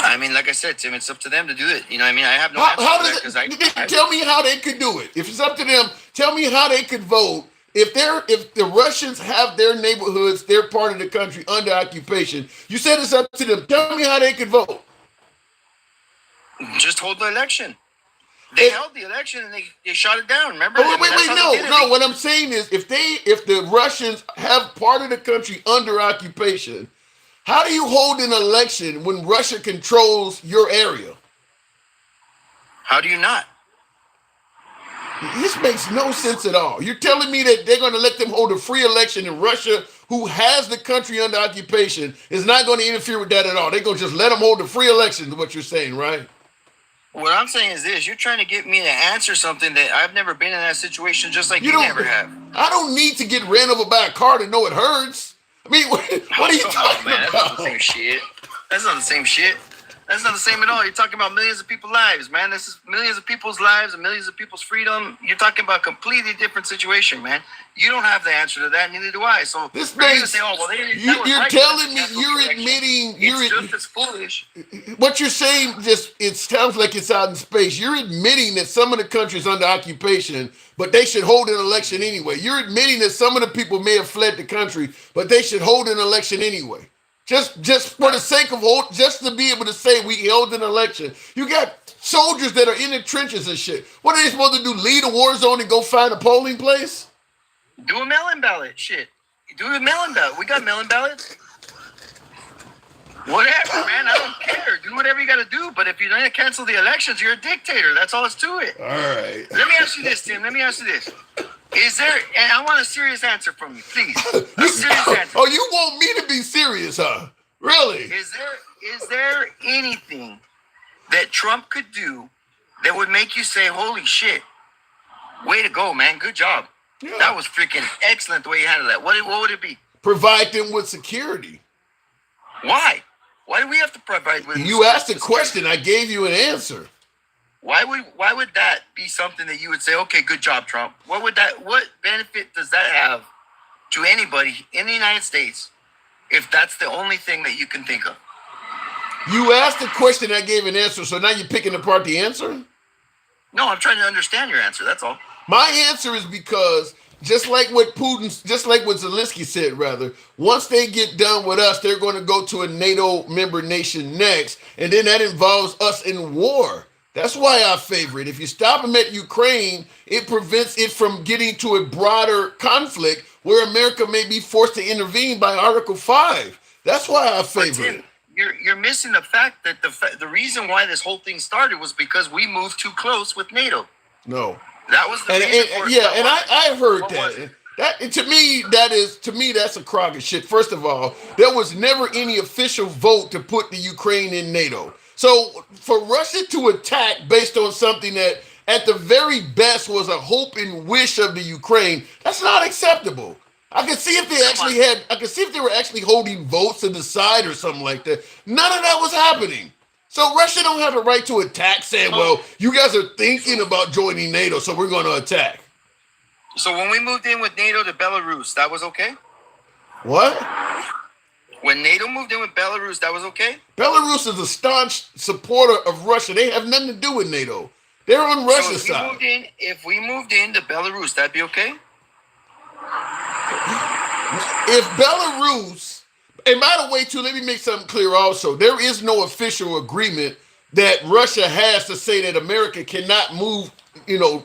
I mean, like I said, Tim, it's up to them to do it. You know what I mean? I have no answer for that. Tell me how they could do it. If it's up to them, tell me how they could vote. If the Russians have their neighborhoods, their part of the country under occupation, you said it's up to them. Tell me how they could vote. Just hold the election. They held the election and they shot it down. Remember? Oh, wait, no. What I'm saying is, if the Russians have part of the country under occupation, how do you hold an election when Russia controls your area? How do you not? This makes no sense at all. You're telling me that they're going to let them hold a free election in Russia, who has the country under occupation, is not going to interfere with that at all. They're going to just let them hold a free election, is what you're saying, right? What I'm saying is this. You're trying to get me to answer something that I've never been in that situation, just like you never have. I don't need to get ran over by a car to know it hurts. I mean, what are you talking about? That's not the same shit. That's not the same shit. That's not the same at all. You're talking about millions of people's lives, man. This is millions of people's lives and millions of people's freedom. You're talking about a completely different situation, man. You don't have the answer to that, neither do I. So this makes, say, oh, well, you're telling me, you're admitting, it's just as foolish. What you're saying it sounds like it's out in space. You're admitting that some of the countries under occupation, but they should hold an election anyway. You're admitting that some of the people may have fled the country, but they should hold an election anyway. Just for the sake of just to be able to say we held an election. You got soldiers that are in the trenches and shit. What are they supposed to do? Leave a war zone and go find a polling place? Do a mail-in ballot. Shit. Do a mail-in ballot. We got mail-in ballots. Whatever, man. I don't care. Do whatever you got to do. But if you're going to cancel the elections, you're a dictator. That's all it's to it. All right. Let me ask you this, Tim. Let me ask you this. Is there, and I want a serious answer from you, please. A serious answer. Oh, you want me to be serious, huh? Really? Is there anything that Trump could do that would make you say, holy shit, way to go, man. Good job. Yeah. That was freaking excellent the way you handled that. What would it be? Provide them with security. Why? Why do we have to provide with You asked a question. I gave you an answer. Why would that be something that you would say, okay, good job, Trump? What benefit does that have to anybody in the United States if that's the only thing that you can think of? You asked a question, I gave an answer, so now you're picking apart the answer? No, I'm trying to understand your answer, that's all. My answer is because just like what Zelensky said, rather, once they get done with us, they're going to go to a NATO member nation next, and then that involves us in war. That's why I favor it. If you stop them at Ukraine, it prevents it from getting to a broader conflict where America may be forced to intervene by Article 5. That's why I favor it. You're missing the fact that the reason why this whole thing started was because we moved too close with NATO. No. That was the reason for it. Yeah, and I heard that. To me, that's a crock of shit. First of all, there was never any official vote to put the Ukraine in NATO. So for Russia to attack based on something that at the very best was a hope and wish of the Ukraine, that's not acceptable. I could see if they were actually holding votes to decide or something like that. None of that was happening. So Russia don't have a right to attack saying, well, you guys are thinking about joining NATO, so we're going to attack. So when we moved in with NATO to Belarus, that was okay? What? When NATO moved in with Belarus, that was okay? Belarus is a staunch supporter of Russia. They have nothing to do with NATO. They're on Russia's side. If we moved into Belarus, that'd be okay? If Belarus, and by the way, too, let me make something clear also. There is no official agreement that Russia has to say that America cannot move,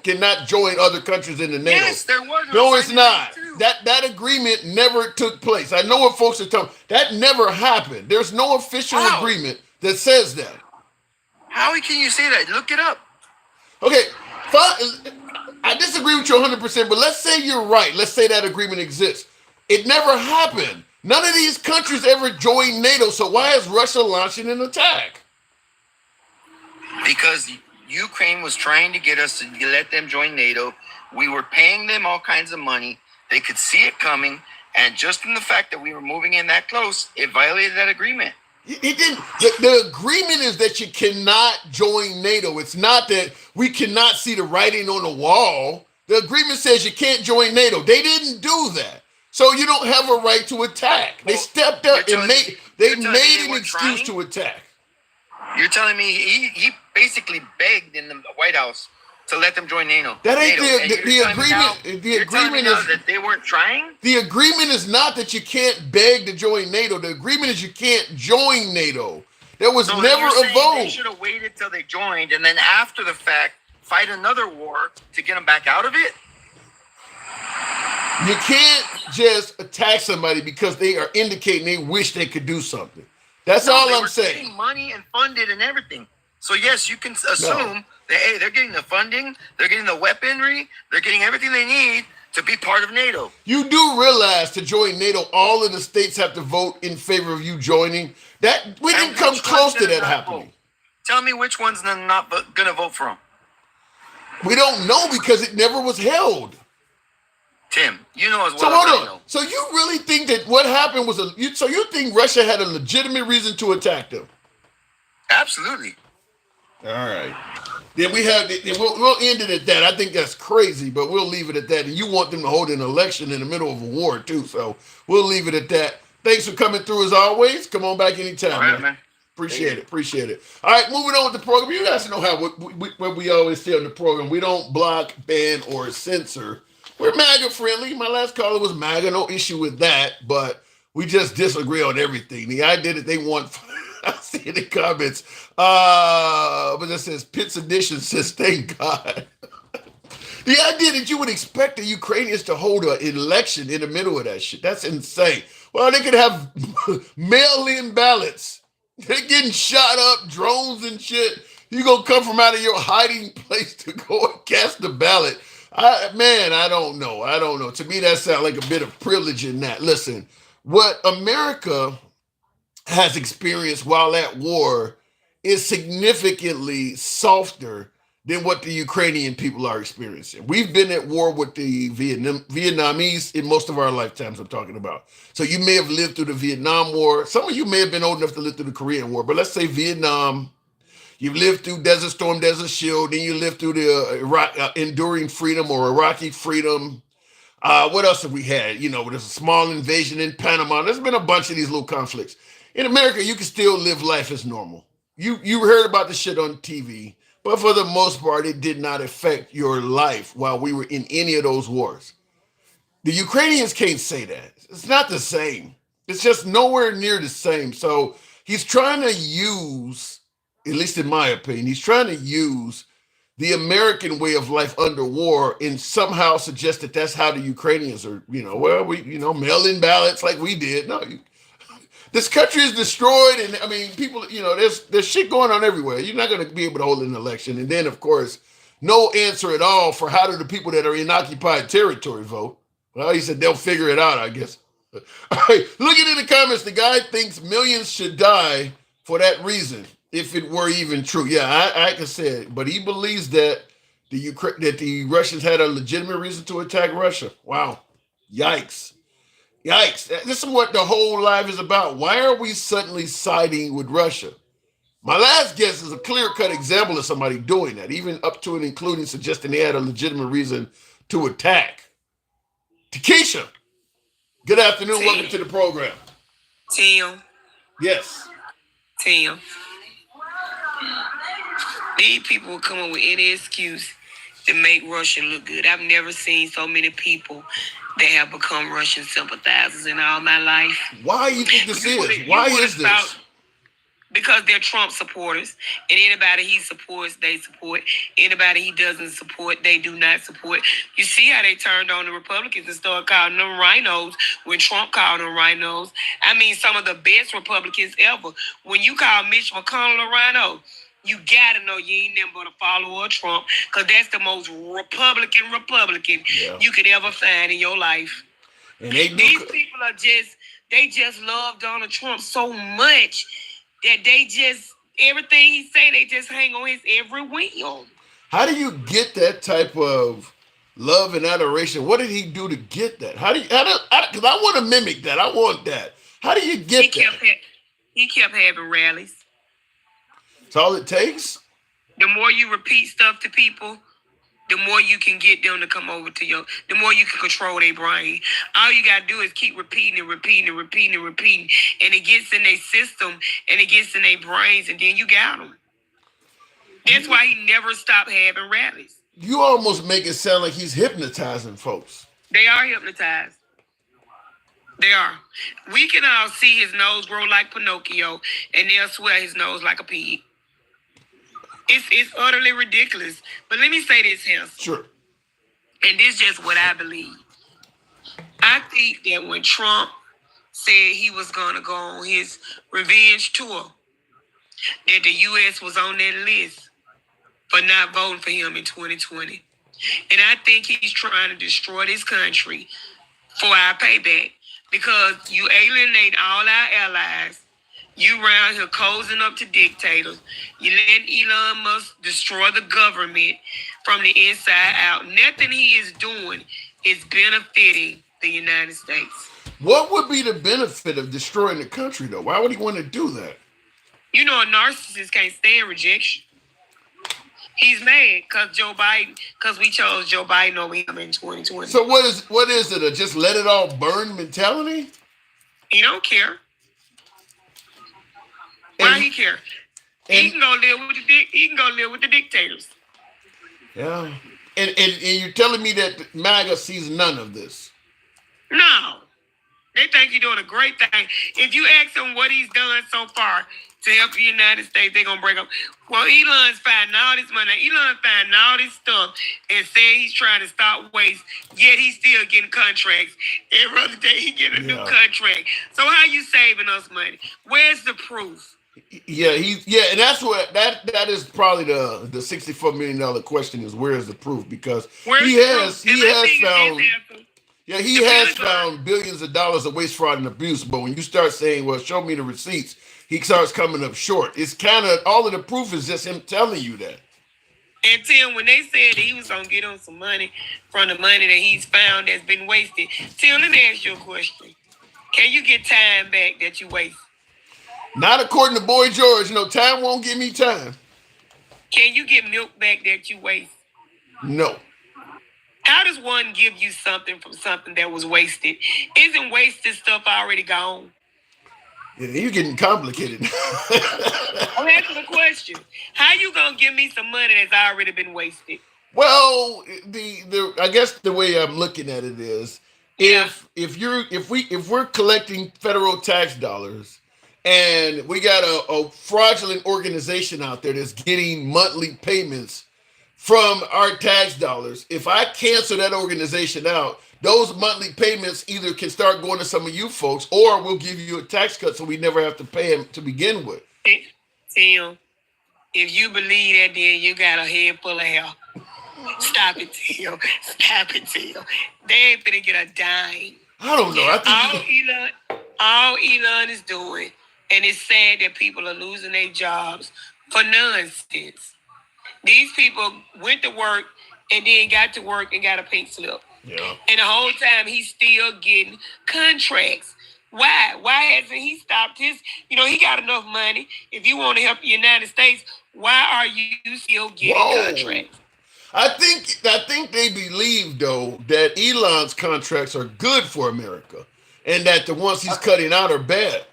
cannot join other countries in the NATO. Yes, there was. No, it's not. That agreement never took place. I know what folks are talking. That never happened. There's no official agreement that says that. How can you say that? Look it up. Okay, fine. I disagree with you 100%, but let's say you're right. Let's say that agreement exists. It never happened. None of these countries ever joined NATO, so why is Russia launching an attack? Because Ukraine was trying to get us to let them join NATO. We were paying them all kinds of money. They could see it coming, and just in the fact that we were moving in that close, it violated that agreement. It didn't. The agreement is that you cannot join NATO. It's not that we cannot see the writing on the wall. The agreement says you can't join NATO. They didn't do that. So you don't have a right to attack. They stepped up and made an excuse to attack. You're telling me he basically begged in the White House to let them join NATO. That ain't the agreement. The agreement is that they weren't trying. The agreement is not that you can't beg to join NATO. The agreement is you can't join NATO. There was never a vote. They should have waited till they joined, and then after the fact, fight another war to get them back out of it. You can't just attack somebody because they are indicating they wish they could do something. That's all I'm saying. Getting money and funded and everything. So yes, you can assume that hey, they're getting the funding, they're getting the weaponry, they're getting everything they need to be part of NATO. You do realize to join NATO, all of the states have to vote in favor of you joining. That we didn't come close to that happening. Tell me which one's not going to vote for them. We don't know because it never was held. Tim, you know as well. So hold on. So you really think that what happened was so you think Russia had a legitimate reason to attack them? Absolutely. All right. Then we'll end it at that. I think that's crazy, but we'll leave it at that. And you want them to hold an election in the middle of a war too, so we'll leave it at that. Thanks for coming through as always. Come on back anytime, all right, man. Appreciate it. All right, moving on with the program. You guys know how what we always say on the program. We don't block, ban, or censor. We're MAGA friendly. My last caller was MAGA. No issue with that, but we just disagree on everything. The idea that they want, I see in the comments, but it says Pitts Edition says, thank God. The idea that you would expect the Ukrainians to hold an election in the middle of that shit, that's insane. Well, they could have mail-in ballots. They're getting shot up, drones and shit. You gonna come from out of your hiding place to go and cast the ballot. I don't know. To me, that sounds like a bit of privilege in that. Listen, what America has experienced while at war is significantly softer than what the Ukrainian people are experiencing. We've been at war with the Vietnamese in most of our lifetimes, I'm talking about. So you may have lived through the Vietnam War. Some of you may have been old enough to live through the Korean War, but let's say Vietnam. You've lived through Desert Storm, Desert Shield, then you lived through the Enduring Freedom or Iraqi Freedom. What else have we had? There's a small invasion in Panama. There's been a bunch of these little conflicts. In America, you can still live life as normal. You heard about the shit on TV, but for the most part, it did not affect your life while we were in any of those wars. The Ukrainians can't say that. It's not the same. It's just nowhere near the same. So he's trying to use, at least in my opinion, he's trying to use the American way of life under war and somehow suggest that that's how the Ukrainians are, mail-in ballots like we did. No, this country is destroyed. And I mean, people, there's shit going on everywhere. You're not going to be able to hold an election. And then, of course, no answer at all for how do the people that are in occupied territory vote? Well, he said they'll figure it out, I guess. All right, looking in the comments, the guy thinks millions should die for that reason. If it were even true. Yeah, I can say it. But he believes that the Russians had a legitimate reason to attack Russia. Wow. Yikes. This is what the whole life is about. Why are we suddenly siding with Russia? My last guess is a clear-cut example of somebody doing that, even up to and including suggesting they had a legitimate reason to attack. Takesha, good afternoon. Tim. Welcome to the program. Tim. Yes. Tim. These people will come up with any excuse to make Russia look good. I've never seen so many people that have become Russian sympathizers in all my life. Why do you think this is? Why is this? because they're Trump supporters, and anybody he supports, they support. Anybody he doesn't support, they do not support. You see how they turned on the Republicans and started calling them rhinos when Trump called them rhinos. I mean, some of the best Republicans ever. When you call Mitch McConnell a rhino, you gotta know you ain't nothing but a follower of Trump, because that's the most Republican you could ever find in your life. And these people are they just love Donald Trump so much that they just, everything he say, they just hang on his every whim. How do you get that type of love and adoration? What did he do to get that? Because I want to mimic that. I want that. How do you get that? He kept having rallies. That's all it takes? The more you repeat stuff to people, the more you can get them to come over to you, the more you can control their brain. All you got to do is keep repeating and repeating and repeating and repeating. And it gets in their system and it gets in their brains, and then you got them. That's why he never stopped having rallies. You almost make it sound like he's hypnotizing folks. They are hypnotized. They are. We can all see his nose grow like Pinocchio, and they'll swear his nose like a pig. It's utterly ridiculous. But let me say this here. Sure. And this is just what I believe. I think that when Trump said he was going to go on his revenge tour, that the U.S. was on that list for not voting for him in 2020. And I think he's trying to destroy this country for our payback, because you alienate all our allies. You around here cozying up to dictators. You let Elon Musk destroy the government from the inside out. Nothing he is doing is benefiting the United States. What would be the benefit of destroying the country, though? Why would he want to do that? You know, a narcissist can't stand rejection. He's mad because we chose Joe Biden over him in 2020. So what is it? A just let it all burn mentality? He don't care. Why he care? He can go live with the dictators. Yeah. And you're telling me that MAGA sees none of this? No. They think he's doing a great thing. If you ask him what he's done so far to help the United States, they're going to break up. Well, Elon's finding all this money. Elon's finding all this stuff and saying he's trying to stop waste, yet he's still getting contracts. Every other day he getting a new contract. So how you saving us money? Where's the proof? Yeah, and that's what that is probably the $64 million question is, where is the proof? Because he has found billions of dollars of waste, fraud, and abuse. But when you start saying, well, show me the receipts, he starts coming up short. It's kind of, all of the proof is just him telling you that. And Tim, when they said that he was going to get on some money from the money that he's found that's been wasted, Tim, let me ask you a question. Can you get time back that you wasted? Not according to Boy George. No, time won't give me time. Can you get milk back that you waste? No. How does one give you something from something that was wasted? Isn't wasted stuff already gone? Yeah, you're getting complicated. I'm asking a question. How you gonna give me some money that's already been wasted? Well, I guess the way I'm looking at it is, if we're collecting federal tax dollars, and we got a fraudulent organization out there that's getting monthly payments from our tax dollars, if I cancel that organization out, those monthly payments either can start going to some of you folks, or we'll give you a tax cut so we never have to pay them to begin with. Tim, if you believe that, then you got a head full of hair. Stop it, Tim. Stop it, Tim. They ain't finna get a dime. I don't know. I think all Elon is doing, and it's sad that people are losing their jobs for nonsense. These people went to work and then got to work and got a pink slip. Yeah. And the whole time he's still getting contracts. Why? Why hasn't he stopped his? You know, he got enough money. If you want to help the United States, why are you still getting contracts? I think they believe, though, that Elon's contracts are good for America and that the ones he's cutting out are bad.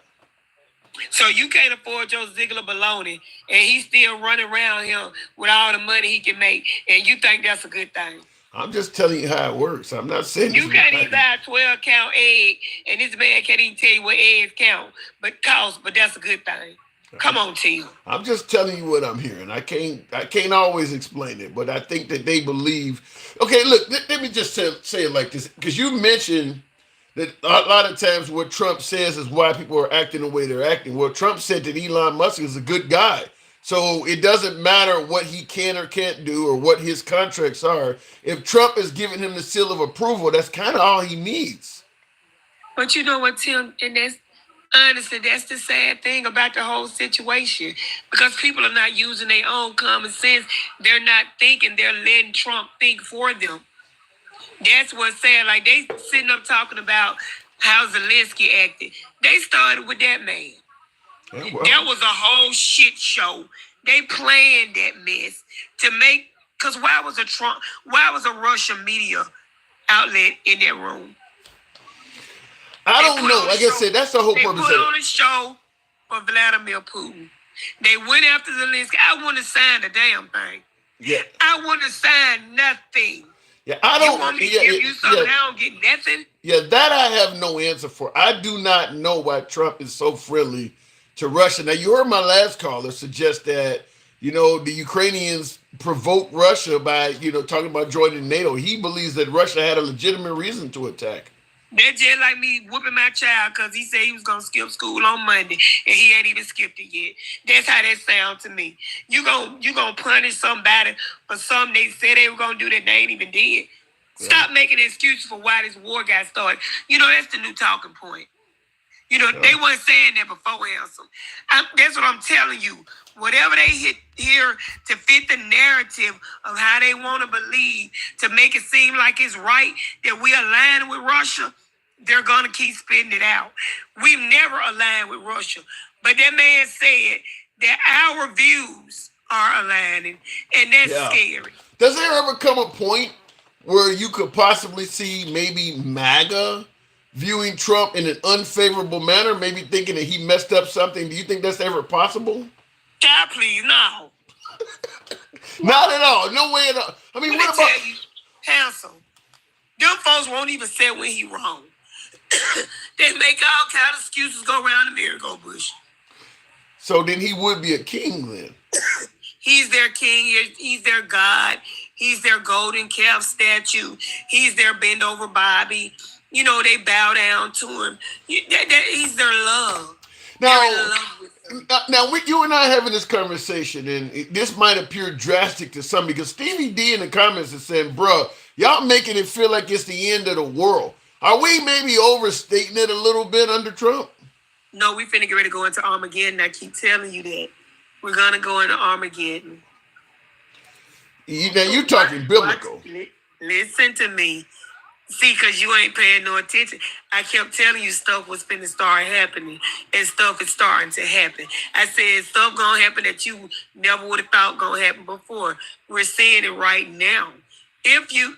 So you can't afford your Ziegler baloney, and he's still running around here with all the money he can make, and you think that's a good thing? I'm just telling you how it works. I'm not saying you can't even buy a 12-count egg, and this man can't even tell you what eggs cost, but that's a good thing. Come on, Tim. I'm just telling you what I'm hearing. I can't always explain it, but I think that they believe. Okay, look, let me just say it like this, because you mentioned that a lot of times what Trump says is why people are acting the way they're acting. Well, Trump said that Elon Musk is a good guy. So it doesn't matter what he can or can't do or what his contracts are. If Trump is giving him the seal of approval, that's kind of all he needs. But you know what, Tim? And that's honestly, that's the sad thing about the whole situation. Because people are not using their own common sense. They're not thinking. They're letting Trump think for them. That's what's sad. Like, they sitting up talking about how Zelensky acted. They started with that man. Yeah, well. That was a whole shit show. They planned that mess to make. Because why was a Russian media outlet in that room? I don't know. Like I said, that's the whole purpose of it. They put on a show for Vladimir Putin. They went after Zelensky. I want to sign the damn thing. Yeah. I want to sign nothing. Yeah, I don't. You want me to give you something? I don't get nothing. Yeah, that I have no answer for. I do not know why Trump is so friendly to Russia. Now, you heard my last caller suggest that, the Ukrainians provoked Russia by, talking about joining NATO. He believes that Russia had a legitimate reason to attack. That's just like me whooping my child because he said he was going to skip school on Monday and he ain't even skipped it yet. That's how that sounds to me. You gonna punish somebody for something they said they were going to do that they ain't even did. Stop making excuses for why this war got started. That's the new talking point. They weren't saying that before, Handsome. That's what I'm telling you. Whatever they hit here to fit the narrative of how they want to believe, to make it seem like it's right that we align with Russia, they're going to keep spitting it out. We've never aligned with Russia. But that man said that our views are aligning, and that's scary. Does there ever come a point where you could possibly see maybe MAGA viewing Trump in an unfavorable manner, maybe thinking that he messed up something? Do you think that's ever possible? God, please, no. Not at all. No way at all. I mean, what about... Tell you, Handsome, them folks won't even say when he wrong. They make all kind of excuses go around the merry-go-bush. So then he would be a king then? He's their king. He's their God. He's their golden calf statue. He's their bend-over Bobby. They bow down to him. He's their love. Now, you and I having this conversation, and this might appear drastic to some, because Stevie D in the comments is saying, bro, y'all making it feel like it's the end of the world. Are we maybe overstating it a little bit under Trump? No, we finna get ready to go into Armageddon. I keep telling you that. We're going to go into Armageddon. Now, you're talking biblical. Listen to me. See, because you ain't paying no attention. I kept telling you stuff was finna start happening, and stuff is starting to happen. I said stuff gonna happen that you never would have thought gonna happen before. We're seeing it right now. If you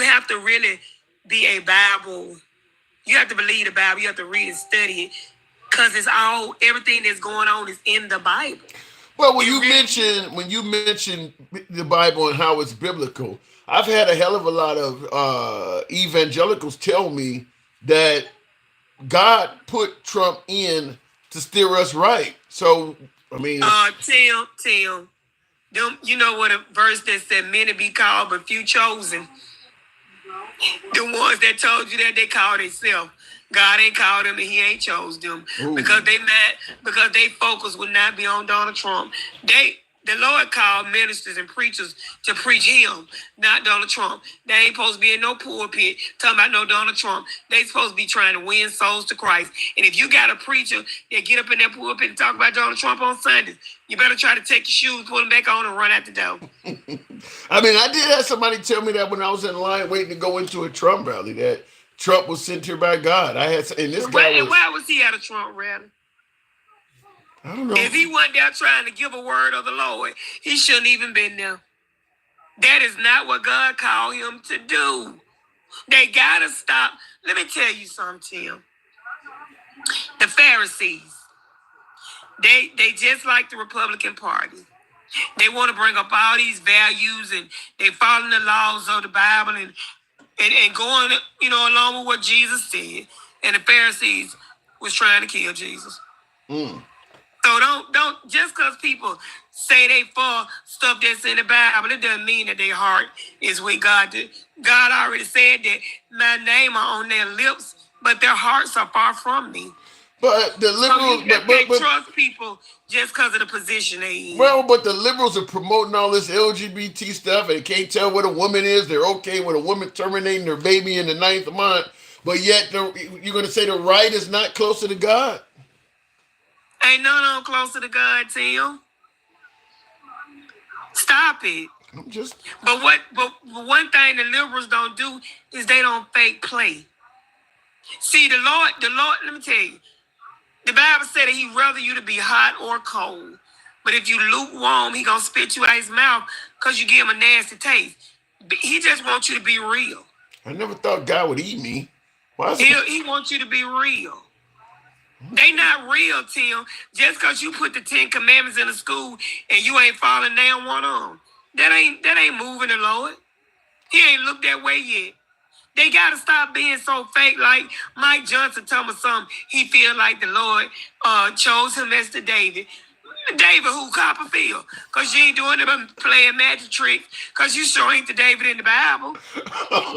have to really be a Bible, you have to believe the Bible, you have to read and study it, because everything that's going on is in the Bible. Well, when you mention the Bible and how it's biblical, I've had a hell of a lot of evangelicals tell me that God put Trump in to steer us right. So, I mean... Tim, you know what a verse that said, many be called but few chosen? The ones that told you that, they called themselves. God ain't called them and he ain't chose them. Ooh. Because they focus would not be on Donald Trump. The Lord called ministers and preachers to preach him, not Donald Trump. They ain't supposed to be in no pulpit talking about no Donald Trump. They supposed to be trying to win souls to Christ. And if you got a preacher that get up in that pulpit and talk about Donald Trump on Sundays, you better try to take your shoes, put them back on, and run out the door. I mean, I did have somebody tell me that when I was in line waiting to go into a Trump rally, that Trump was sent here by God. Why was he at a Trump rally? I don't know. If he wasn't there trying to give a word of the Lord, he shouldn't even been there. That is not what God called him to do. They gotta stop. Let me tell you something, Tim. The Pharisees, they just like the Republican Party. They want to bring up all these values, and they following the laws of the Bible and going, along with what Jesus said. And the Pharisees was trying to kill Jesus. So don't just because people say they for stuff that's in the Bible, it doesn't mean that their heart is with God. God already said that my name are on their lips, but their hearts are far from me. But the liberals, so you can't trust people just because of the position they in. Well, but the liberals are promoting all this LGBT stuff, and they can't tell what a woman is. They're okay with a woman terminating their baby in the 9th month, but yet you're going to say the right is not closer to God? Ain't no closer to God, Tim. Stop it. I'm just. But one thing the liberals don't do is they don't fake play. See, the Lord, let me tell you, the Bible said that He'd rather you to be hot or cold. But if you lukewarm, He gonna spit you out His mouth because you give Him a nasty taste. He just wants you to be real. I never thought God would eat me. Why? He wants you to be real. They not real, Tim. Just because you put the 10 Commandments in the school and you ain't following down one of them, that ain't moving the Lord. He ain't looked that way yet. They gotta stop being so fake. Like Mike Johnson told me something. He feel like the Lord chose him as the David. David who, Copperfield? Because you ain't doing it but playing magic tricks. Because you sure ain't the David in the Bible.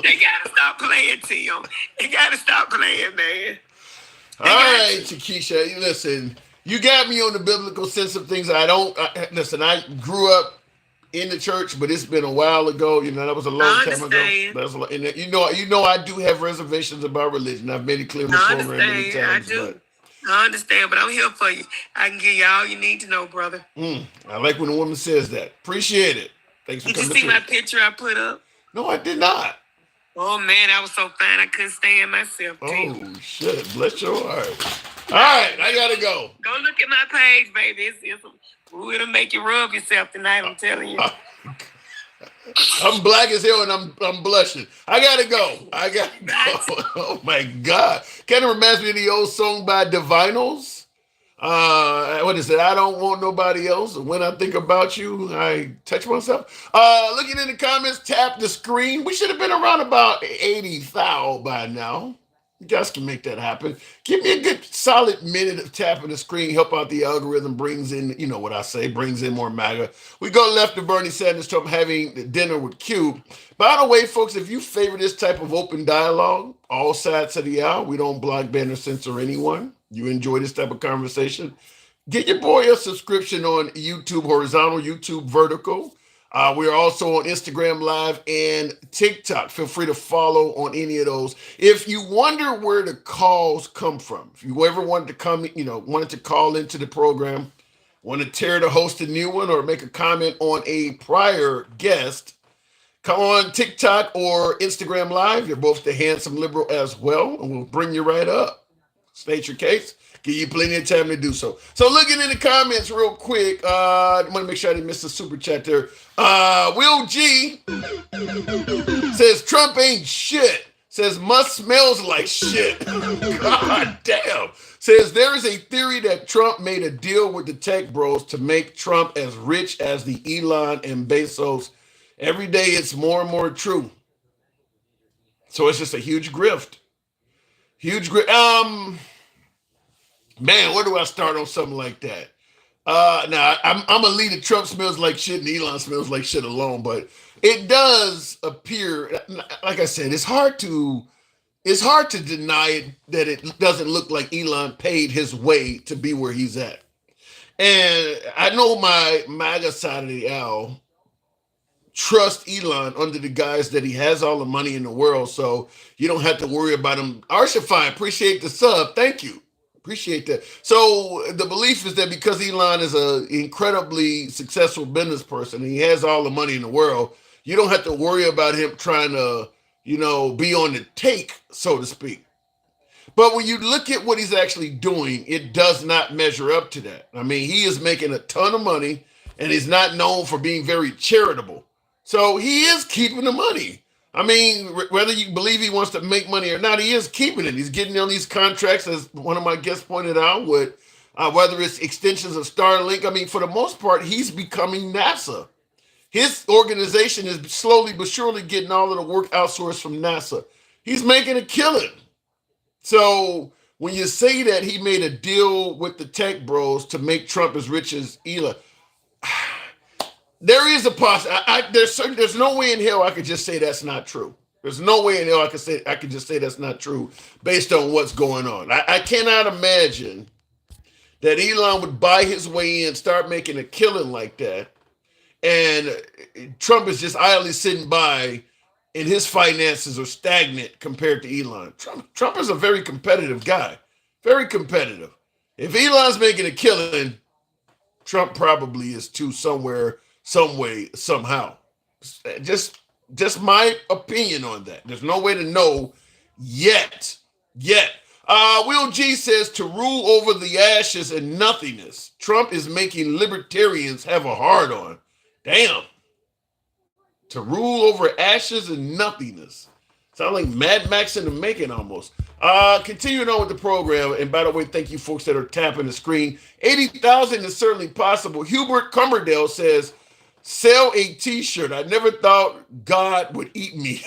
They gotta stop playing, Tim. They gotta stop playing, man. All right, Chiquisha, listen, you got me on the biblical sense of things. Listen, I grew up in the church, but it's been a while ago. You know, that was a long time ago. That's a lot, and you know, I do have reservations about religion. I've made it clear in the program many times. I do. I understand, but I'm here for you. I can give you all you need to know, brother. I like when a woman says that. Appreciate it. Thanks for coming. Did you see my picture I put up? No, I did not. Oh, man, I was so fine I couldn't stand myself. Oh, shit. Bless your heart. All right, I got to go. Go look at my page, baby. It'll make you rub yourself tonight, I'm telling you. I'm black as hell and I'm blushing. I got to go. Oh, my God. Kind of reminds me of the old song by Divinyls. What is it? I don't want nobody else. When I think about you, I touch myself. Looking in the comments, tap the screen. We should have been around about 80,000 by now. You guys can make that happen. Give me a good solid minute of tapping the screen. Help out the algorithm. Brings in, you know what I say, brings in more MAGA. We go left to Bernie Sanders, Trump having dinner with Q. By the way, folks, if you favor this type of open dialogue, all sides of the aisle, we don't block, ban, or censor anyone. You enjoy this type of conversation, get your boy a subscription on YouTube horizontal, YouTube vertical. We are also on Instagram Live and TikTok. Feel free to follow on any of those. If you wonder where the calls come from, if you ever wanted to call into the program, want to tear to host a new one or make a comment on a prior guest, come on TikTok or Instagram Live. You're both the handsome liberal as well, and we'll bring you right up. State your case. Give you plenty of time to do so. So looking in the comments real quick, I want to make sure I didn't miss the super chat there. Will G says Trump ain't shit. Says Musk smells like shit. God damn. Says there is a theory that Trump made a deal with the tech bros to make Trump as rich as the Elon and Bezos. Every day it's more and more true. So it's just a huge grift. Huge grift. Man, where do I start on something like that? Now I'm gonna leave it. Trump smells like shit and Elon smells like shit alone, but it does appear, like I said, it's hard to deny it, that it doesn't look like Elon paid his way to be where he's at. And I know my MAGA side of the aisle trust Elon under the guise that he has all the money in the world, so you don't have to worry about him. Arshify, appreciate the sub. Thank you. Appreciate that. So the belief is that because Elon is an incredibly successful business person and he has all the money in the world, you don't have to worry about him trying to, be on the take, so to speak. But when you look at what he's actually doing, it does not measure up to that. I mean, he is making a ton of money and he's not known for being very charitable. So he is keeping the money. I mean, whether you believe he wants to make money or not, he is keeping it. He's getting on these contracts, as one of my guests pointed out, with whether it's extensions of Starlink. I mean, for the most part, he's becoming NASA. His organization is slowly but surely getting all of the work outsourced from NASA. He's making a killing. So when you say that he made a deal with the tech bros to make Trump as rich as Elon, there is a there's no way in hell I could just say that's not true. There's no way in hell I could just say that's not true based on what's going on. I cannot imagine that Elon would buy his way in, start making a killing like that, and Trump is just idly sitting by, and his finances are stagnant compared to Elon. Trump is a very competitive guy, very competitive. If Elon's making a killing, Trump probably is too somewhere, some way, somehow. Just my opinion on that. There's no way to know yet. Will G says to rule over the ashes and nothingness. Trump is making libertarians have a hard on. Damn. To rule over ashes and nothingness. Sound like Mad Max in the making almost. Continuing on with the program, and by the way, thank you folks that are tapping the screen. 80,000 is certainly possible. Hubert Cummerdale says, sell a t-shirt. I never thought God would eat me.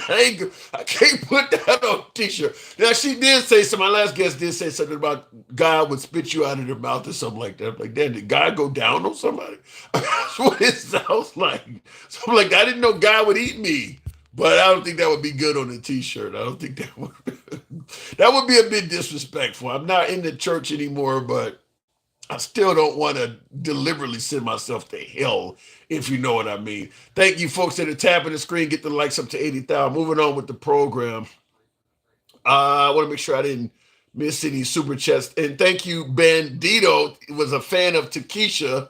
I can't put that on a t-shirt. Now, she did say, so my last guest did say something about God would spit you out of their mouth or something like that. I'm like, damn, did God go down on somebody? That's what it sounds like. So I'm like, I didn't know God would eat me. But I don't think that would be good on a t-shirt. I don't think that would be a bit disrespectful. I'm not in the church anymore, but I still don't want to deliberately send myself to hell, if you know what I mean. Thank you, folks that are tapping the screen. Get the likes up to 80,000. Moving on with the program. I want to make sure I didn't miss any super chats. And thank you, Bandito. Was a fan of Takesha.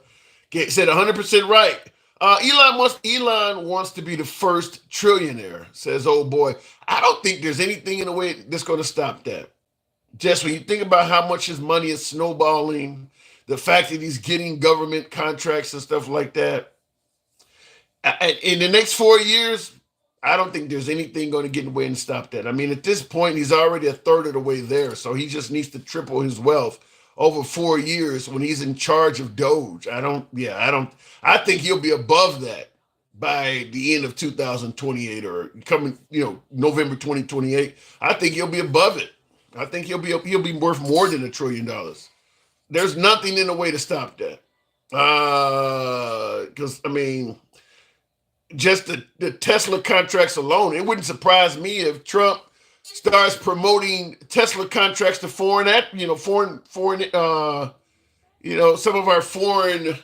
Said 100% right. Elon wants to be the first trillionaire, says old boy. I don't think there's anything in the way that's going to stop that. Just when you think about how much his money is snowballing, the fact that he's getting government contracts and stuff like that, in the next 4 years, I don't think there's anything going to get in the way and stop that. I mean, at this point, he's already a third of the way there, so he just needs to triple his wealth over 4 years when he's in charge of Doge. I think he'll be above that by the end of 2028 or coming, November 2028. I think he'll be above it. I think he'll be worth more than $1 trillion. There's nothing in the way to stop that. Because just the Tesla contracts alone, it wouldn't surprise me if Trump starts promoting Tesla contracts to foreign, some of our foreign,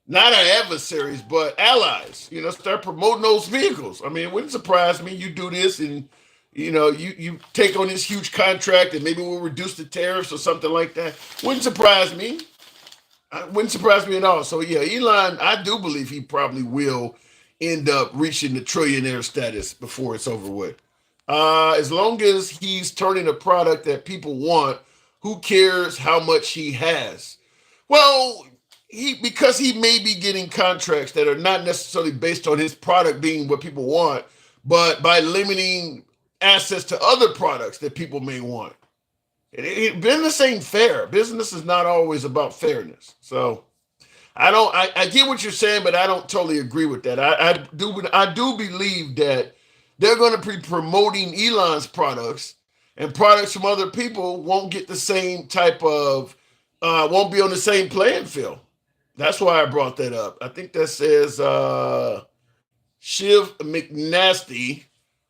not our adversaries, but allies, start promoting those vehicles. I mean, it wouldn't surprise me. You do this and, you take on this huge contract and maybe we'll reduce the tariffs or something like that. Wouldn't surprise me. Wouldn't surprise me at all. So, yeah, Elon, I do believe he probably will end up reaching the trillionaire status before it's over with. As long as he's turning a product that people want, who cares how much he has? Well, because he may be getting contracts that are not necessarily based on his product being what people want, but by limiting access to other products that people may want. Business ain't fair. Business is not always about fairness. So I get what you're saying, but I don't totally agree with that. I do believe that they're going to be promoting Elon's products, and products from other people won't get the same type of, won't be on the same playing field. That's why I brought that up. I think that says Shiv McNasty.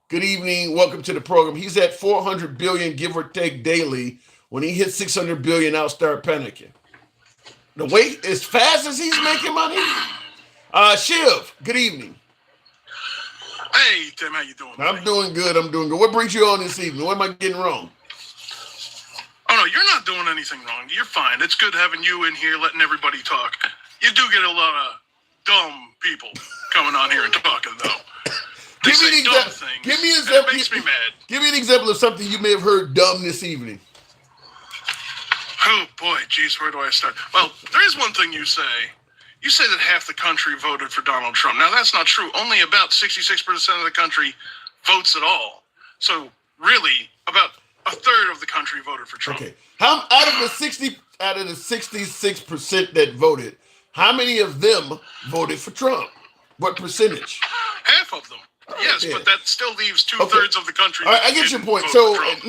Good evening. Welcome to the program. He's at 400 billion, give or take daily. When he hits 600 billion, I'll start panicking. The way, as fast as he's making money. Shiv, good evening. Hey, Tim, how you doing? I'm doing good. What brings you on this evening? What am I getting wrong? Oh, no, you're not doing anything wrong. You're fine. It's good having you in here, letting everybody talk. You do get a lot of dumb people coming on here and talking, though. Give me an example. It makes me mad. Give me an example of something you may have heard dumb this evening. Oh, boy, geez, where do I start? Well, there is one thing you say. You say that half the country voted for Donald Trump. Now, that's not true. Only about 66% of the country votes at all. So, really, about a third of the country voted for Trump. Okay. Out of the 66% that voted, how many of them voted for Trump? What percentage? Half of them. Yes, Yeah. but that still leaves 2/3 of the country. All right, that I get your didn't point. vote So for Trump.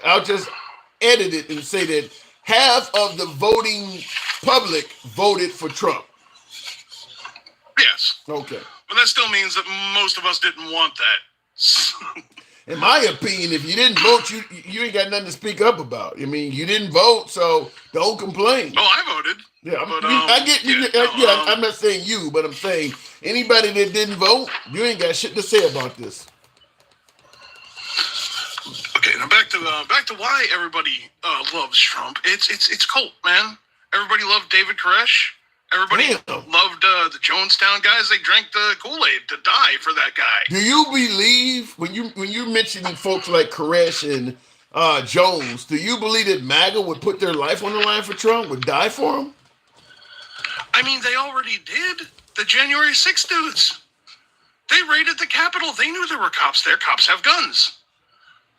I'll just edit it and say that half of the voting public voted for Trump. Yes, Okay. but that still means that most of us didn't want that. In my opinion, if you didn't vote, you ain't got nothing to speak up about. I mean, you didn't vote, so don't complain. Oh, I voted. Yeah, But, I get. yeah, I'm not saying you, but I'm saying anybody that didn't vote, you ain't got shit to say about this. Okay, now back to why everybody loves Trump. It's cult, man. Everybody loved David Koresh. Everybody loved the Jonestown guys. They drank the Kool-Aid to die for that guy. Do you believe when you're mentioning folks like Koresh and Jones? Do you believe that MAGA would put their life on the line for Trump? Would die for him? I mean, they already did. The January 6th dudes. They raided the Capitol. They knew there were cops there. Cops have guns.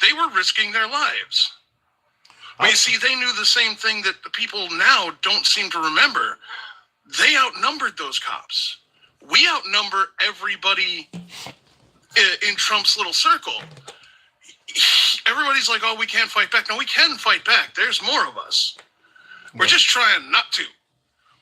They were risking their lives. But you see, they knew the same thing that the people now don't seem to remember. They outnumbered those cops. We outnumber everybody in Trump's little circle. Everybody's like, oh, we can't fight back. No, we can fight back. There's more of us. We're just trying not to.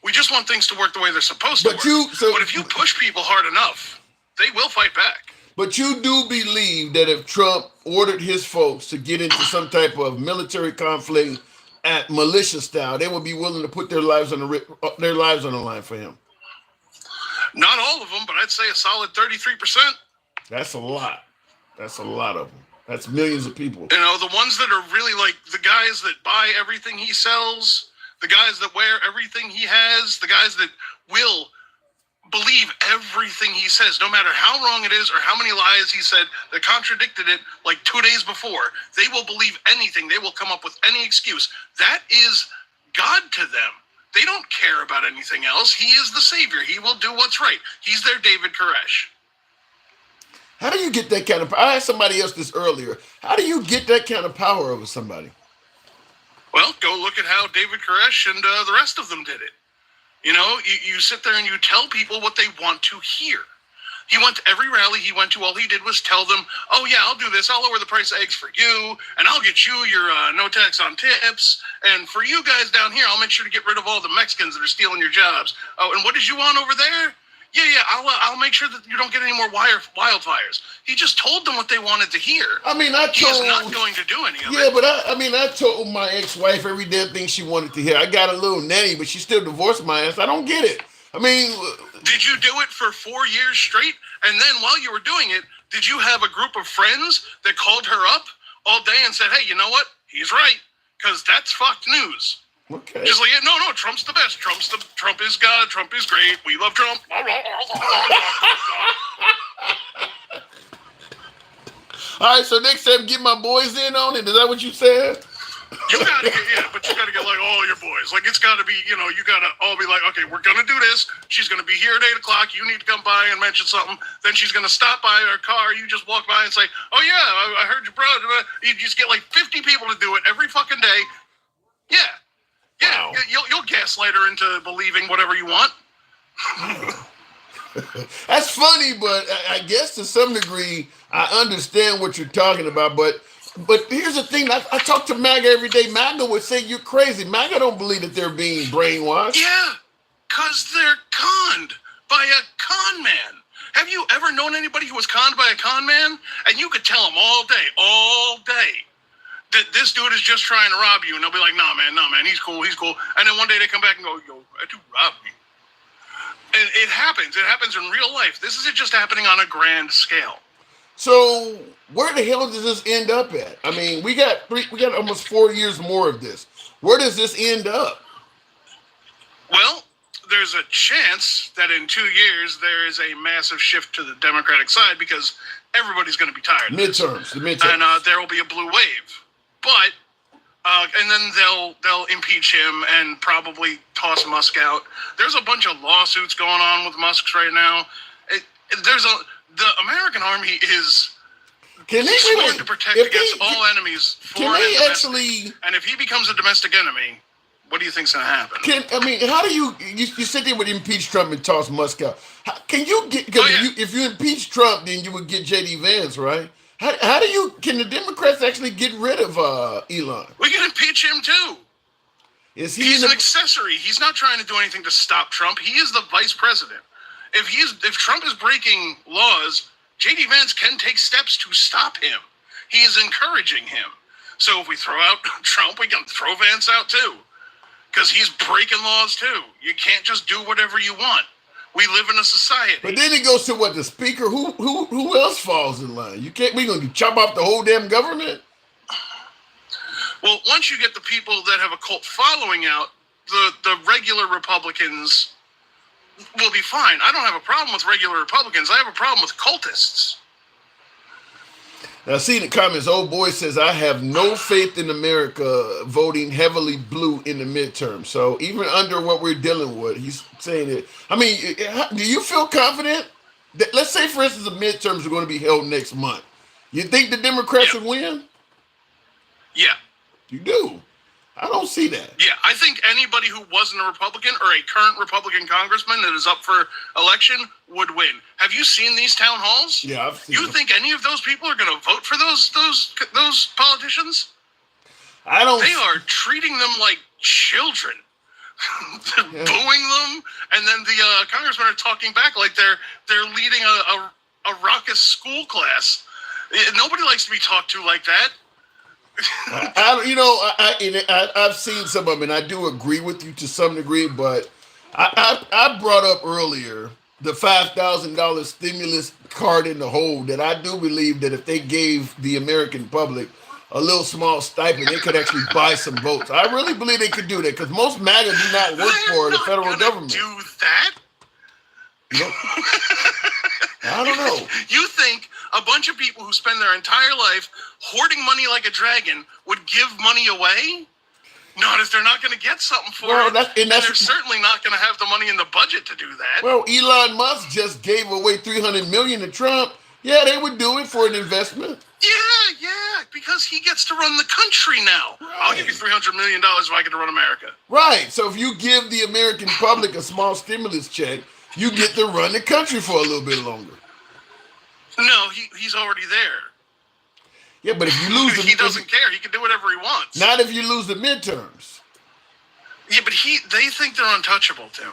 We just want things to work the way they're supposed to work. But if you push people hard enough, they will fight back. But you do believe that if Trump ordered his folks to get into some type of military conflict at militia style, they would be willing to put their lives on the line for him. Not all of them, but I'd say a solid 33%. That's a lot. That's a lot of them. That's millions of people. You know, the ones that are really like the guys that buy everything he sells, the guys that wear everything he has, the guys that will believe everything he says, no matter how wrong it is or how many lies he said that contradicted it like 2 days before. They will believe anything. They will come up with any excuse. That is God to them. They don't care about anything else. He is the savior. He will do what's right. He's their David Koresh. How do you get that kind of power? I asked somebody else this earlier. How do you get that kind of power over somebody? Well, go look at how David Koresh and the rest of them did it. You know, you sit there and you tell people what they want to hear. He went to every rally he went to. All he did was tell them, oh, yeah, I'll do this. I'll lower the price of eggs for you, and I'll get you your no tax on tips. And for you guys down here, I'll make sure to get rid of all the Mexicans that are stealing your jobs. Oh, and what did you want over there? Yeah, I'll make sure that you don't get any more wildfires. He just told them what they wanted to hear. I mean, He's not going to do any of it. Yeah, but I told my ex-wife every damn thing she wanted to hear. I got a little nanny, but she still divorced my ass. I don't get it. I mean, did you do it for 4 years straight? And then while you were doing it, did you have a group of friends that called her up all day and said, hey, you know what? He's right. Because that's fucked news. Okay. Just like, no, Trump's the best. Trump is God. Trump is great. We love Trump. All right, so next time get my boys in on it. Is that what you said? You gotta get like all your boys. Like it's gotta be, you gotta all be like, okay, we're gonna do this. She's gonna be here at 8:00. You need to come by and mention something. Then she's gonna stop by her car. You just walk by and say, oh yeah, I heard your brother. You just get like 50 people to do it every fucking day. Yeah. Yeah, wow. You'll gaslight her into believing whatever you want. That's funny, but I guess to some degree I understand what you're talking about. But here's the thing: I talk to MAGA every day. MAGA would say you're crazy. MAGA don't believe that they're being brainwashed. Yeah, because they're conned by a con man. Have you ever known anybody who was conned by a con man? And you could tell them all day. That this dude is just trying to rob you, and they'll be like, nah, man, he's cool. And then one day they come back and go, yo, that dude robbed me. And it happens in real life. This isn't just happening on a grand scale. So where the hell does this end up at? I mean, we got almost 4 years more of this. Where does this end up? Well, there's a chance that in 2 years there is a massive shift to the Democratic side because everybody's going to be tired. The midterms. And there will be a blue wave. But and then they'll impeach him and probably toss Musk out. There's a bunch of lawsuits going on with Musk right now. The American army is sworn to protect against all enemies, foreign and domestic. And if he becomes a domestic enemy, What do you think's going to happen? How do you sit there with impeach Trump and toss Musk out? Can you get, because if you impeach Trump, then you would get J.D. Vance, right? Can the Democrats actually get rid of Elon? We can impeach him too. He's an accessory. He's not trying to do anything to stop Trump. He is the vice president. If Trump is breaking laws, J.D. Vance can take steps to stop him. He is encouraging him. So if we throw out Trump, we can throw Vance out too. Because he's breaking laws too. You can't just do whatever you want. We live in a society. But then it goes to what, the speaker? Who else falls in line? We gonna chop off the whole damn government? Well, once you get the people that have a cult following out, the regular Republicans will be fine. I don't have a problem with regular Republicans. I have a problem with cultists. Now, I see in the comments, old boy says, I have no faith in America voting heavily blue in the midterm. So even under what we're dealing with, he's saying it. I mean, do you feel confident that, let's say, for instance, the midterms are going to be held next month. You think the Democrats would win? Yeah. You do? I don't see that. Yeah, I think anybody who wasn't a Republican or a current Republican congressman that is up for election would win. Have you seen these town halls? Yeah, I've seen You them. think any of those people are going to vote for those politicians? I don't. They are treating them like children, booing them, and then the congressmen are talking back like they're leading a raucous school class. Nobody likes to be talked to like that. I've seen some of them, and I do agree with you to some degree, but I brought up earlier the $5,000 stimulus card in the hole, that I do believe that if they gave the American public a little small stipend, they could actually buy some votes. I really believe they could do that, because most MAGA do not work for the federal government. Do that? I don't know. You think a bunch of people who spend their entire life hoarding money like a dragon would give money away? Not if they're not going to get something for it. And they're certainly not going to have the money in the budget to do that. Well, Elon Musk just gave away $300 million to Trump. Yeah, they would do it for an investment. Yeah, because he gets to run the country now. Right. I'll give you $300 million if I get to run America. Right. So if you give the American public a small stimulus check, you get to run the country for a little bit longer. No, he's already there. Yeah, but if you lose he doesn't care. He can do whatever he wants. Not if you lose the midterms. Yeah, but they think they're untouchable, Tim.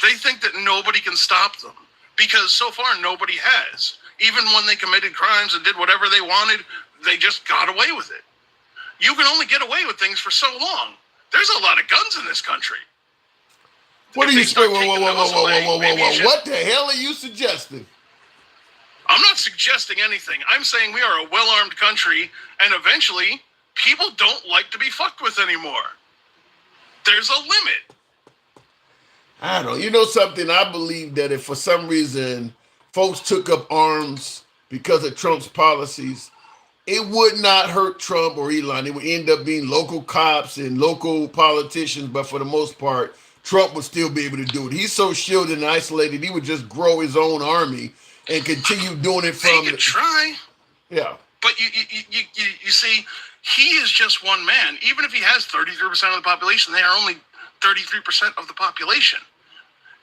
They think that nobody can stop them, because so far nobody has. Even when they committed crimes and did whatever they wanted, they just got away with it. You can only get away with things for so long. There's a lot of guns in this country. What are you saying? Whoa. What the hell are you suggesting? I'm not suggesting anything. I'm saying we are a well-armed country, and eventually people don't like to be fucked with anymore. There's a limit. I don't know. You know something? I believe that if for some reason folks took up arms because of Trump's policies, it would not hurt Trump or Elon. It would end up being local cops and local politicians, but for the most part, Trump would still be able to do it. He's so shielded and isolated, he would just grow his own army and continue doing it from. They could try. Yeah. But you see, he is just one man. Even if he has 33% of the population, they are only 33% of the population.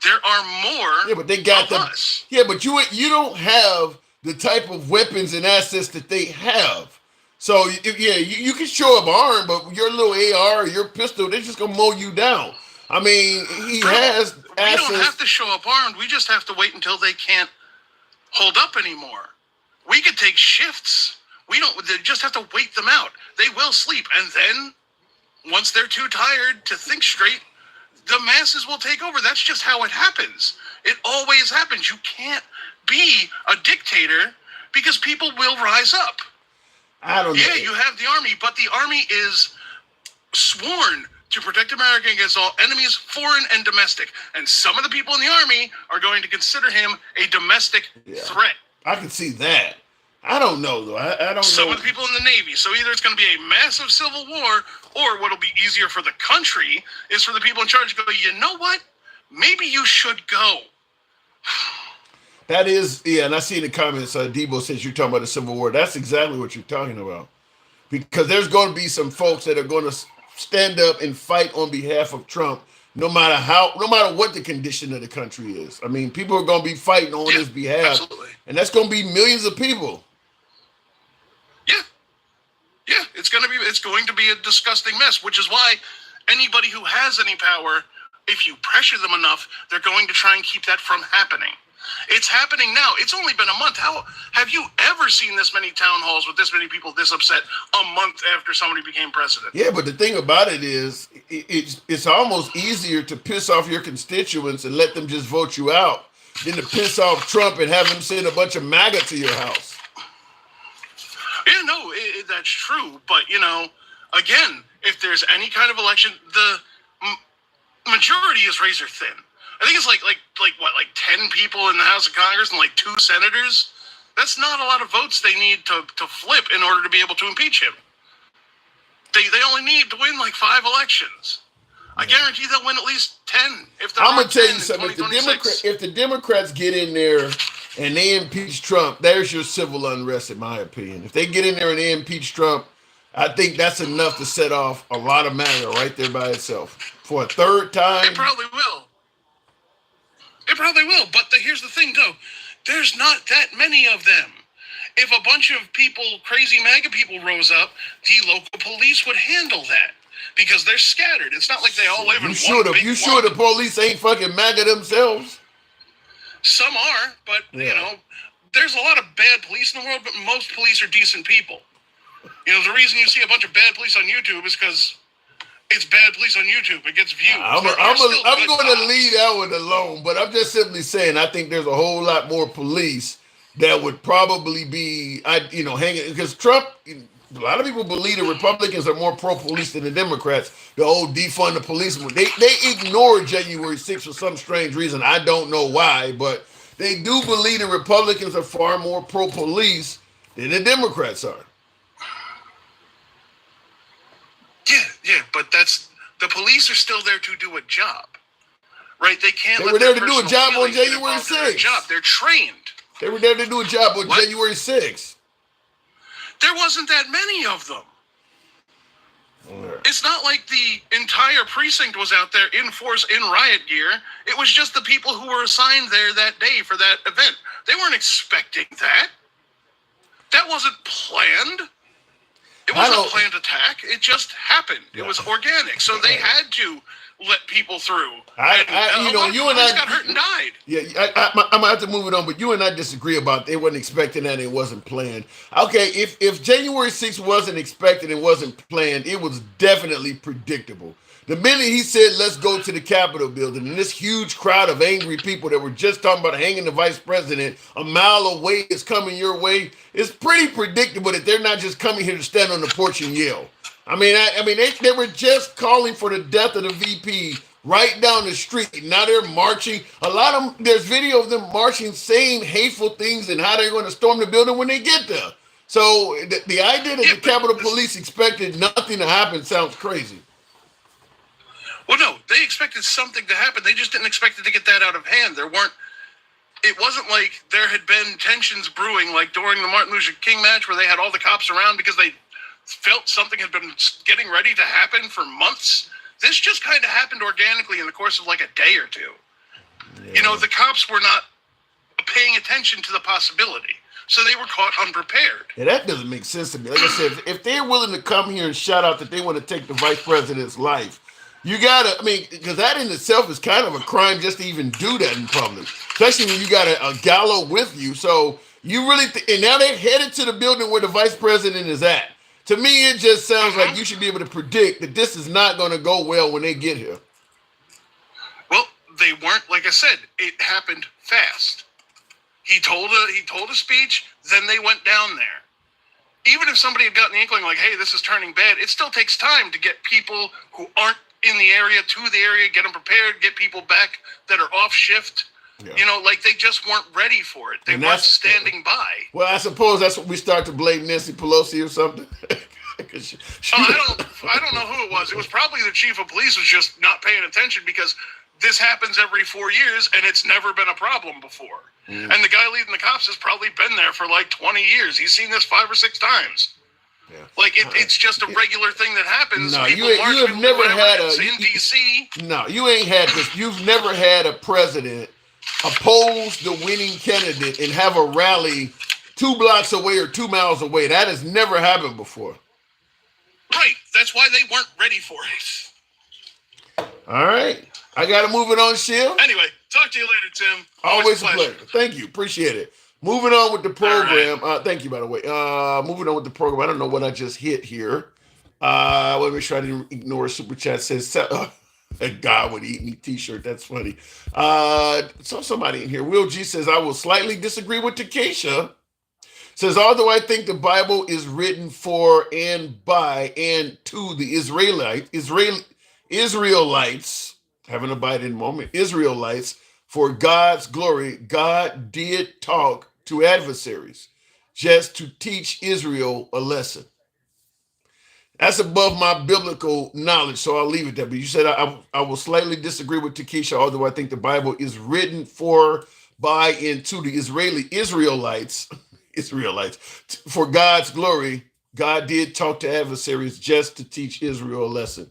There are more. Yeah, but they got us. Yeah, but you don't have the type of weapons and assets that they have. So you can show up armed, but your little AR or your pistol, they're just gonna mow you down. I mean, he has assets. We don't have to show up armed. We just have to wait until they can't hold up anymore. We could take shifts. They just have to wait them out. They will sleep, and then once they're too tired to think straight, the masses will take over. That's just how it happens. It always happens. You can't be a dictator because people will rise up. I don't know. Yeah, you have the army, but the army is sworn to protect America against all enemies, foreign and domestic. And some of the people in the army are going to consider him a domestic threat. I can see that. I don't know, though. I don't know. Some of the people in the Navy. So either it's going to be a massive civil war, or what'll be easier for the country is for the people in charge to go, you know what? Maybe you should go. That is, and I see in the comments, Debo says you're talking about the Civil War. That's exactly what you're talking about. Because there's going to be some folks that are going to stand up and fight on behalf of Trump, no matter what the condition of the country is. I mean, people are going to be fighting on his behalf, absolutely. and that's going to be millions of people. Yeah, it's going to be a disgusting mess, which is why anybody who has any power, if you pressure them enough, they're going to try and keep that from happening. It's happening now. It's only been a month. How have you ever seen this many town halls with this many people this upset a month after somebody became president? Yeah, but the thing about it is, it's almost easier to piss off your constituents and let them just vote you out than to piss off Trump and have him send a bunch of MAGA to your house. Yeah, no, that's true. But, again, if there's any kind of election, the majority is razor thin. I think it's like 10 people in the House of Congress and like 2 senators. That's not a lot of votes they need to flip in order to be able to impeach him. They only need to win like 5 elections. I guarantee they'll win at least 10. I'm gonna tell you something. If the Democrats get in there and they impeach Trump, there's your civil unrest, in my opinion. If they get in there and they impeach Trump, I think that's enough to set off a lot of MAGA right there by itself for a third time. It probably will. But here's the thing, though. There's not that many of them. If a bunch of people, crazy MAGA people, rose up, the local police would handle that because they're scattered. It's not like they all live in one big You sure the police ain't fucking MAGA themselves? Some are, but, there's a lot of bad police in the world, but most police are decent people. The reason you see a bunch of bad police on YouTube is because it's bad police on YouTube. It gets views. I'm going to leave that one alone, but I'm just simply saying I think there's a whole lot more police that would probably be, hanging, because Trump, a lot of people believe the Republicans are more pro-police than the Democrats. The old defund the police. They ignored January 6th for some strange reason. I don't know why, but they do believe the Republicans are far more pro-police than the Democrats are. Yeah, but the police are still there to do a job, right? They can't. They were there to do a job on January 6th. They're trained. They were there to do a job on January 6th. There wasn't that many of them. It's not like the entire precinct was out there in force, in riot gear. It was just the people who were assigned there that day for that event. They weren't expecting that. That wasn't planned. It wasn't a planned attack. It just happened. It was organic. So they had to let people through. You and I got hurt and died. Yeah, I'm gonna have to move it on, but you and I disagree about they wasn't expecting that. It wasn't planned. Okay, if January 6th wasn't expected and wasn't planned, it was definitely predictable. The minute he said, let's go to the Capitol building, and this huge crowd of angry people that were just talking about hanging the vice president a mile away is coming your way, it's pretty predictable that they're not just coming here to stand on the porch and yell. I mean, they were just calling for the death of the VP right down the street. Now they're marching. A lot of them, there's video of them marching, saying hateful things and how they're going to storm the building when they get there. So the idea that the Capitol Police expected nothing to happen sounds crazy. Well, no, they expected something to happen. They just didn't expect it to get that out of hand. It wasn't like there had been tensions brewing like during the Martin Luther King march where they had all the cops around because they felt something had been getting ready to happen for months. This just kind of happened organically in the course of like a day or two. Yeah. The cops were not paying attention to the possibility. So they were caught unprepared. Yeah, that doesn't make sense to me. Like I said, if they're willing to come here and shout out that they want to take the vice president's life, you gotta, because that in itself is kind of a crime just to even do that in public, especially when you got a gallows with you. So you really, and now they're headed to the building where the vice president is at. To me, it just sounds like you should be able to predict that this is not going to go well when they get here. Well, they weren't, like I said, it happened fast. He told a speech, then they went down there. Even if somebody had gotten the inkling like, hey, this is turning bad, it still takes time to get people who aren't in the area to the area, get them prepared, get people back that are off shift. Yeah. They just weren't ready for it. They weren't standing by. Well, I suppose that's what we start to blame Nancy Pelosi or something. I don't know who it was. It was probably the chief of police was just not paying attention because this happens every 4 years and it's never been a problem before. And the guy leading the cops has probably been there for like 20 years. He's seen this 5 or 6 times. Yeah. Like it's just a regular thing that happens. No, People you march, have people never do whatever. had It's a in DC. No, you ain't had this. You've never had a president oppose the winning candidate and have a rally 2 blocks away or 2 miles away. That has never happened before. Right. That's why they weren't ready for it. All right. I got to move it on, Shiv. Anyway, talk to you later, Tim. Always a pleasure. Thank you. Appreciate it. Moving on with the program. Thank you, by the way. Moving on with the program. I don't know what I just hit here. Let me make sure I didn't ignore a super chat. Says a guy would eat me t-shirt. That's funny. So somebody in here. Will G says, I will slightly disagree with Takesha. Says, although I think the Bible is written for and by and to the Israelites, having a Biden moment, Israelites, for God's glory, God did talk to adversaries just to teach Israel a lesson. That's above my biblical knowledge, so I'll leave it there. But you said I will slightly disagree with Takesha, although I think the Bible is written for, by, and to the Israelites, for God's glory. God did talk to adversaries just to teach Israel a lesson.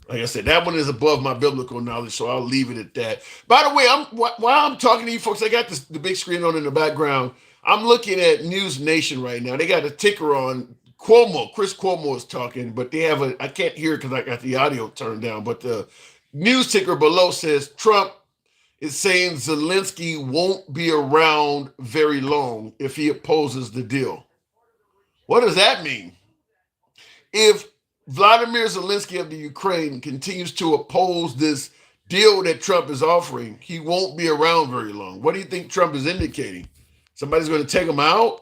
Like I said, that one is above my biblical knowledge, so I'll leave it at that. By the way, while I'm talking to you folks, I got the big screen on in the background. I'm looking at News Nation right now. They got a ticker on Cuomo. Chris Cuomo is talking, but they have I can't hear it because I got the audio turned down, but the news ticker below says Trump is saying Zelensky won't be around very long if he opposes the deal. What does that mean? If Vladimir Zelensky of the Ukraine continues to oppose this deal that Trump is offering, he won't be around very long. What do you think Trump is indicating? Somebody's going to take him out?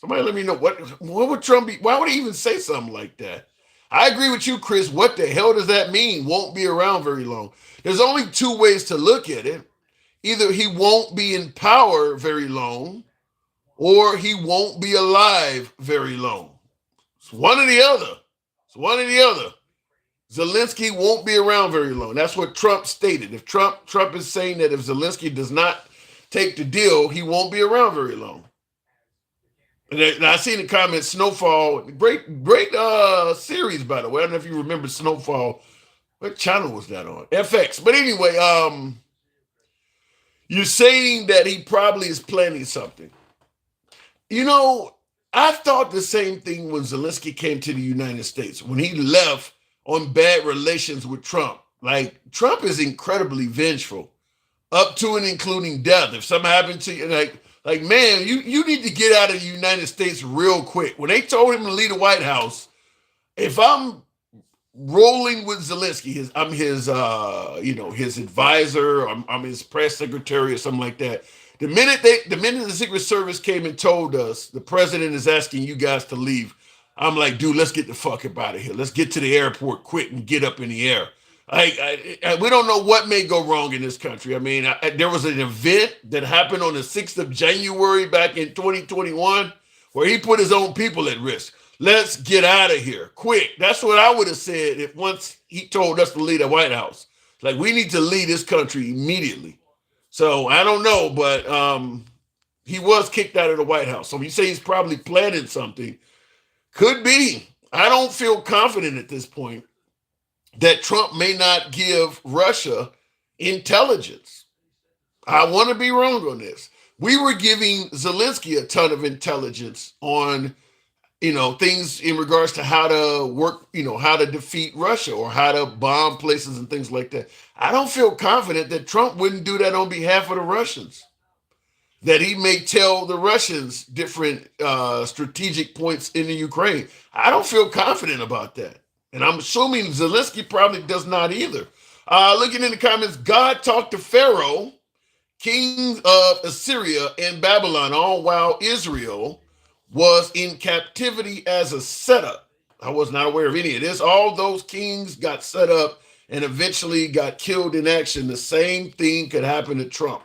Somebody let me know. What would Trump be? Why would he even say something like that? I agree with you, Chris. What the hell does that mean? Won't be around very long. There's only 2 ways to look at it. Either he won't be in power very long, or he won't be alive very long. It's one or the other. Zelensky won't be around very long. That's what Trump stated. If Trump is saying that if Zelensky does not take the deal, he won't be around very long. And I see in the comments, Snowfall, great series, by the way. I don't know if you remember Snowfall. What channel was that on? FX. But anyway, you're saying that he probably is planning something. You know, I thought the same thing when Zelensky came to the United States, when he left on bad relations with Trump. Like, Trump is incredibly vengeful, up to and including death. If something happened to you, like man, you need to get out of the United States real quick. When they told him to leave the White House, if I'm rolling with Zelensky, I'm his advisor, I'm his press secretary or something like that. The minute the Secret Service came and told us the president is asking you guys to leave, I'm like, dude, let's get the fuck up out of here. Let's get to the airport quick and get up in the air. We don't know what may go wrong in this country. I mean, there was an event that happened on the 6th of January back in 2021 where he put his own people at risk. Let's get out of here quick. That's what I would have said if once he told us to leave the White House. Like, we need to leave this country immediately. So I don't know, but he was kicked out of the White House. So you say he's probably planning something. Could be. I don't feel confident at this point that Trump may not give Russia intelligence. I want to be wrong on this. We were giving Zelensky a ton of intelligence on, things in regards to how to work, how to defeat Russia or how to bomb places and things like that. I don't feel confident that Trump wouldn't do that on behalf of the Russians, that he may tell the Russians different strategic points in the Ukraine. I don't feel confident about that. And I'm assuming Zelensky probably does not either. Looking in the comments, God talked to Pharaoh, king of Assyria and Babylon, all while Israel was in captivity as a setup. I was not aware of any of this. All those kings got set up and eventually got killed in action. The same thing could happen to Trump.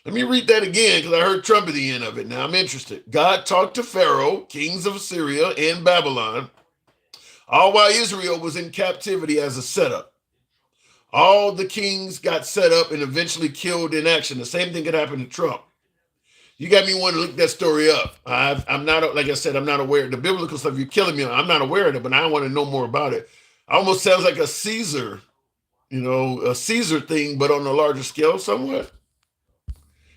Let me read that again because I heard Trump at the end of it. Now I'm interested. God talked to Pharaoh, kings of Assyria and Babylon, all while Israel was in captivity as a setup. All the kings got set up and eventually killed in action. The same thing could happen to Trump. You got me wanting to look that story up. I'm not, like I said, I'm not aware of the biblical stuff. You're killing me. I'm not aware of it, but I want to know more about it. Almost sounds like a Caesar, a Caesar thing, but on a larger scale somewhat.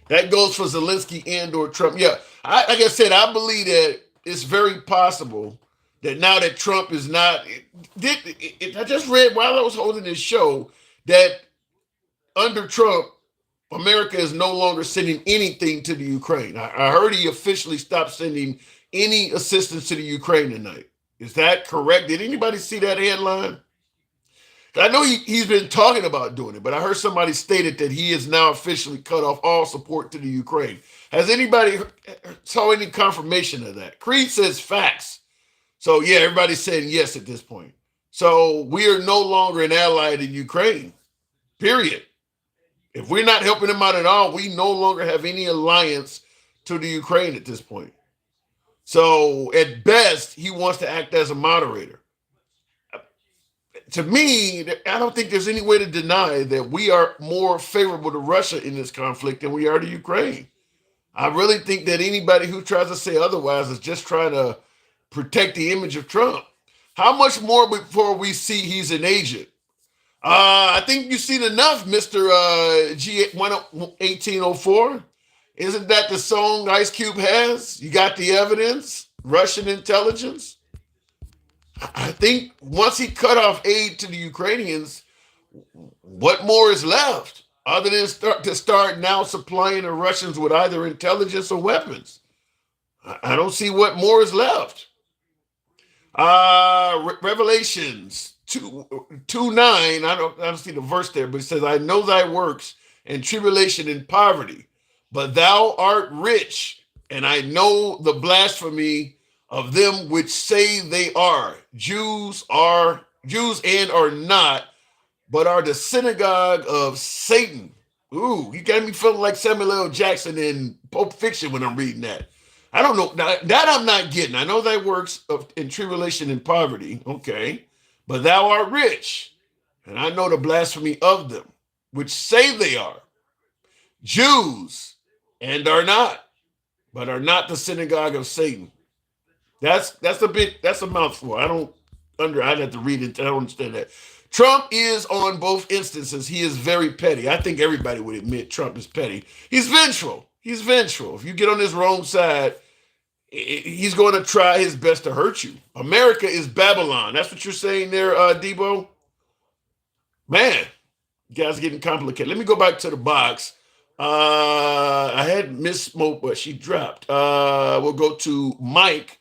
That goes for Zelensky and or Trump. Yeah, like I said, I believe that it's very possible that now that Trump is not, I just read while I was holding this show that under Trump, America is no longer sending anything to the Ukraine. I heard he officially stopped sending any assistance to the Ukraine tonight. Is that correct? Did anybody see that headline? I know he's been talking about doing it, but I heard somebody stated that he is now officially cut off all support to the Ukraine. Has anybody saw any confirmation of that? Creed says facts. So yeah, everybody's saying yes at this point. So we are no longer an ally to Ukraine, period. If we're not helping them out at all, we no longer have any alliance to the Ukraine at this point. So at best, he wants to act as a moderator. To me, I don't think there's any way to deny that we are more favorable to Russia in this conflict than we are to Ukraine. I really think that anybody who tries to say otherwise is just trying to protect the image of Trump. How much more before we see he's an agent? I think you've seen enough, Mr. G1804. Isn't that the song Ice Cube has? You got the evidence? Russian intelligence? I think once he cut off aid to the Ukrainians, what more is left other than start now supplying the Russians with either intelligence or weapons? I don't see what more is left. Revelations 2:9. I don't see the verse there, but it says, I know thy works and tribulation and poverty, but thou art rich, and I know the blasphemy of them which say they are Jews and are not, but are the synagogue of Satan. Ooh, you got me feeling like Samuel L. Jackson in Pulp Fiction when I'm reading that. I don't know. That I'm not getting. I know thy works in tribulation and poverty. Okay. But thou art rich, and I know the blasphemy of them, which say they are Jews and are not, but are not the synagogue of Satan. That's a mouthful. I'd have to read it. I don't understand that. Trump is on both instances. He is very petty. I think everybody would admit Trump is petty. He's vengeful. If you get on his wrong side, he's going to try his best to hurt you. America is Babylon. That's what you're saying there, Debo? Man, you guys are getting complicated. Let me go back to the box. I had Miss Smoke, but she dropped. We'll go to Mike.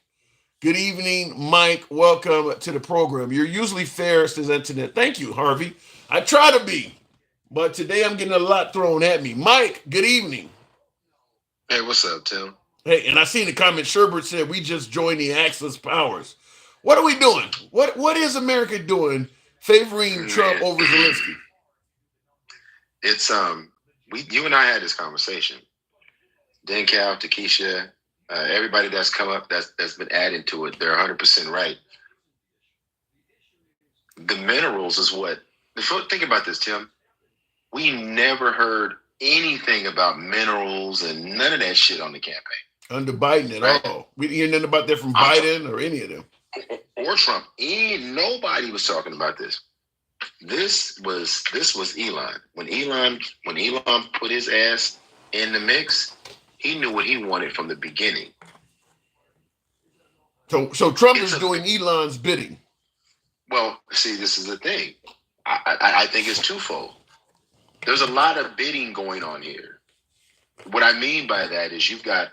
Good evening, Mike. Welcome to the program. You're usually fair, says Antoinette. Thank you, Harvey. I try to be, but today I'm getting a lot thrown at me. Mike, good evening. Hey, what's up, Tim? Hey, and I seen the comment. Sherbert said we just joined the Axis powers. What are we doing? What is America doing favoring Trump over Zelensky? It's you and I had this conversation. Dan Cal, Takesha, everybody that's come up that's been adding to it, they're 100% right. The minerals is what. Think about this, Tim. We never heard anything about minerals and none of that shit on the campaign. Under Biden at all. We didn't hear nothing about that from Biden or any of them. Or Trump. Nobody was talking about this. This was Elon. When Elon put his ass in the mix, he knew what he wanted from the beginning. So Trump is doing Elon's bidding. Well, see, this is the thing. I think it's twofold. There's a lot of bidding going on here. What I mean by that is you've got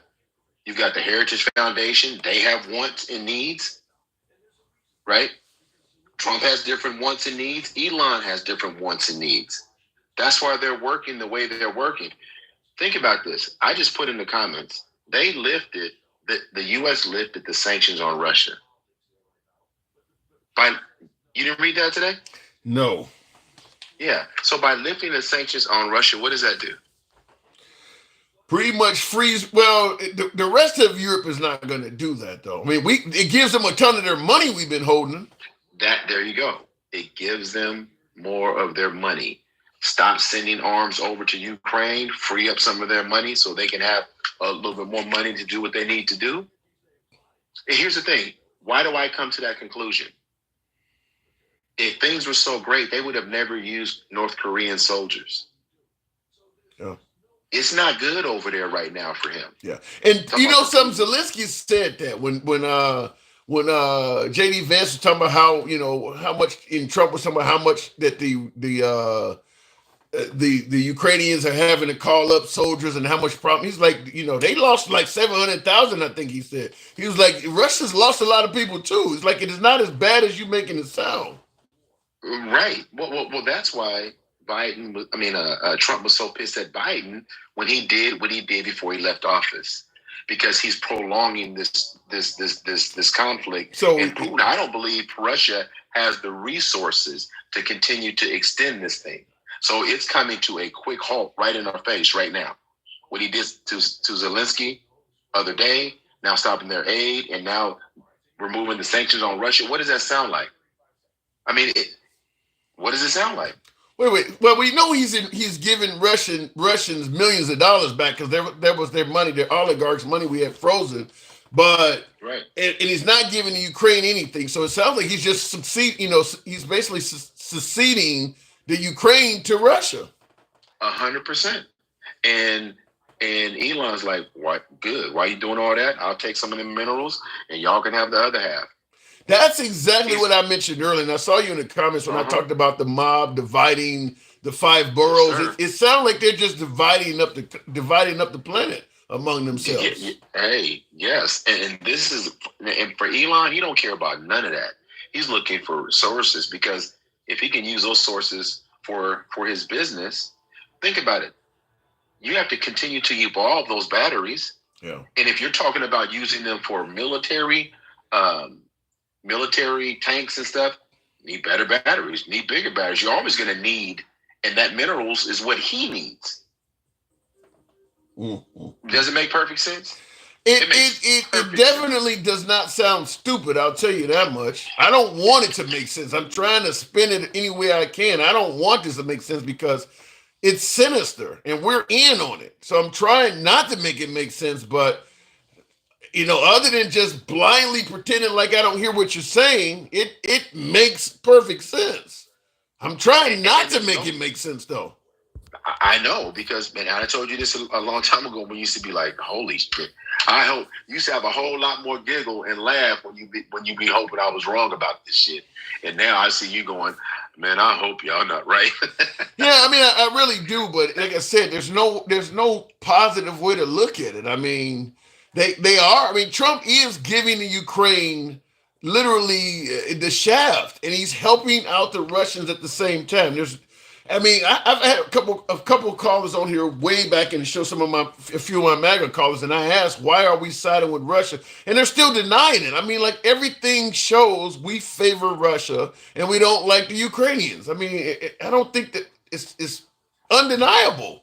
the Heritage Foundation. They have wants and needs, right? Trump has different wants and needs. Elon has different wants and needs. That's why they're working the way that they're working. Think about this. I just put in the comments. They lifted, the U.S. lifted the sanctions on Russia. You didn't read that today? No. Yeah. So by lifting the sanctions on Russia, what does that do? Pretty much freeze. Well, the rest of Europe is not going to do that, though. I mean, it gives them a ton of their money we've been holding. There you go. It gives them more of their money. Stop sending arms over to Ukraine, free up some of their money so they can have a little bit more money to do what they need to do. And here's the thing. Why do I come to that conclusion? If things were so great, they would have never used North Korean soldiers. Yeah. It's not good over there right now for him. Yeah. And you know something, Zelensky said that when JD Vance was talking about how, you know, how much in Trump was talking about how much that the Ukrainians are having to call up soldiers and how much problem. He's like, you know, they lost like 700,000, I think he said. He was like, Russia's lost a lot of people too. It's like, it is not as bad as you making it sound. Right. Well, that's why Trump was so pissed at Biden when he did what he did before he left office, because he's prolonging this conflict. So, and Putin, I don't believe Russia has the resources to continue to extend this thing. So it's coming to a quick halt right in our face right now. What he did to Zelensky other day, now stopping their aid, and now removing the sanctions on Russia. What does that sound like? I mean, what does it sound like? Wait. Well, we know he's giving Russians millions of dollars back because there was their money, their oligarchs' money we had frozen. But right, and he's not giving the Ukraine anything. So it sounds like he's just he's basically seceding the Ukraine to Russia. 100%. And Elon's like, what? Good. Why are you doing all that? I'll take some of them minerals and y'all can have the other half. That's exactly what I mentioned earlier. And I saw you in the comments when I talked about the mob dividing the 5 boroughs. Yes, it sounds like they're just dividing up the planet among themselves. Hey, yes. And this is, and for Elon, he don't care about none of that. He's looking for resources, because if he can use those sources for his business, think about it. You have to continue to evolve those batteries. Yeah. And if you're talking about using them for military tanks and stuff, need better batteries, need bigger batteries. You're always going to need, and that minerals is what he needs. Does it make perfect sense? It definitely does not sound stupid, I'll tell you that much. I don't want it to make sense. I'm trying to spin it any way I can. I don't want this to make sense because it's sinister and we're in on it. So I'm trying not to make it make sense, but you know, other than just blindly pretending like I don't hear what you're saying, it makes perfect sense. I'm trying not to make it make sense, though. I know, because, man, I told you this a long time ago when you used to be like, holy shit. I hope you used to have a whole lot more giggle and laugh when you be hoping I was wrong about this shit. And now I see you going, man, I hope y'all not right. Yeah, I mean, I really do. But like I said, there's no positive way to look at it. I mean, they are. I mean, Trump is giving the Ukraine literally the shaft, and he's helping out the Russians at the same time. I've had a couple of callers on here way back in the show, a few of my MAGA callers, and I asked, why are we siding with Russia? And they're still denying it. I mean, like, everything shows we favor Russia and we don't like the Ukrainians. I mean, I don't think that it's undeniable.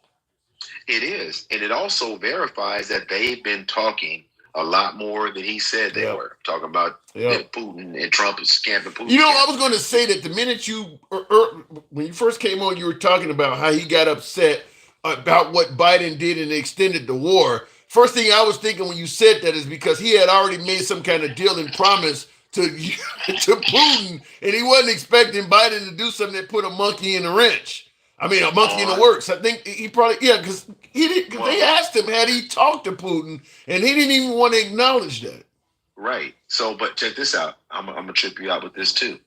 It is. And it also verifies that they've been talking a lot more than he said they were. Talking about that Putin and Trump is scamming Putin. You know, I was going to say that the minute when you first came on, you were talking about how he got upset about what Biden did and extended the war. First thing I was thinking when you said that is because he had already made some kind of deal and promise to Putin, and he wasn't expecting Biden to do something that put a monkey in the wrench. I mean, a monkey in the works. I think he probably, because they asked him, had he talked to Putin, and he didn't even want to acknowledge that. Right. So, but check this out. I'm going to trip you out with this too.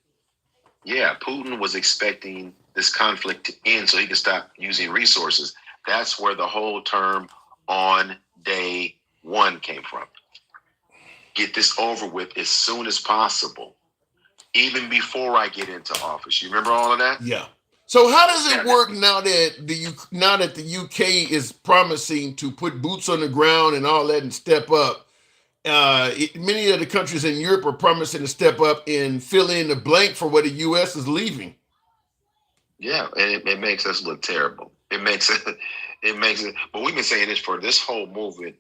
Yeah, Putin was expecting this conflict to end so he could stop using resources. That's where the whole term on day one came from. Get this over with as soon as possible, even before I get into office. You remember all of that? Yeah. So how does it work now that the UK is promising to put boots on the ground and all that and step up? Many of the countries in Europe are promising to step up and fill in the blank for what the US is leaving. Yeah, and it makes us look terrible. It makes it. But we've been saying this for this whole movement.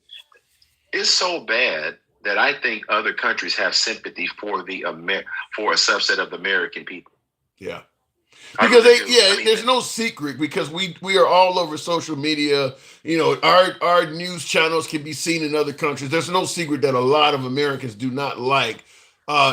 It's so bad that I think other countries have sympathy for a subset of the American people. Yeah. Because really do. I mean, there's no secret because we are all over social media. You know, our news channels can be seen in other countries. There's no secret that a lot of Americans do not like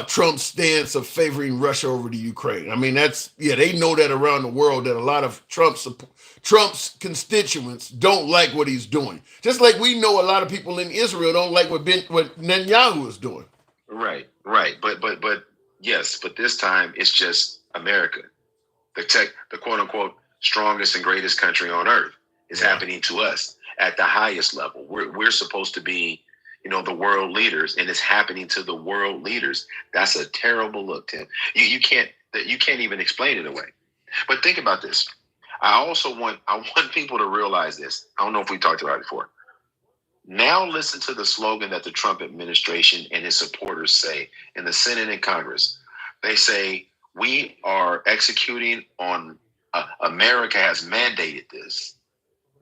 Trump's stance of favoring Russia over the Ukraine. I mean, they know that around the world that a lot of Trump's constituents don't like what he's doing. Just like we know a lot of people in Israel don't like what Netanyahu is doing. right. But yes, but this time it's just America. The quote unquote strongest and greatest country on earth is happening to us at the highest level. We're supposed to be, the world leaders, and it's happening to the world leaders. That's a terrible look, Tim. You can't even explain it away. But think about this. I want people to realize this. I don't know if we talked about it before. Now listen to the slogan that the Trump administration and his supporters say in the Senate and Congress. They say, we are executing on America has mandated this.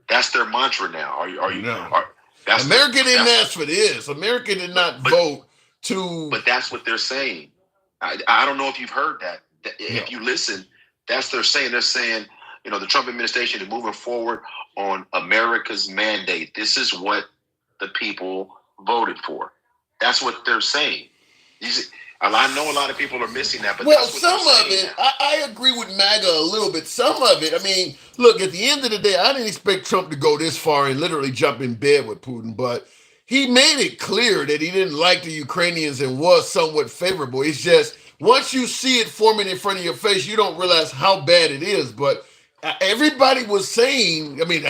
That's their mantra now. America didn't ask for this. America did not vote to. But that's what they're saying. I don't know if you've heard that. If you listen, that's they're saying. They're saying, the Trump administration is moving forward on America's mandate. This is what the people voted for. That's what they're saying. I know a lot of people are missing that, but some of it, I agree with MAGA a little bit. Some of it, I mean, look, at the end of the day, I didn't expect Trump to go this far and literally jump in bed with Putin, but he made it clear that he didn't like the Ukrainians and was somewhat favorable. It's just, once you see it forming in front of your face, you don't realize how bad it is. But everybody was saying, I mean,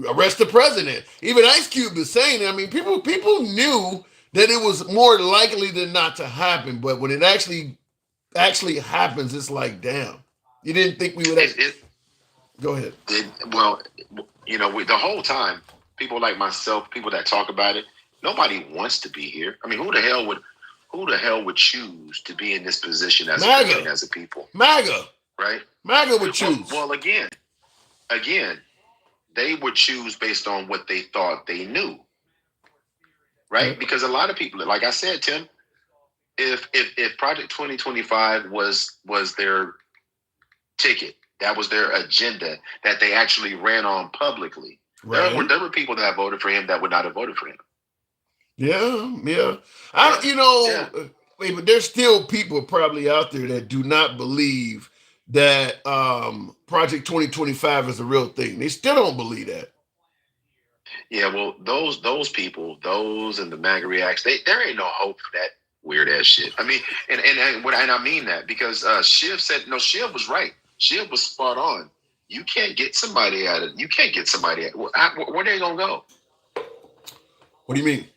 arrest the president. Even Ice Cube was saying it. I mean, people knew that it was more likely than not to happen, but when it actually happens, it's like, damn, you didn't think we would. Go ahead. The whole time, people like myself, people that talk about it, nobody wants to be here. I mean, who the hell would choose to be in this position as a people? MAGA, right? MAGA would choose. Well, again, they would choose based on what they thought they knew. Right? Because a lot of people, like I said, Tim, if Project 2025 was their ticket, that was their agenda that they actually ran on publicly, there were people that voted for him that would not have voted for him. Yeah. But there's still people probably out there that do not believe that Project 2025 is a real thing. They still don't believe that. Yeah, well, those people, those and the MAGA reacts, there ain't no hope for that weird ass shit. I mean, and I mean that because Shiv said, no, Shiv was right. Shiv was spot on. You can't get somebody out of. You can't get somebody out. Where they gonna go? What do you mean?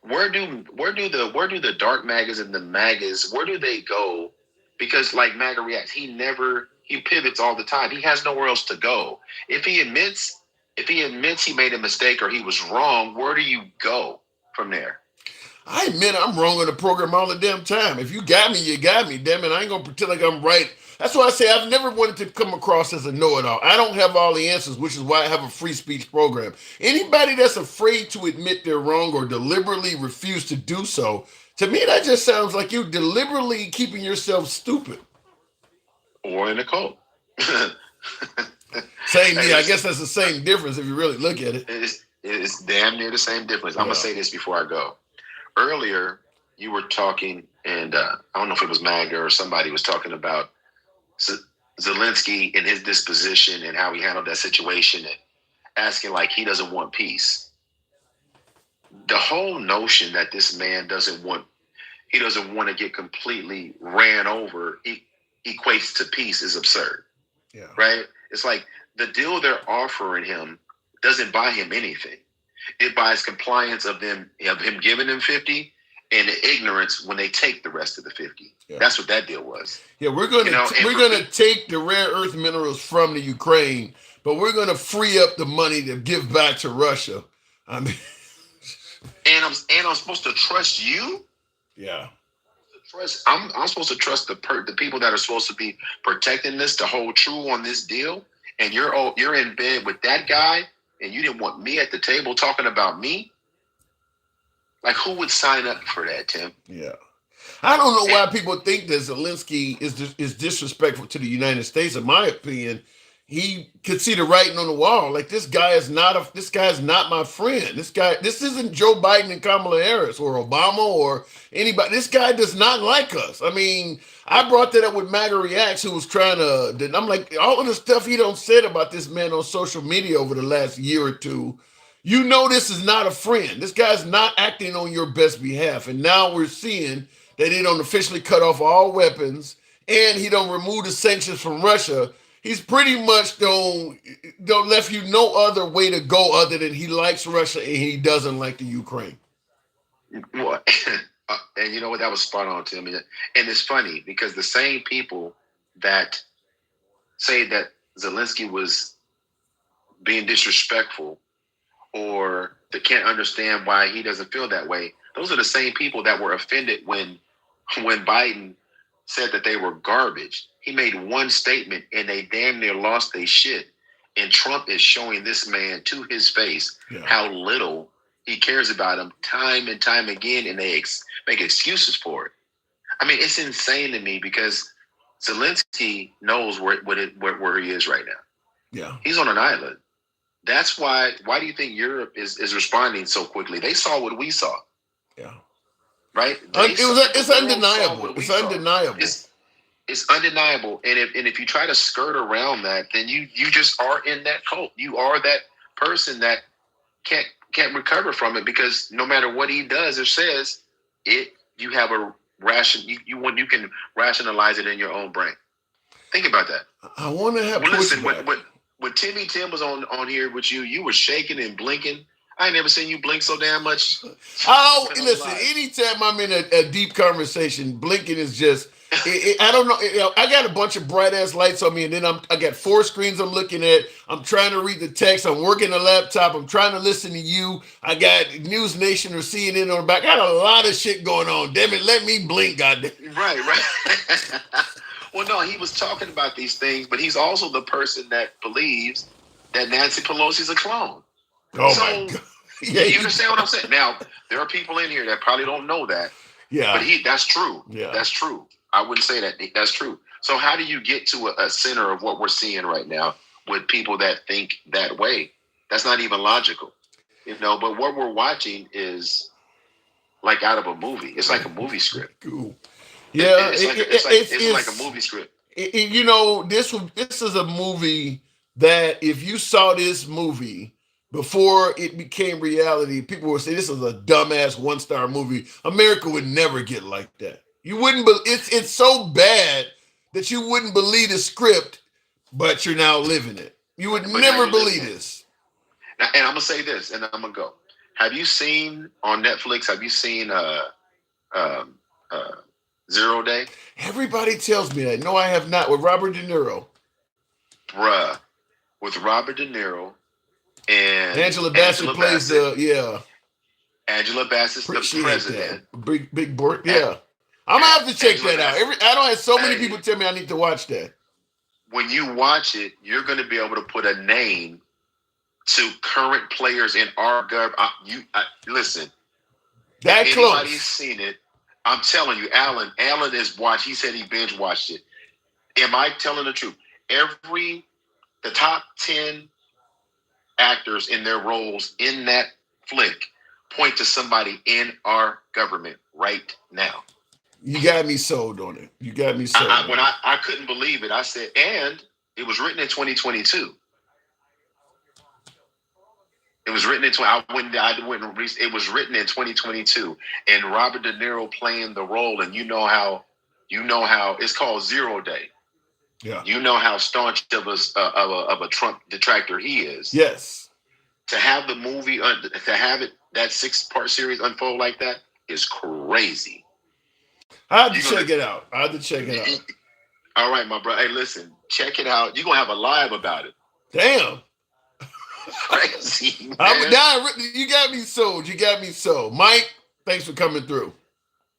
Where do the dark MAGAs and the MAGAs, where do they go? Because like MAGA reacts, he pivots all the time. He has nowhere else to go. If he admits he made a mistake or he was wrong, where do you go from there? I admit I'm wrong on the program all the damn time. If you got me, you got me. Damn it, I ain't gonna pretend like I'm right. That's why I say I've never wanted to come across as a know-it-all. I don't have all the answers, which is why I have a free speech program. Anybody that's afraid to admit they're wrong or deliberately refuse to do so, to me that just sounds like you deliberately keeping yourself stupid. Or in a cult. I guess that's the same difference if you really look at it. It's damn near the same difference. I'm going to say this before I go. Earlier, you were talking, and I don't know if it was MAGA or somebody was talking about Zelensky and his disposition and how he handled that situation and asking like he doesn't want peace. The whole notion that this man doesn't want to get completely ran over equates to peace is absurd. Yeah. Right? It's like the deal they're offering him doesn't buy him anything. It buys compliance of him giving them 50 and the ignorance when they take the rest of the 50. Yeah. That's what that deal was. Yeah, we're gonna take the rare earth minerals from the Ukraine, but we're gonna free up the money to give back to Russia. I mean, and I'm supposed to trust you? Yeah. I'm supposed to trust the people that are supposed to be protecting this to hold true on this deal, and you're in bed with that guy, and you didn't want me at the table talking about me. Like, who would sign up for that, Tim? Yeah. I don't know why people think that Zelensky is disrespectful to the United States. In my opinion, he could see the writing on the wall. Like this guy is not my friend. This isn't Joe Biden and Kamala Harris or Obama or anybody. This guy does not like us. I mean, I brought that up with MAGA Reacts, who was trying to. I'm like, all of the stuff he don't said about this man on social media over the last year or two. You know, this is not a friend. This guy's not acting on your best behalf, and now we're seeing that he don't officially cut off all weapons and he don't remove the sanctions from Russia. He's pretty much don't left you no other way to go other than he likes Russia and he doesn't like the Ukraine. What? And you know what? That was spot on, Tim. And it's funny because the same people that say that Zelensky was being disrespectful or that can't understand why he doesn't feel that way, those are the same people that were offended when Biden said that they were garbage. He made one statement and they damn near lost their shit. And Trump is showing this man to his face how little he cares about him time and time again, and they make excuses for it. I mean, it's insane to me because Zelensky knows where he is right now. Yeah. He's on an island. That's why do you think Europe is responding so quickly? They saw what we saw. Yeah. Right? It's undeniable. It's undeniable. It's undeniable. And if you try to skirt around that, then you just are in that cult. You are that person that can't recover from it because no matter what he does or says, you have a ration. You can rationalize it in your own brain. Think about that. I want to have. Listen, when Timmy Tim was on here with you, you were shaking and blinking. I ain't never seen you blink so damn much. Oh, listen, anytime I'm in a deep conversation, blinking is just, I don't know. I got a bunch of bright ass lights on me, and then I got 4 screens I'm looking at. I'm trying to read the text. I'm working the laptop. I'm trying to listen to you. I got News Nation or CNN on the back. I got a lot of shit going on. Damn it, let me blink, goddamn. Right. Well, no, he was talking about these things, but he's also the person that believes that Nancy Pelosi's a clone. Oh, my God. Yeah, you understand what I'm saying? Now, there are people in here that probably don't know that. Yeah. But that's true. Yeah. That's true. I wouldn't say that. That's true. So how do you get to a center of what we're seeing right now with people that think that way? That's not even logical. But what we're watching is like out of a movie. It's like a movie script. Cool. Yeah. It's like a movie script. This is a movie that if you saw this movie before it became reality, people would say this is a dumbass 1-star movie. America would never get like that. You wouldn't. It's so bad that you wouldn't believe the script, but you're now living it. You would never believe this. Now, and I'm gonna say this, and I'm gonna go. Have you seen on Netflix? Have you seen 0 Day? Everybody tells me that. No, I have not. With Robert De Niro. Bruh, with Robert De Niro. And Angela Bassett plays Angela Bassett's the president. That. Big board. Yeah. I'm gonna have to check that out. I don't have so many people tell me I need to watch that. When you watch it, you're gonna be able to put a name to current players in our government. Listen. That if close. Anybody's seen it? I'm telling you, Alan is watched. He said he binge watched it. Am I telling the truth? The top 10 actors in their roles in that flick point to somebody in our government right now. You got me sold on it. You got me sold. When I couldn't believe it, I said, and it was written in 2022. It was written in it was written in 2022, and Robert De Niro playing the role, and you know how it's called 0 Day. Yeah. You know how staunch of a Trump detractor he is. Yes. To have the movie, to have it, that 6-part series unfold like that is crazy. I have to check it out. All right, my brother. Hey, listen, check it out. You're going to have a live about it. Damn. Crazy, man. You got me sold. Mike, thanks for coming through.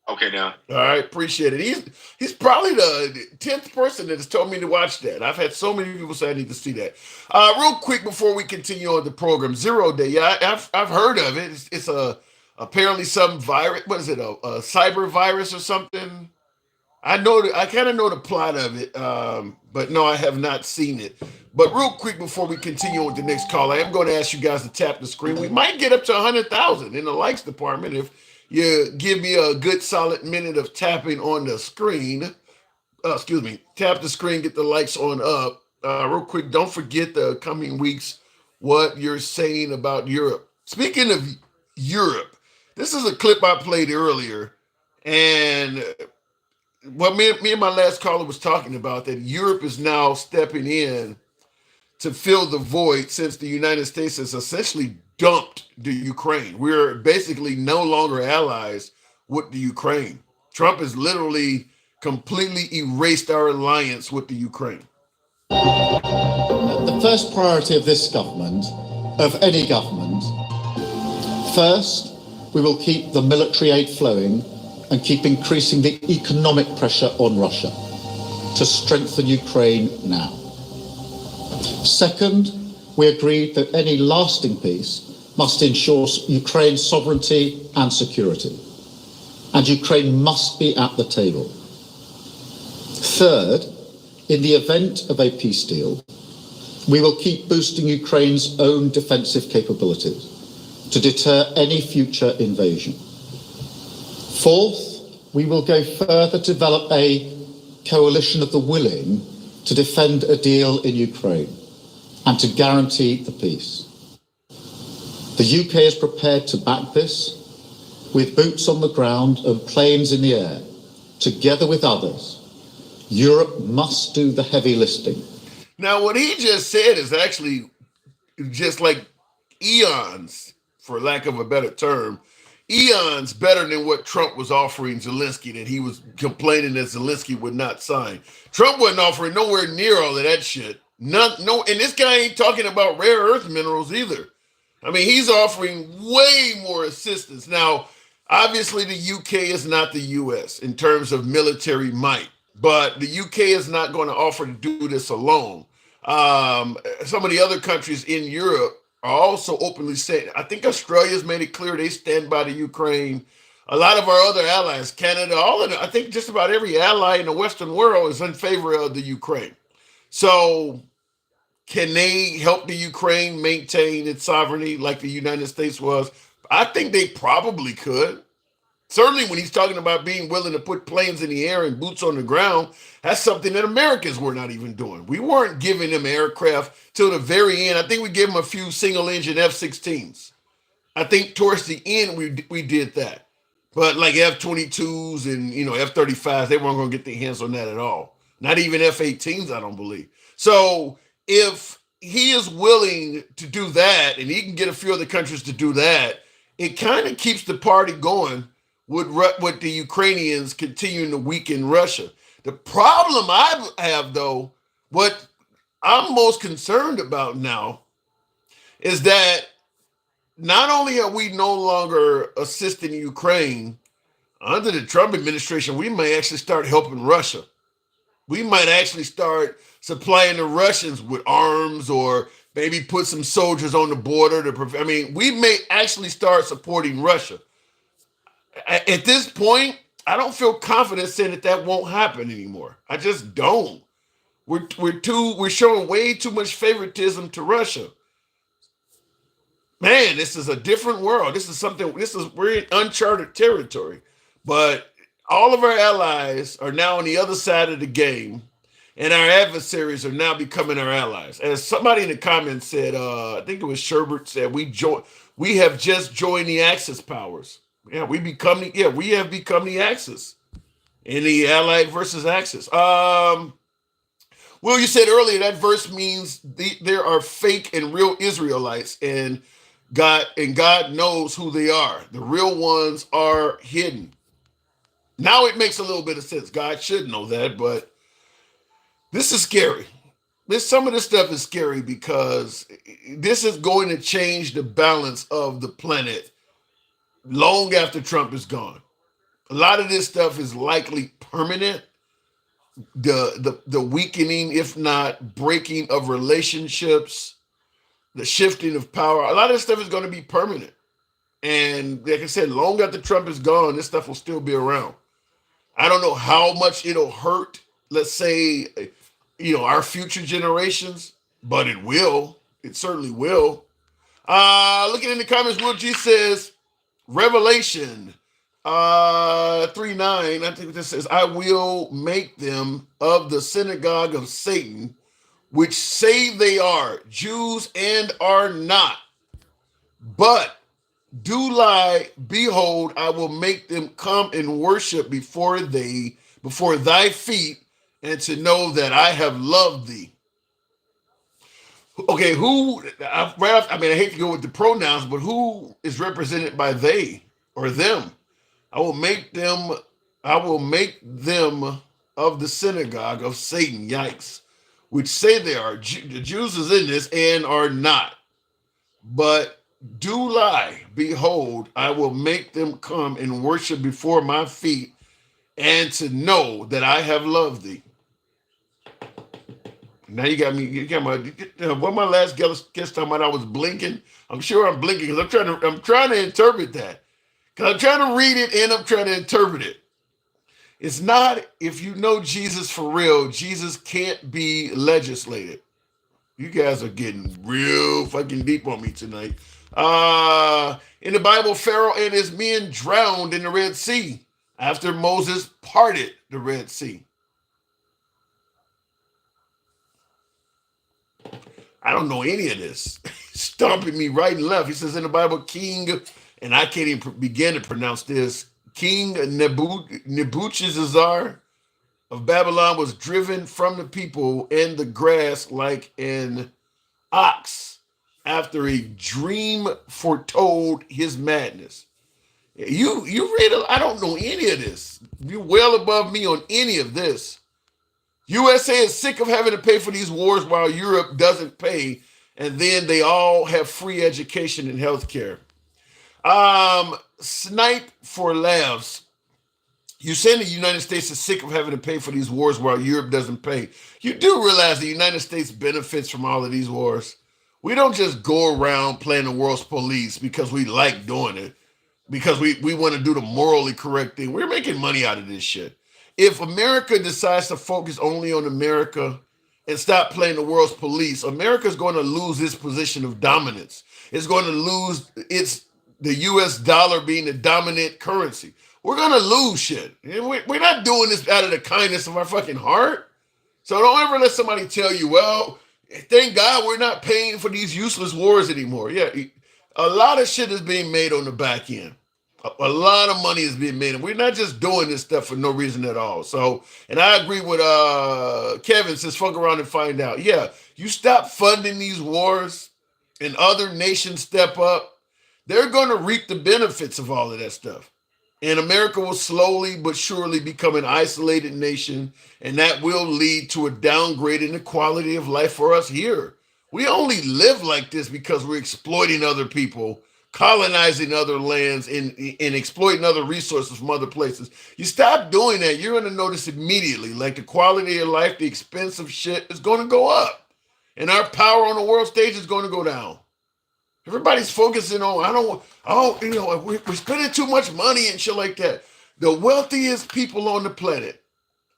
Okay, now. All right, appreciate it. He's probably the 10th person that has told me to watch that. I've had so many people say I need to see that. Real quick before we continue on the program, 0 Day. Yeah, I've heard of it. It's a apparently some virus. What is it? A cyber virus or something? I kind of know the plot of it, but no, I have not seen it. But real quick before we continue with the next call, I am going to ask you guys to tap the screen. We might get up to 100,000 in the likes department if you give me a good solid minute of tapping on the screen. Excuse me, tap the screen, get the likes on up. Real quick, don't forget the coming weeks what you're saying about Europe. Speaking of Europe, this is a clip I played earlier, and what me and my last caller was talking about, that Europe is now stepping in to fill the void since the United States has essentially dumped the Ukraine. We're basically no longer allies with the Ukraine. Trump has literally completely erased our alliance with the Ukraine. The first priority of this government, of any government, first, we will keep the military aid flowing and keep increasing the economic pressure on Russia to strengthen Ukraine now. Second, we agreed that any lasting peace must ensure Ukraine's sovereignty and security, and Ukraine must be at the table. Third, in the event of a peace deal, we will keep boosting Ukraine's own defensive capabilities to deter any future invasion. Fourth, we will go further to develop a coalition of the willing to defend a deal in Ukraine and to guarantee the peace. The UK is prepared to back this with boots on the ground and planes in the air, together with others. Europe must do the heavy lifting. Now, what he just said is actually just like eons, for lack of a better term, eons better than what Trump was offering Zelensky, that he was complaining that Zelensky would not sign. Trump wasn't offering nowhere near all of that shit. No, and this guy ain't talking about rare earth minerals either. I mean, he's offering way more assistance. Now, obviously, the UK is not the US in terms of military might, but the UK is not going to offer to do this alone. Some of the other countries in Europe are also openly saying, I think Australia's made it clear they stand by the Ukraine. A lot of our other allies, Canada, all of them, I think just about every ally in the Western world is in favor of the Ukraine. So can they help the Ukraine maintain its sovereignty like the United States was? I think they probably could. Certainly when he's talking about being willing to put planes in the air and boots on the ground, that's something that Americans were not even doing. We weren't giving them aircraft till the very end. I think we gave them a few single-engine F-16s. I think towards the end we did that. But like F-22s and F-35s, they weren't going to get their hands on that at all. Not even F-18s, I don't believe. So if he is willing to do that, and he can get a few other countries to do that, it kind of keeps the party going with the Ukrainians continuing to weaken Russia. The problem I have, though, what I'm most concerned about now is that not only are we no longer assisting Ukraine, under the Trump administration, we may actually start helping Russia. We might actually start supplying the Russians with arms, or maybe put some soldiers on the border we may actually start supporting Russia. At this point, I don't feel confident saying that won't happen anymore. I just don't. We're showing way too much favoritism to Russia. Man, this is a different world. We're in uncharted territory. But all of our allies are now on the other side of the game, and our adversaries are now becoming our allies. As somebody in the comments said, I think it was Sherbert said, we have just joined the Axis powers. Yeah, we have become the Axis in the Allied versus Axis. Will, you said earlier that verse means there are fake and real Israelites, and God knows who they are. The real ones are hidden. Now it makes a little bit of sense. God should know that, but this is scary. Some of this stuff is scary because this is going to change the balance of the planet long after Trump is gone. A lot of this stuff is likely permanent. The weakening, if not breaking, of relationships, the shifting of power, a lot of this stuff is going to be permanent. And like I said, long after Trump is gone, this stuff will still be around. I don't know how much it'll hurt, let's say, our future generations, but it will. It certainly will. Looking in the comments, Will G says, Revelation 3:9, I think this says, I will make them of the synagogue of Satan, which say they are Jews and are not, but do lie. Behold, I will make them come and worship before thy feet, and to know that I have loved thee. Okay, I hate to go with the pronouns, but who is represented by they or them? I will make them of the synagogue of Satan, yikes, which say they are. The Jews is in this and are not, but do lie. Behold, I will make them come and worship before my feet, and to know that I have loved thee. Now you got what my last guest talking about? I was blinking. I'm sure I'm blinking because I'm trying to interpret that. Because I'm trying to read it and I'm trying to interpret it. It's not, if you know Jesus for real, Jesus can't be legislated. You guys are getting real fucking deep on me tonight. In the Bible, Pharaoh and his men drowned in the Red Sea after Moses parted the Red Sea. I don't know any of this. Stomping me right and left. He says in the Bible, King, and I can't even begin to pronounce this, King Nebuchadnezzar of Babylon was driven from the people in the grass like an ox after a dream foretold his madness. You read it. I don't know any of this. You're well above me on any of this. USA is sick of having to pay for these wars while Europe doesn't pay, and then they all have free education and health care. Snipe for laughs. You say the United States is sick of having to pay for these wars while Europe doesn't pay. You do realize the United States benefits from all of these wars. We don't just go around playing the world's police because we like doing it, because we want to do the morally correct thing. We're making money out of this shit. If America decides to focus only on America and stop playing the world's police, America's going to lose its position of dominance. It's going to lose the US dollar being the dominant currency. We're going to lose shit. We're not doing this out of the kindness of our fucking heart. So don't ever let somebody tell you, well, thank God we're not paying for these useless wars anymore. Yeah, a lot of shit is being made on the back end. A lot of money is being made, and we're not just doing this stuff for no reason at all. So, and I agree with Kevin, says fuck around and find out. Yeah, you stop funding these wars and other nations step up, they're going to reap the benefits of all of that stuff. And America will slowly but surely become an isolated nation, and that will lead to a downgrade in the quality of life for us here. We only live like this because we're exploiting other people, colonizing other lands, and exploiting other resources from other places. You stop doing that, you're going to notice immediately, like the quality of life, the expense of shit is going to go up. And our power on the world stage is going to go down. Everybody's focusing on, we're spending too much money and shit like that. The wealthiest people on the planet,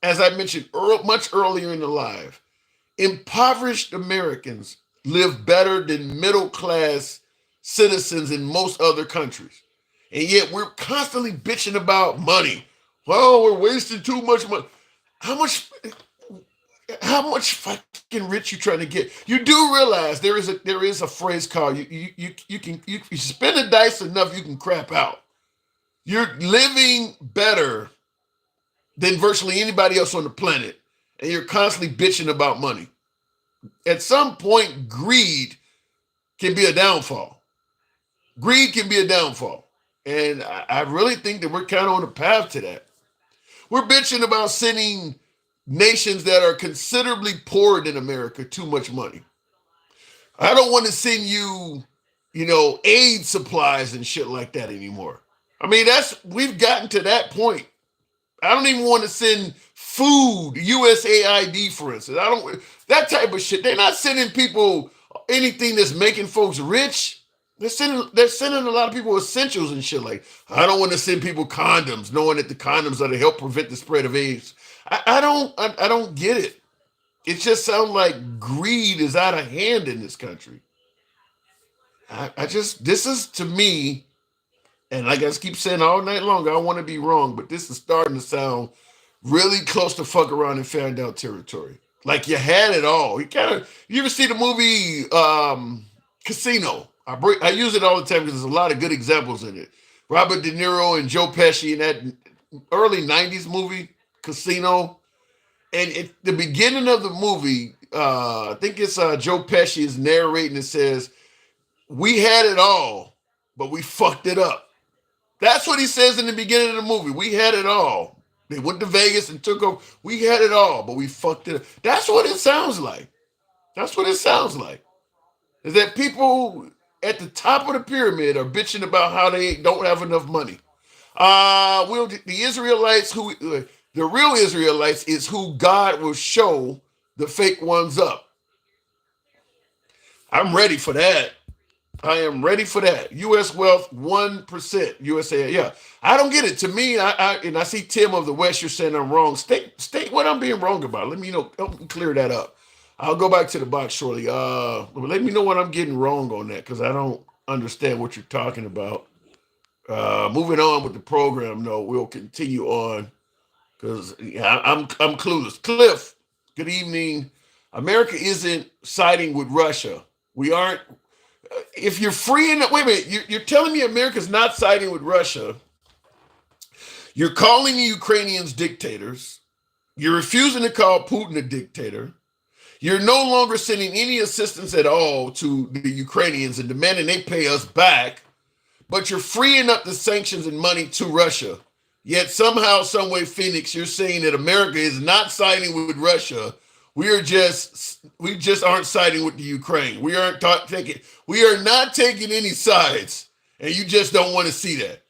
as I mentioned much earlier in the live, impoverished Americans live better than middle-class citizens in most other countries. And yet we're constantly bitching about money. Well, we're wasting too much money. How much fucking rich you trying to get? You do realize there is a phrase called you spin the dice enough, you can crap out. You're living better than virtually anybody else on the planet, and you're constantly bitching about money. At some point, greed can be a downfall. Greed can be a downfall. And I really think that we're kind of on the path to that. We're bitching about sending nations that are considerably poorer than America too much money. I don't want to send you, aid supplies and shit like that anymore. I mean, we've gotten to that point. I don't even want to send food, USAID, for instance. That type of shit. They're not sending people anything that's making folks rich. They're sending a lot of people essentials and shit. Like, I don't want to send people condoms, knowing that the condoms are to help prevent the spread of AIDS. I don't get it. It just sounds like greed is out of hand in this country. This is to me, and like I just keep saying all night long, I don't want to be wrong, but this is starting to sound really close to fuck around and find out territory. Like you had it all. You ever see the movie Casino? I use it all the time because there's a lot of good examples in it. Robert De Niro and Joe Pesci in that early '90s movie Casino, and at the beginning of the movie, I think it's Joe Pesci is narrating and says, "We had it all, but we fucked it up." That's what he says in the beginning of the movie. We had it all. They went to Vegas and took over. We had it all, but we fucked it up. That's what it sounds like. That's what it sounds like. Is that people at the top of the pyramid are bitching about how they don't have enough money. The Israelites, the real Israelites is who God will show the fake ones up. I'm ready for that. I am ready for that. U.S. wealth, 1%. USA, yeah. I don't get it. To me, I see Tim of the West, you're saying I'm wrong. State what I'm being wrong about. Let me know. Help me clear that up. I'll go back to the box shortly. Let me know what I'm getting wrong on that, because I don't understand what you're talking about. Moving on with the program, though, we'll continue on because I'm clueless. Cliff, good evening. America isn't siding with Russia. We aren't. If you're free in the wait a minute, you're telling me America's not siding with Russia. You're calling the Ukrainians dictators. You're refusing to call Putin a dictator. You're no longer sending any assistance at all to the Ukrainians and demanding they pay us back, but you're freeing up the sanctions and money to Russia. Yet somehow, some way, Phoenix, you're saying that America is not siding with Russia. We just aren't siding with the Ukraine. We are not taking any sides, and you just don't want to see that.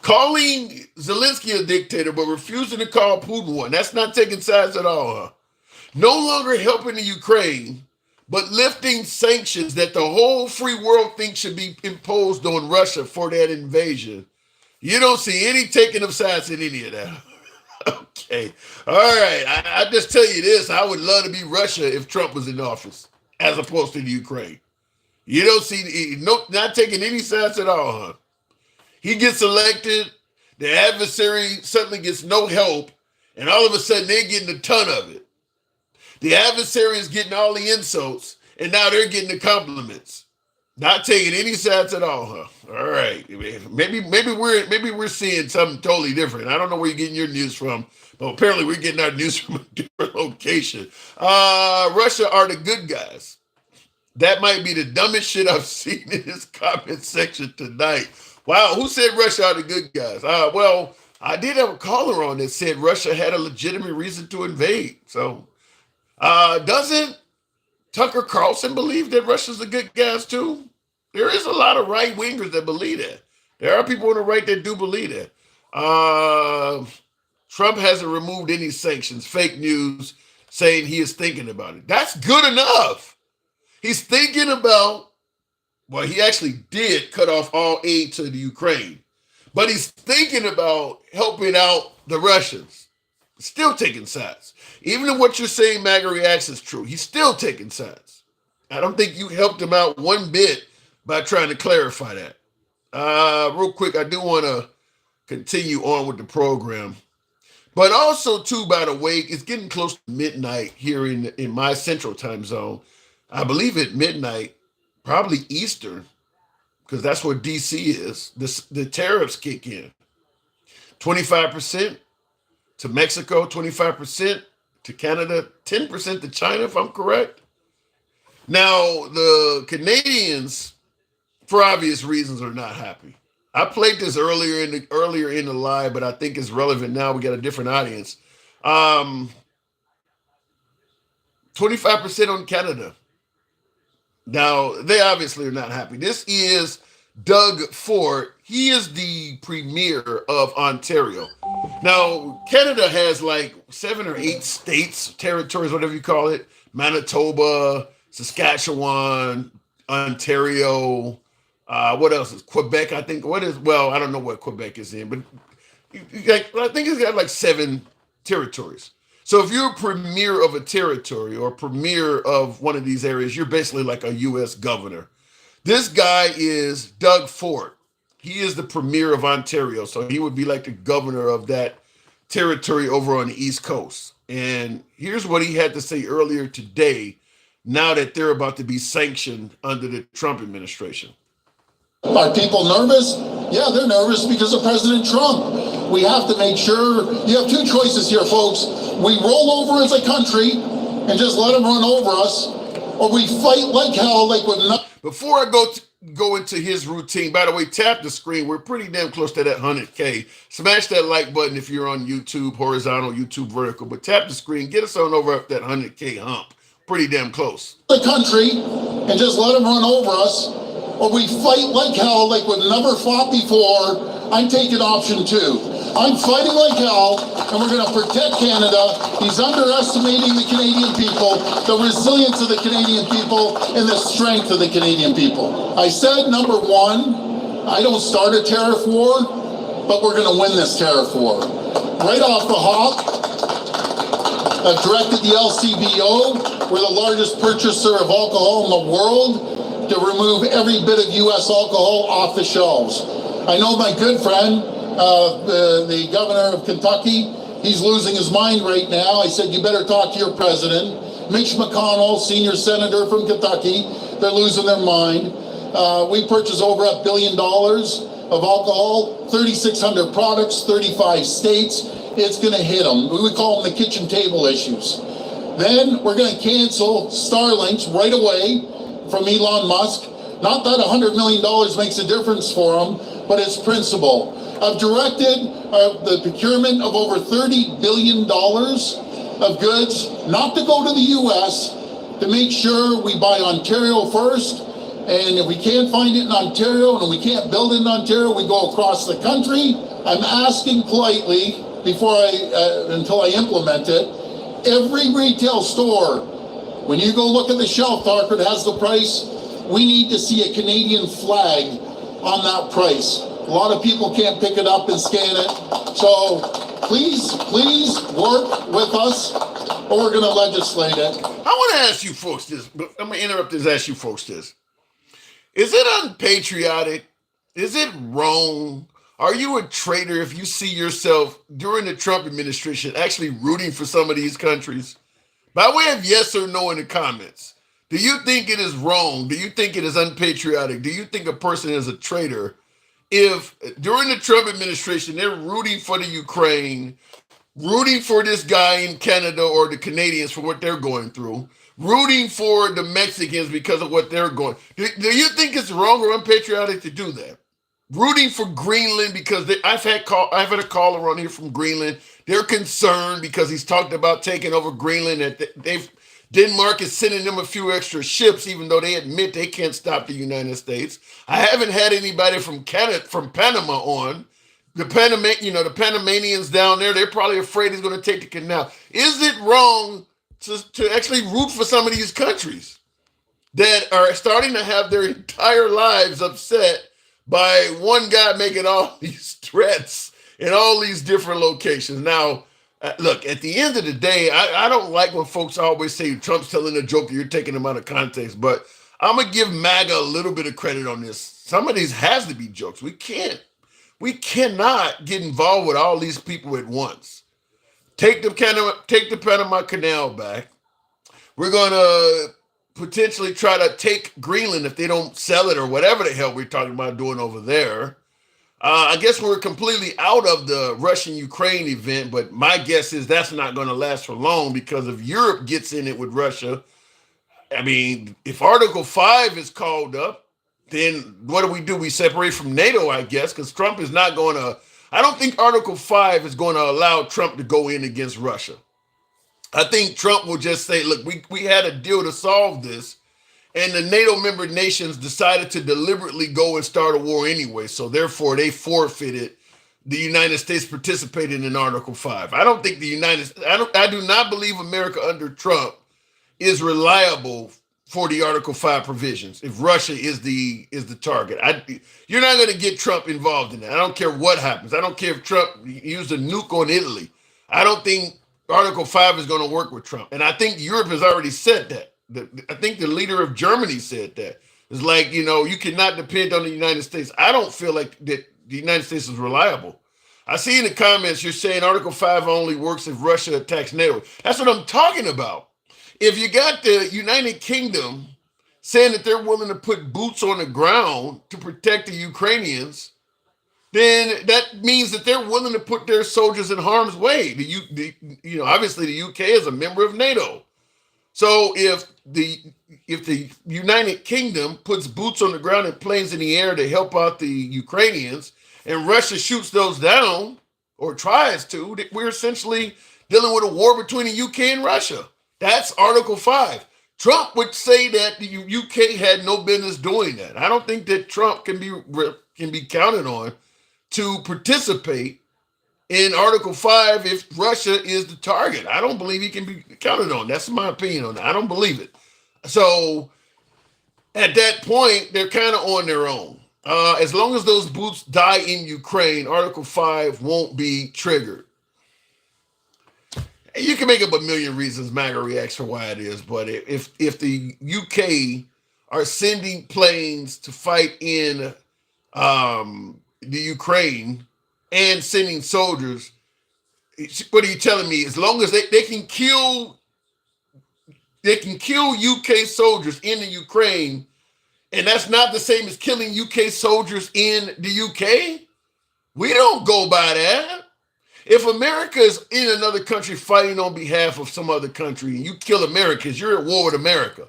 Calling Zelensky a dictator, but refusing to call Putin one. That's not taking sides at all, huh? No longer helping the Ukraine, but lifting sanctions that the whole free world thinks should be imposed on Russia for that invasion. You don't see any taking of sides in any of that. Okay. All right. I just tell you this. I would love to be Russia if Trump was in office, as opposed to the Ukraine. You don't see, not taking any sides at all, huh? He gets elected, the adversary suddenly gets no help, and all of a sudden they're getting a ton of it. The adversary is getting all the insults, and now they're getting the compliments. Not taking any sides at all, huh? All right. Maybe we're seeing something totally different. I don't know where you're getting your news from, but apparently we're getting our news from a different location. Russia are the good guys. That might be the dumbest shit I've seen in this comment section tonight. Wow, who said Russia are the good guys? Well, I did have a caller on that said Russia had a legitimate reason to invade. So, doesn't Tucker Carlson believe that Russia's the good guys too? There is a lot of right wingers that believe that. There are people on the right that do believe that. Trump hasn't removed any sanctions. Fake news saying he is thinking about it. That's good enough. He's thinking about, well, he actually did cut off all aid to the Ukraine, but he's thinking about helping out the Russians. Still taking sides. Even if what you're saying, MAGA reacts, is true, he's still taking sides. I don't think you helped him out one bit by trying to clarify that. Real quick, I do want to continue on with the program. But also, too, by the way, it's getting close to midnight here in my central time zone. I believe at midnight, probably Eastern, because that's where DC is. The tariffs kick in. 25% to Mexico, 25% to Canada, 10% to China, if I'm correct. Now, the Canadians, for obvious reasons, are not happy. I played this earlier in the live, but I think it's relevant now. We got a different audience. 25% on Canada. Now, they obviously are not happy. This is Doug Ford. He is the premier of Ontario. Now, Canada has like 7 or 8 states, territories, whatever you call it. Manitoba, Saskatchewan, Ontario. What else is Quebec? I think. Well, I don't know what Quebec is in, but I think it's got like 7 territories. So if you're a premier of a territory or premier of one of these areas, you're basically like a U.S. governor. This guy is Doug Ford. He is the premier of Ontario, so he would be like the governor of that territory over on the East Coast. And here's what he had to say earlier today, now that they're about to be sanctioned under the Trump administration. Are people nervous? Yeah, they're nervous because of President Trump. We have to make sure you have 2 choices here, folks. We roll over as a country and just let them run over us, or we fight like hell, like with nothing. Before I go into his routine, by the way, tap the screen. We're pretty damn close to that 100K. Smash that like button if you're on YouTube, horizontal, YouTube vertical. But tap the screen. Get us on over up that 100K hump. Pretty damn close. The country and just let them run over us, or we fight like hell, like we've never fought before. I'm taking option 2. I'm fighting like hell, and we're going to protect Canada. He's underestimating the Canadian people, the resilience of the Canadian people, and the strength of the Canadian people. I said, number 1, I don't start a tariff war, but we're going to win this tariff war. Right off the hop, I've directed the LCBO, we're the largest purchaser of alcohol in the world, to remove every bit of U.S. alcohol off the shelves. I know my good friend, the governor of Kentucky, he's losing his mind right now. I said, you better talk to your president. Mitch McConnell, senior senator from Kentucky, they're losing their mind. We purchased over $1 billion of alcohol, 3,600 products, 35 states. It's going to hit them. We call them the kitchen table issues. Then we're going to cancel Starlinks right away from Elon Musk. Not that $100 million makes a difference for him, but it's principle. I've directed the procurement of over $30 billion of goods, not to go to the U.S., to make sure we buy Ontario first. And if we can't find it in Ontario and we can't build it in Ontario, we go across the country. I'm asking politely, until I implement it, every retail store, when you go look at the shelf marker that has the price, we need to see a Canadian flag on that price. A lot of people can't pick it up and scan it. So please work with us, or we're going to legislate it. I want to ask you folks this, but I'm going to interrupt this, ask you folks this. Is it unpatriotic? Is it wrong? Are you a traitor if you see yourself during the Trump administration actually rooting for some of these countries? By way of yes or no in the comments. Do you think it is wrong? Do you think it is unpatriotic? Do you think a person is a traitor if during the Trump administration they're rooting for the Ukraine, rooting for this guy in Canada or the Canadians for what they're going through, rooting for the Mexicans because of what they're going? Do you think it's wrong or unpatriotic to do that? Rooting for Greenland because I've had a caller on here from Greenland. They're concerned because he's talked about taking over Greenland. That Denmark is sending them a few extra ships, even though they admit they can't stop the United States. I haven't had anybody from Canada, from Panama on. The Panamanians down there, they're probably afraid he's going to take the canal. Is it wrong to actually root for some of these countries that are starting to have their entire lives upset by one guy making all these threats in all these different locations? Now, look, at the end of the day, I don't like when folks always say Trump's telling a joke, you're taking them out of context, but I'm going to give MAGA a little bit of credit on this. Some of these has to be jokes. We cannot get involved with all these people at once. Take the Panama Canal back. We're going to potentially try to take Greenland if they don't sell it or whatever the hell we're talking about doing over there. I guess we're completely out of the Russian-Ukraine event, but my guess is that's not going to last for long because if Europe gets in it with Russia, I mean, if Article 5 is called up, then what do? We separate from NATO, I guess, because Trump is not going to, I don't think Article 5 is going to allow Trump to go in against Russia. I think Trump will just say, look, we had a deal to solve this, and the NATO member nations decided to deliberately go and start a war anyway. So therefore, they forfeited the United States participating in Article 5. I don't think I do not believe America under Trump is reliable for the Article 5 provisions if Russia is the target. You're not going to get Trump involved in that. I don't care what happens. I don't care if Trump used a nuke on Italy. I don't think Article 5 is going to work with Trump. And I think Europe has already said that. I think the leader of Germany said that. It's like, you cannot depend on the United States. I don't feel like that the United States is reliable. I see in the comments you're saying Article 5 only works if Russia attacks NATO. That's what I'm talking about. If you got the United Kingdom saying that they're willing to put boots on the ground to protect the Ukrainians, then that means that they're willing to put their soldiers in harm's way. Obviously the UK is a member of NATO. So if the United Kingdom puts boots on the ground and planes in the air to help out the Ukrainians, and Russia shoots those down or tries to, we're essentially dealing with a war between the UK and Russia. That's Article 5. Trump would say that the UK had no business doing that. I don't think that Trump can be counted on to participate in Article 5 if Russia is the target. I don't believe he can be counted on. That's my opinion on that. I don't believe it. So at that point, they're kind of on their own. As long as those boots die in Ukraine, Article 5 won't be triggered. You can make up a million reasons MAGA reacts for why it is, but if the UK are sending planes to fight in the Ukraine and sending soldiers, what are you telling me? As long as they can kill UK soldiers in the Ukraine, and that's not the same as killing UK soldiers in the UK? We don't go by that. If America is in another country fighting on behalf of some other country and you kill Americans, you're at war with America.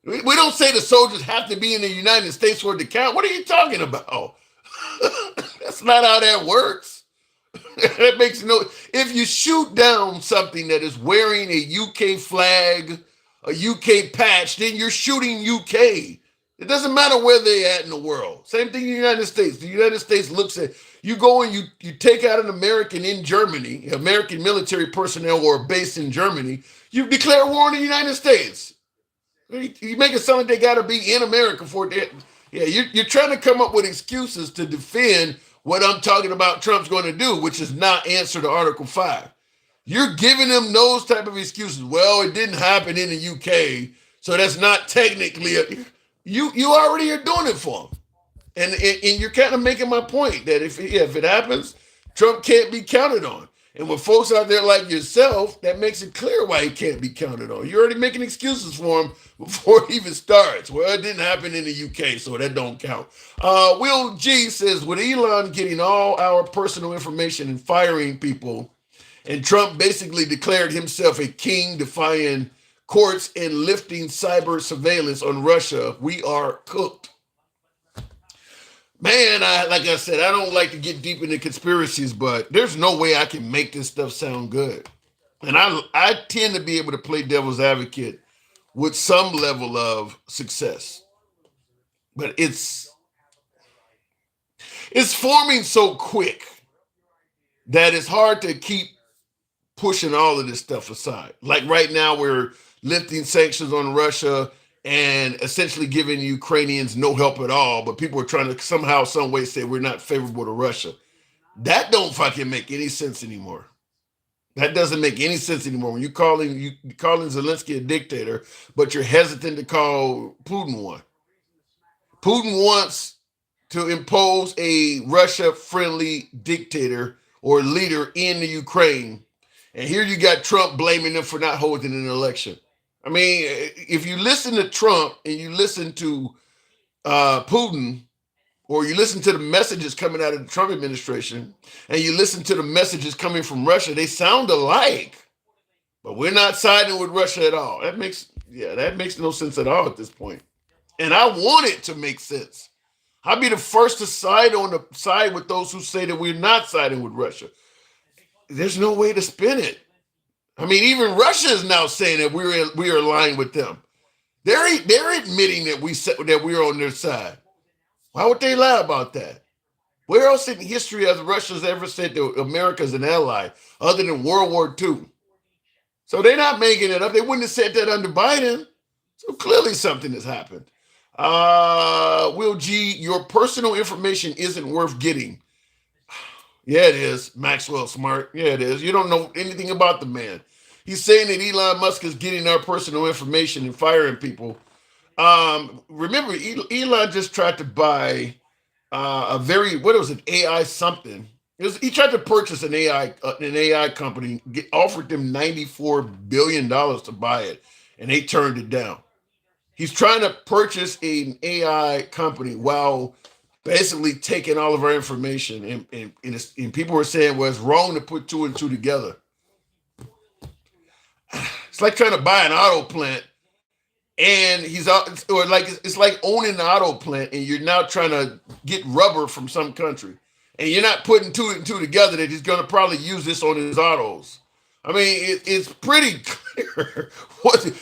We don't say the soldiers have to be in the United States for it to count. What are you talking about? That's not how that works. That makes if you shoot down something that is wearing a UK flag, a UK patch, then you're shooting UK. It doesn't matter where they're at in the world. Same thing in the United States. The United States looks at, you go and you take out an American in Germany, American military personnel or based in Germany, you declare war on the United States. You make it sound like they got to be in America for it. Yeah, you're trying to come up with excuses to defend what I'm talking about Trump's going to do, which is not answer to Article 5. You're giving them those type of excuses. Well, it didn't happen in the UK, so that's not technically you already are doing it for them. And you're kind of making my point that if it happens, Trump can't be counted on. And with folks out there like yourself, that makes it clear why he can't be counted on. You're already making excuses for him before it even starts. Well, it didn't happen in the UK, so that don't count. Will G says, with Elon getting all our personal information and firing people, and Trump basically declared himself a king, defying courts and lifting cyber surveillance on Russia, we are cooked. Man, like I said, I don't like to get deep into conspiracies, but there's no way I can make this stuff sound good. And I tend to be able to play devil's advocate with some level of success. But it's forming so quick that it's hard to keep pushing all of this stuff aside. Like right now, we're lifting sanctions on Russia and essentially giving Ukrainians no help at all, but people are trying to somehow, some way say we're not favorable to Russia. That don't fucking make any sense anymore. That doesn't make any sense anymore. When you're calling Zelensky a dictator, but you're hesitant to call Putin one. Putin wants to impose a Russia-friendly dictator or leader in the Ukraine, and here you got Trump blaming them for not holding an election. I mean, if you listen to Trump and you listen to Putin, or you listen to the messages coming out of the Trump administration, and you listen to the messages coming from Russia, they sound alike. But we're not siding with Russia at all. That makes no sense at all at this point. And I want it to make sense. I'll be the first to side with those who say that we're not siding with Russia. There's no way to spin it. I mean, even Russia is now saying that we are aligned with them. They're admitting that we're on their side. Why would they lie about that? Where else in history has Russia's ever said that America's an ally other than World War II? So they're not making it up. They wouldn't have said that under Biden. So clearly something has happened. Will G, your personal information isn't worth getting. Yeah, it is. Maxwell Smart. Yeah, it is. You don't know anything about the man. He's saying that Elon Musk is getting our personal information and firing people. Remember, Elon just tried to buy what was it, AI something. He tried to purchase an AI company, offered them $94 billion to buy it, and they turned it down. He's trying to purchase an AI company while basically taking all of our information, and people were saying, well, it's wrong to put two and two together. It's like trying to buy an auto plant, and it's like owning an auto plant, and you're now trying to get rubber from some country, and you're not putting two and two together that he's going to probably use this on his autos. I mean, it's pretty clear.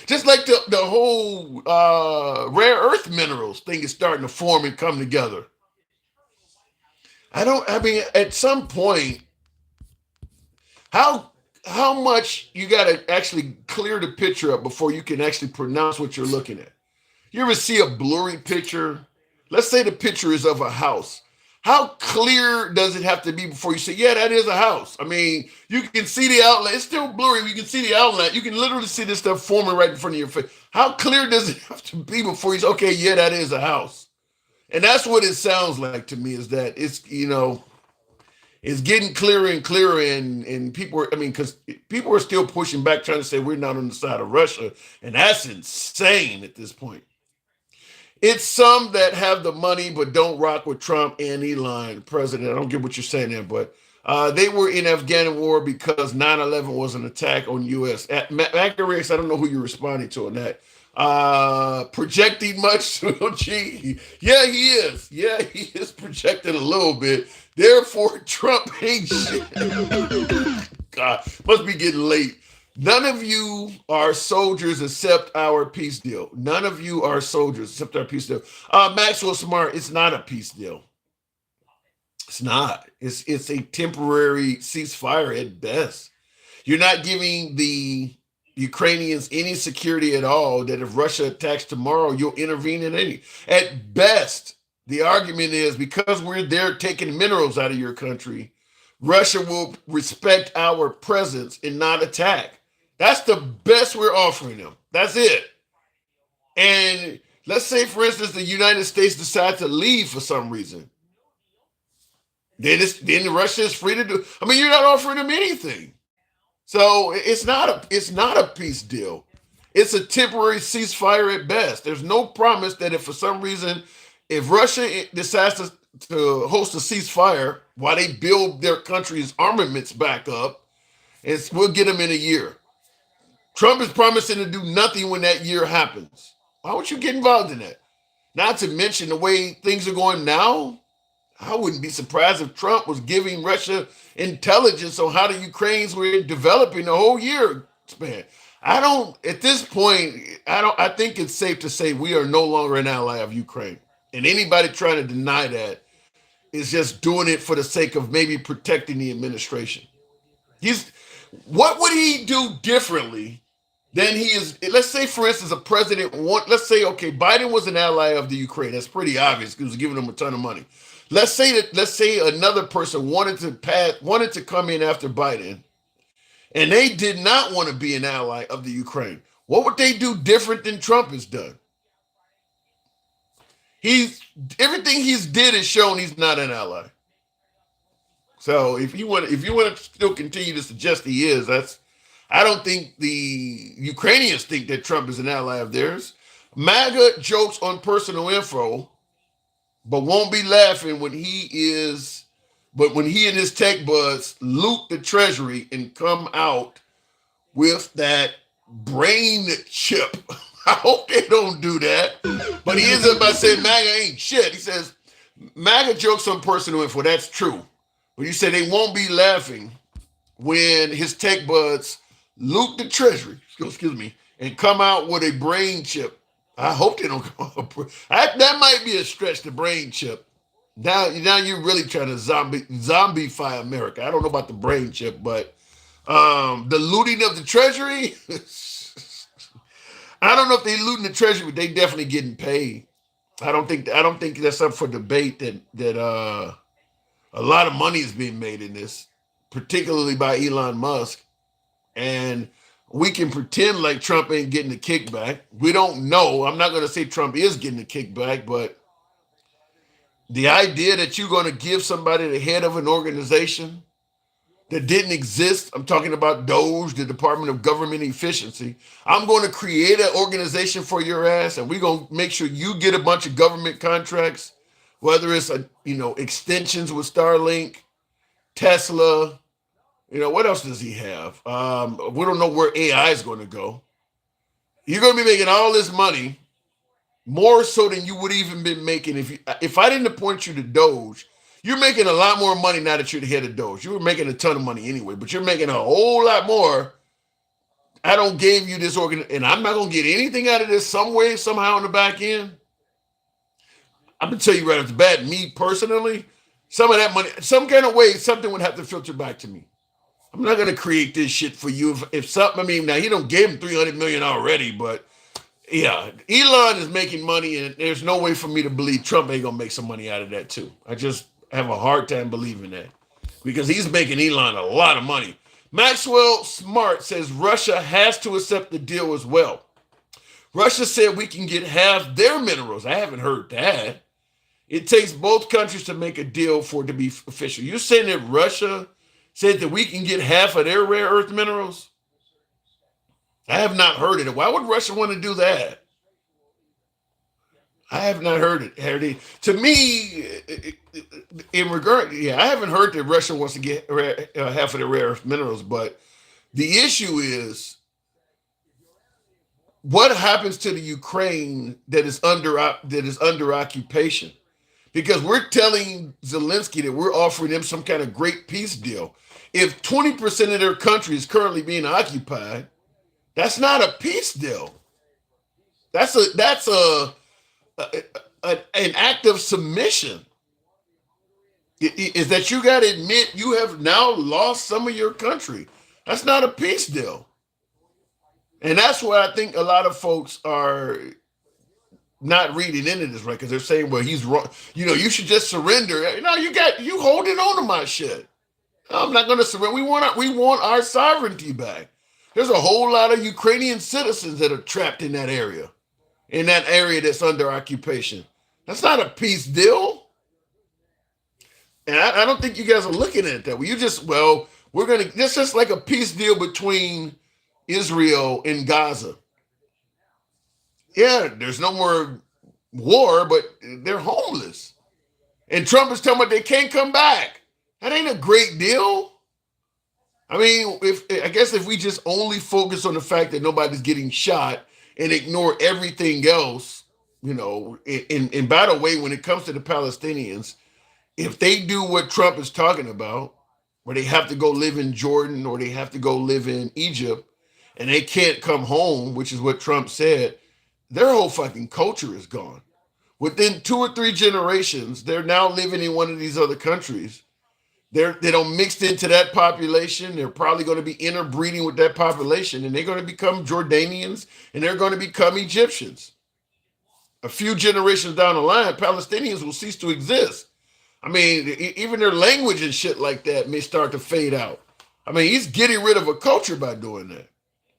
Just like the whole rare earth minerals thing is starting to form and come together. I mean, at some point, how much you got to actually clear the picture up before you can actually pronounce what you're looking at? You ever see a blurry picture? Let's say the picture is of a house. How clear does it have to be before you say, yeah, that is a house? I mean, you can see the outline. It's still blurry. You can see the outline. You can literally see this stuff forming right in front of your face. How clear does it have to be before you say, okay, yeah, that is a house? And that's what it sounds like to me, is that it's getting clearer and clearer, and because people are still pushing back, trying to say we're not on the side of Russia, and that's insane at this point. It's some that have the money but don't rock with Trump and Elon, president. I don't get what you're saying there, but they were in Afghan war because 9/11 was an attack on U.S. MAGA, I don't know who you're responding to on that. Projecting much? Gee, yeah, he is. Yeah, he is projecting a little bit. Therefore, Trump ain't shit. God, must be getting late. None of you are soldiers except our peace deal. None of you are soldiers except our peace deal. Maxwell Smart, it's not a peace deal. It's not. It's a temporary ceasefire at best. You're not giving the Ukrainians any security at all that if Russia attacks tomorrow, you'll intervene in any. At best, the argument is because we're there taking minerals out of your country, Russia will respect our presence and not attack. That's the best we're offering them. That's it. And let's say, for instance, the United States decides to leave for some reason. Then Russia is free to do. I mean, you're not offering them anything. So it's not a peace deal. It's a temporary ceasefire at best. There's no promise that if for some reason, if Russia decides to host a ceasefire while they build their country's armaments back up, we'll get them in a year. Trump is promising to do nothing when that year happens. Why would you get involved in that? Not to mention the way things are going now, I wouldn't be surprised if Trump was giving Russia intelligence on how the Ukrainians were developing the whole year span. At this point, I think it's safe to say we are no longer an ally of Ukraine. And anybody trying to deny that is just doing it for the sake of maybe protecting the administration. What would he do differently than he is? Let's say, for instance, a president, let's say, okay, Biden was an ally of the Ukraine. That's pretty obvious because he was giving them a ton of money. Let's say another person wanted to come in after Biden, and they did not want to be an ally of the Ukraine. What would they do different than Trump has done? Everything he's did is shown he's not an ally. So if you want to still continue to suggest he is, I don't think the Ukrainians think that Trump is an ally of theirs. MAGA jokes on personal info, but won't be laughing when he and his tech buds loot the treasury and come out with that brain chip. I hope they don't do that. But he ends up by saying MAGA ain't shit. He says, MAGA jokes on personal info. That's true. But you said they won't be laughing when his tech buds loot the treasury, and come out with a brain chip. I hope they don't come out. That might be a stretch, the brain chip. Now you're really trying to zombify America. I don't know about the brain chip, but the looting of the treasury, I don't know if they looting the treasury, but they definitely getting paid. I don't think that's up for debate that a lot of money is being made in this, particularly by Elon Musk. And we can pretend like Trump ain't getting the kickback. We don't know. I'm not going to say Trump is getting the kickback, but the idea that you're going to give somebody the head of an organization that didn't exist, I'm talking about DOGE, the Department of Government Efficiency. I'm going to create an organization for your ass, and we're going to make sure you get a bunch of government contracts, whether it's extensions with Starlink, Tesla. What else does he have? We don't know where AI is going to go. You're going to be making all this money, more so than you would even been making if I didn't appoint you to Doge. You're making a lot more money now that you're the head of Doge. You were making a ton of money anyway, but you're making a whole lot more. I don't give you this and I'm not going to get anything out of this some way, somehow in the back end. I'm going to tell you right off the bat, me personally, some of that money, some kind of way, something would have to filter back to me. I'm not going to create this shit for you. If something, now he don't give him $300 million already, but yeah, Elon is making money, and there's no way for me to believe Trump ain't going to make some money out of that too. I just have a hard time believing that because he's making Elon a lot of money. Maxwell Smart says Russia has to accept the deal as well. Russia said we can get half their minerals. I haven't heard that. It takes both countries to make a deal for it to be official. You're saying that Russia said that we can get half of their rare earth minerals? I have not heard it. Why would Russia want to do that? I have not heard it. To me, in regard, I haven't heard that Russia wants to get half of the rare earth minerals. But the issue is, what happens to the Ukraine that is under occupation? Because we're telling Zelensky that we're offering them some kind of great peace deal. If 20% of their country is currently being occupied, that's not a peace deal. That's an act of submission. Is that you got to admit you have now lost some of your country. That's not a peace deal. And that's why I think a lot of folks are not reading into this, right? Because they're saying, well, he's wrong. You should just surrender. No, you holding on to my shit. I'm not going to surrender. We want our sovereignty back. There's a whole lot of Ukrainian citizens that are trapped in that area that's under occupation. That's not a peace deal. And I don't think you guys are looking at it that way. It's just like a peace deal between Israel and Gaza. Yeah, there's no more war, but they're homeless. And Trump is telling them they can't come back. That ain't a great deal. I mean, if we just only focus on the fact that nobody's getting shot and ignore everything else, and by the way, when it comes to the Palestinians, if they do what Trump is talking about, where they have to go live in Jordan or they have to go live in Egypt and they can't come home, which is what Trump said, their whole fucking culture is gone. Within 2 or 3 generations, they're now living in one of these other countries. They don't mixed into that population. They're probably going to be interbreeding with that population, and they're going to become Jordanians, and they're going to become Egyptians. A few generations down the line, Palestinians will cease to exist. I mean, even their language and shit like that may start to fade out. I mean, he's getting rid of a culture by doing that.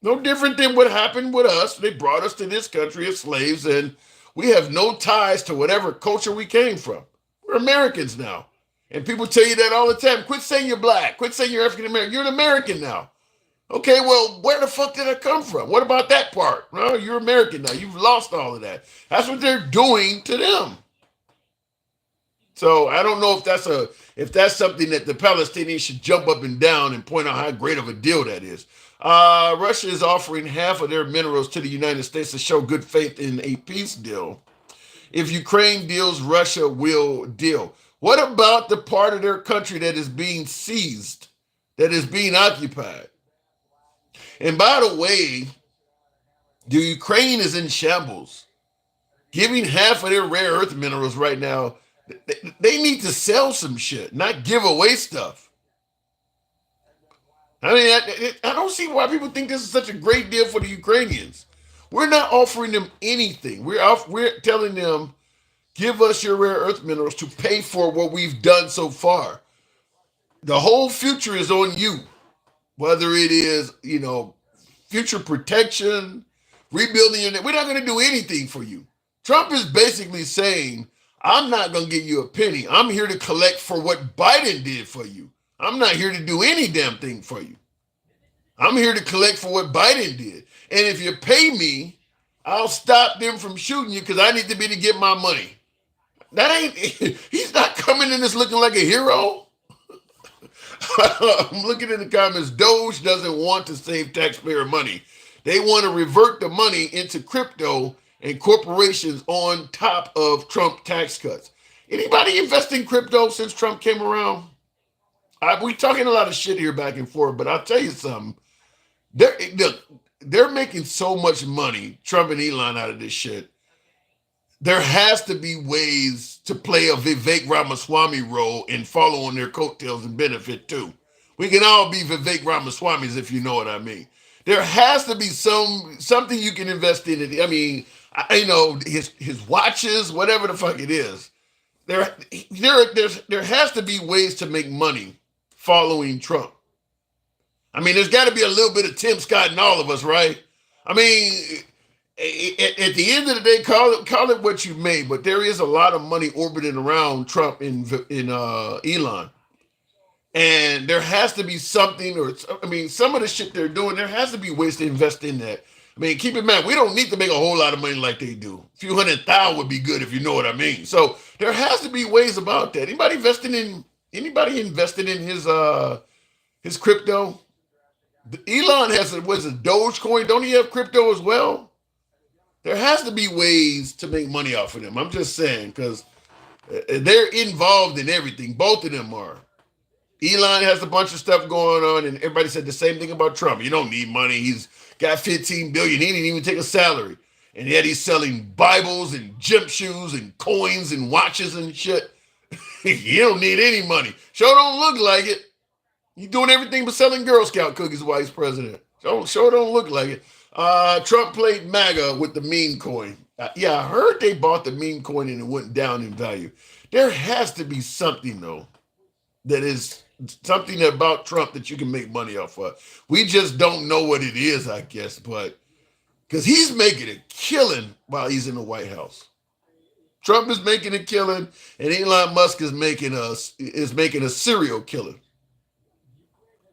No different than what happened with us. They brought us to this country as slaves, and we have no ties to whatever culture we came from. We're Americans now. And people tell you that all the time. Quit saying you're black. Quit saying you're African American. You're an American now. Okay, well, where the fuck did it come from? What about that part? Well, you're American now. You've lost all of that. That's what they're doing to them. So I don't know if that's something that the Palestinians should jump up and down and point out how great of a deal that is. Russia is offering half of their minerals to the United States to show good faith in a peace deal. If Ukraine deals, Russia will deal. What about the part of their country that is being seized, that is being occupied? And by the way, the Ukraine is in shambles. Giving half of their rare earth minerals right now, they need to sell some shit, not give away stuff. I mean, I don't see why people think this is such a great deal for the Ukrainians. We're not offering them anything. We're telling them, give us your rare earth minerals to pay for what we've done so far. The whole future is on you, whether it is, future protection, rebuilding your net. We're not going to do anything for you. Trump is basically saying, I'm not going to give you a penny. I'm here to collect for what Biden did for you. I'm not here to do any damn thing for you. I'm here to collect for what Biden did. And if you pay me, I'll stop them from shooting you because I need to be to get my money. That ain't, he's not coming in this looking like a hero. I'm looking in the comments. Doge doesn't want to save taxpayer money. They want to revert the money into crypto and corporations on top of Trump tax cuts. Anybody invest in crypto since Trump came around? We talking a lot of shit here back and forth, but I'll tell you something. They're making so much money, Trump and Elon, out of this shit. There has to be ways to play a Vivek Ramaswamy role and follow on their coattails and benefit too. We can all be Vivek Ramaswamys if you know what I mean. There has to be something you can invest in. I mean, his watches, whatever the fuck it is. There has to be ways to make money following Trump. I mean, there's got to be a little bit of Tim Scott in all of us, right? I mean, at the end of the day, call it what you may, but there is a lot of money orbiting around Trump in Elon. And there has to be something, some of the shit they're doing, there has to be ways to invest in that. I mean, keep in mind, we don't need to make a whole lot of money like they do. A few $100,000 would be good if you know what I mean. So there has to be ways about that. Anybody invested in his crypto? Elon has a Dogecoin. Don't he have crypto as well? There has to be ways to make money off of them. I'm just saying, because they're involved in everything. Both of them are. Elon has a bunch of stuff going on, and everybody said the same thing about Trump. You don't need money. He's got $15 billion. He didn't even take a salary. And yet he's selling Bibles and gym shoes and coins and watches and shit. You don't need any money. Sure don't look like it. He's doing everything but selling Girl Scout cookies while he's president. Sure don't look like it. Trump played MAGA with the meme coin. Yeah, I heard they bought the meme coin and it went down in value. There has to be something, though, that is something about Trump that you can make money off of. We just don't know what it is, I guess, but because he's making a killing while he's in the White House. Trump is making a killing, and Elon Musk is making a serial killer.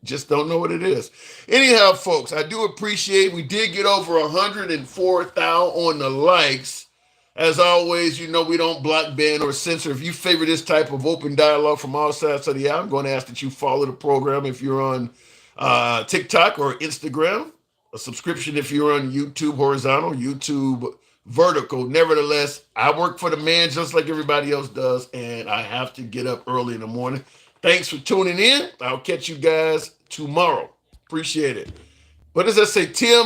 Just don't know what it is. Anyhow, folks, I do appreciate we did get over 104,000 on the likes. As always, we don't block, ban, or censor. If you favor this type of open dialogue from all sides of the aisle, I'm going to ask that you follow the program if you're on TikTok or Instagram. A subscription if you're on YouTube horizontal, YouTube vertical. Nevertheless, I work for the man just like everybody else does, and I have to get up early in the morning. Thanks for tuning in. I'll catch you guys tomorrow. Appreciate it. What does that say, Tim?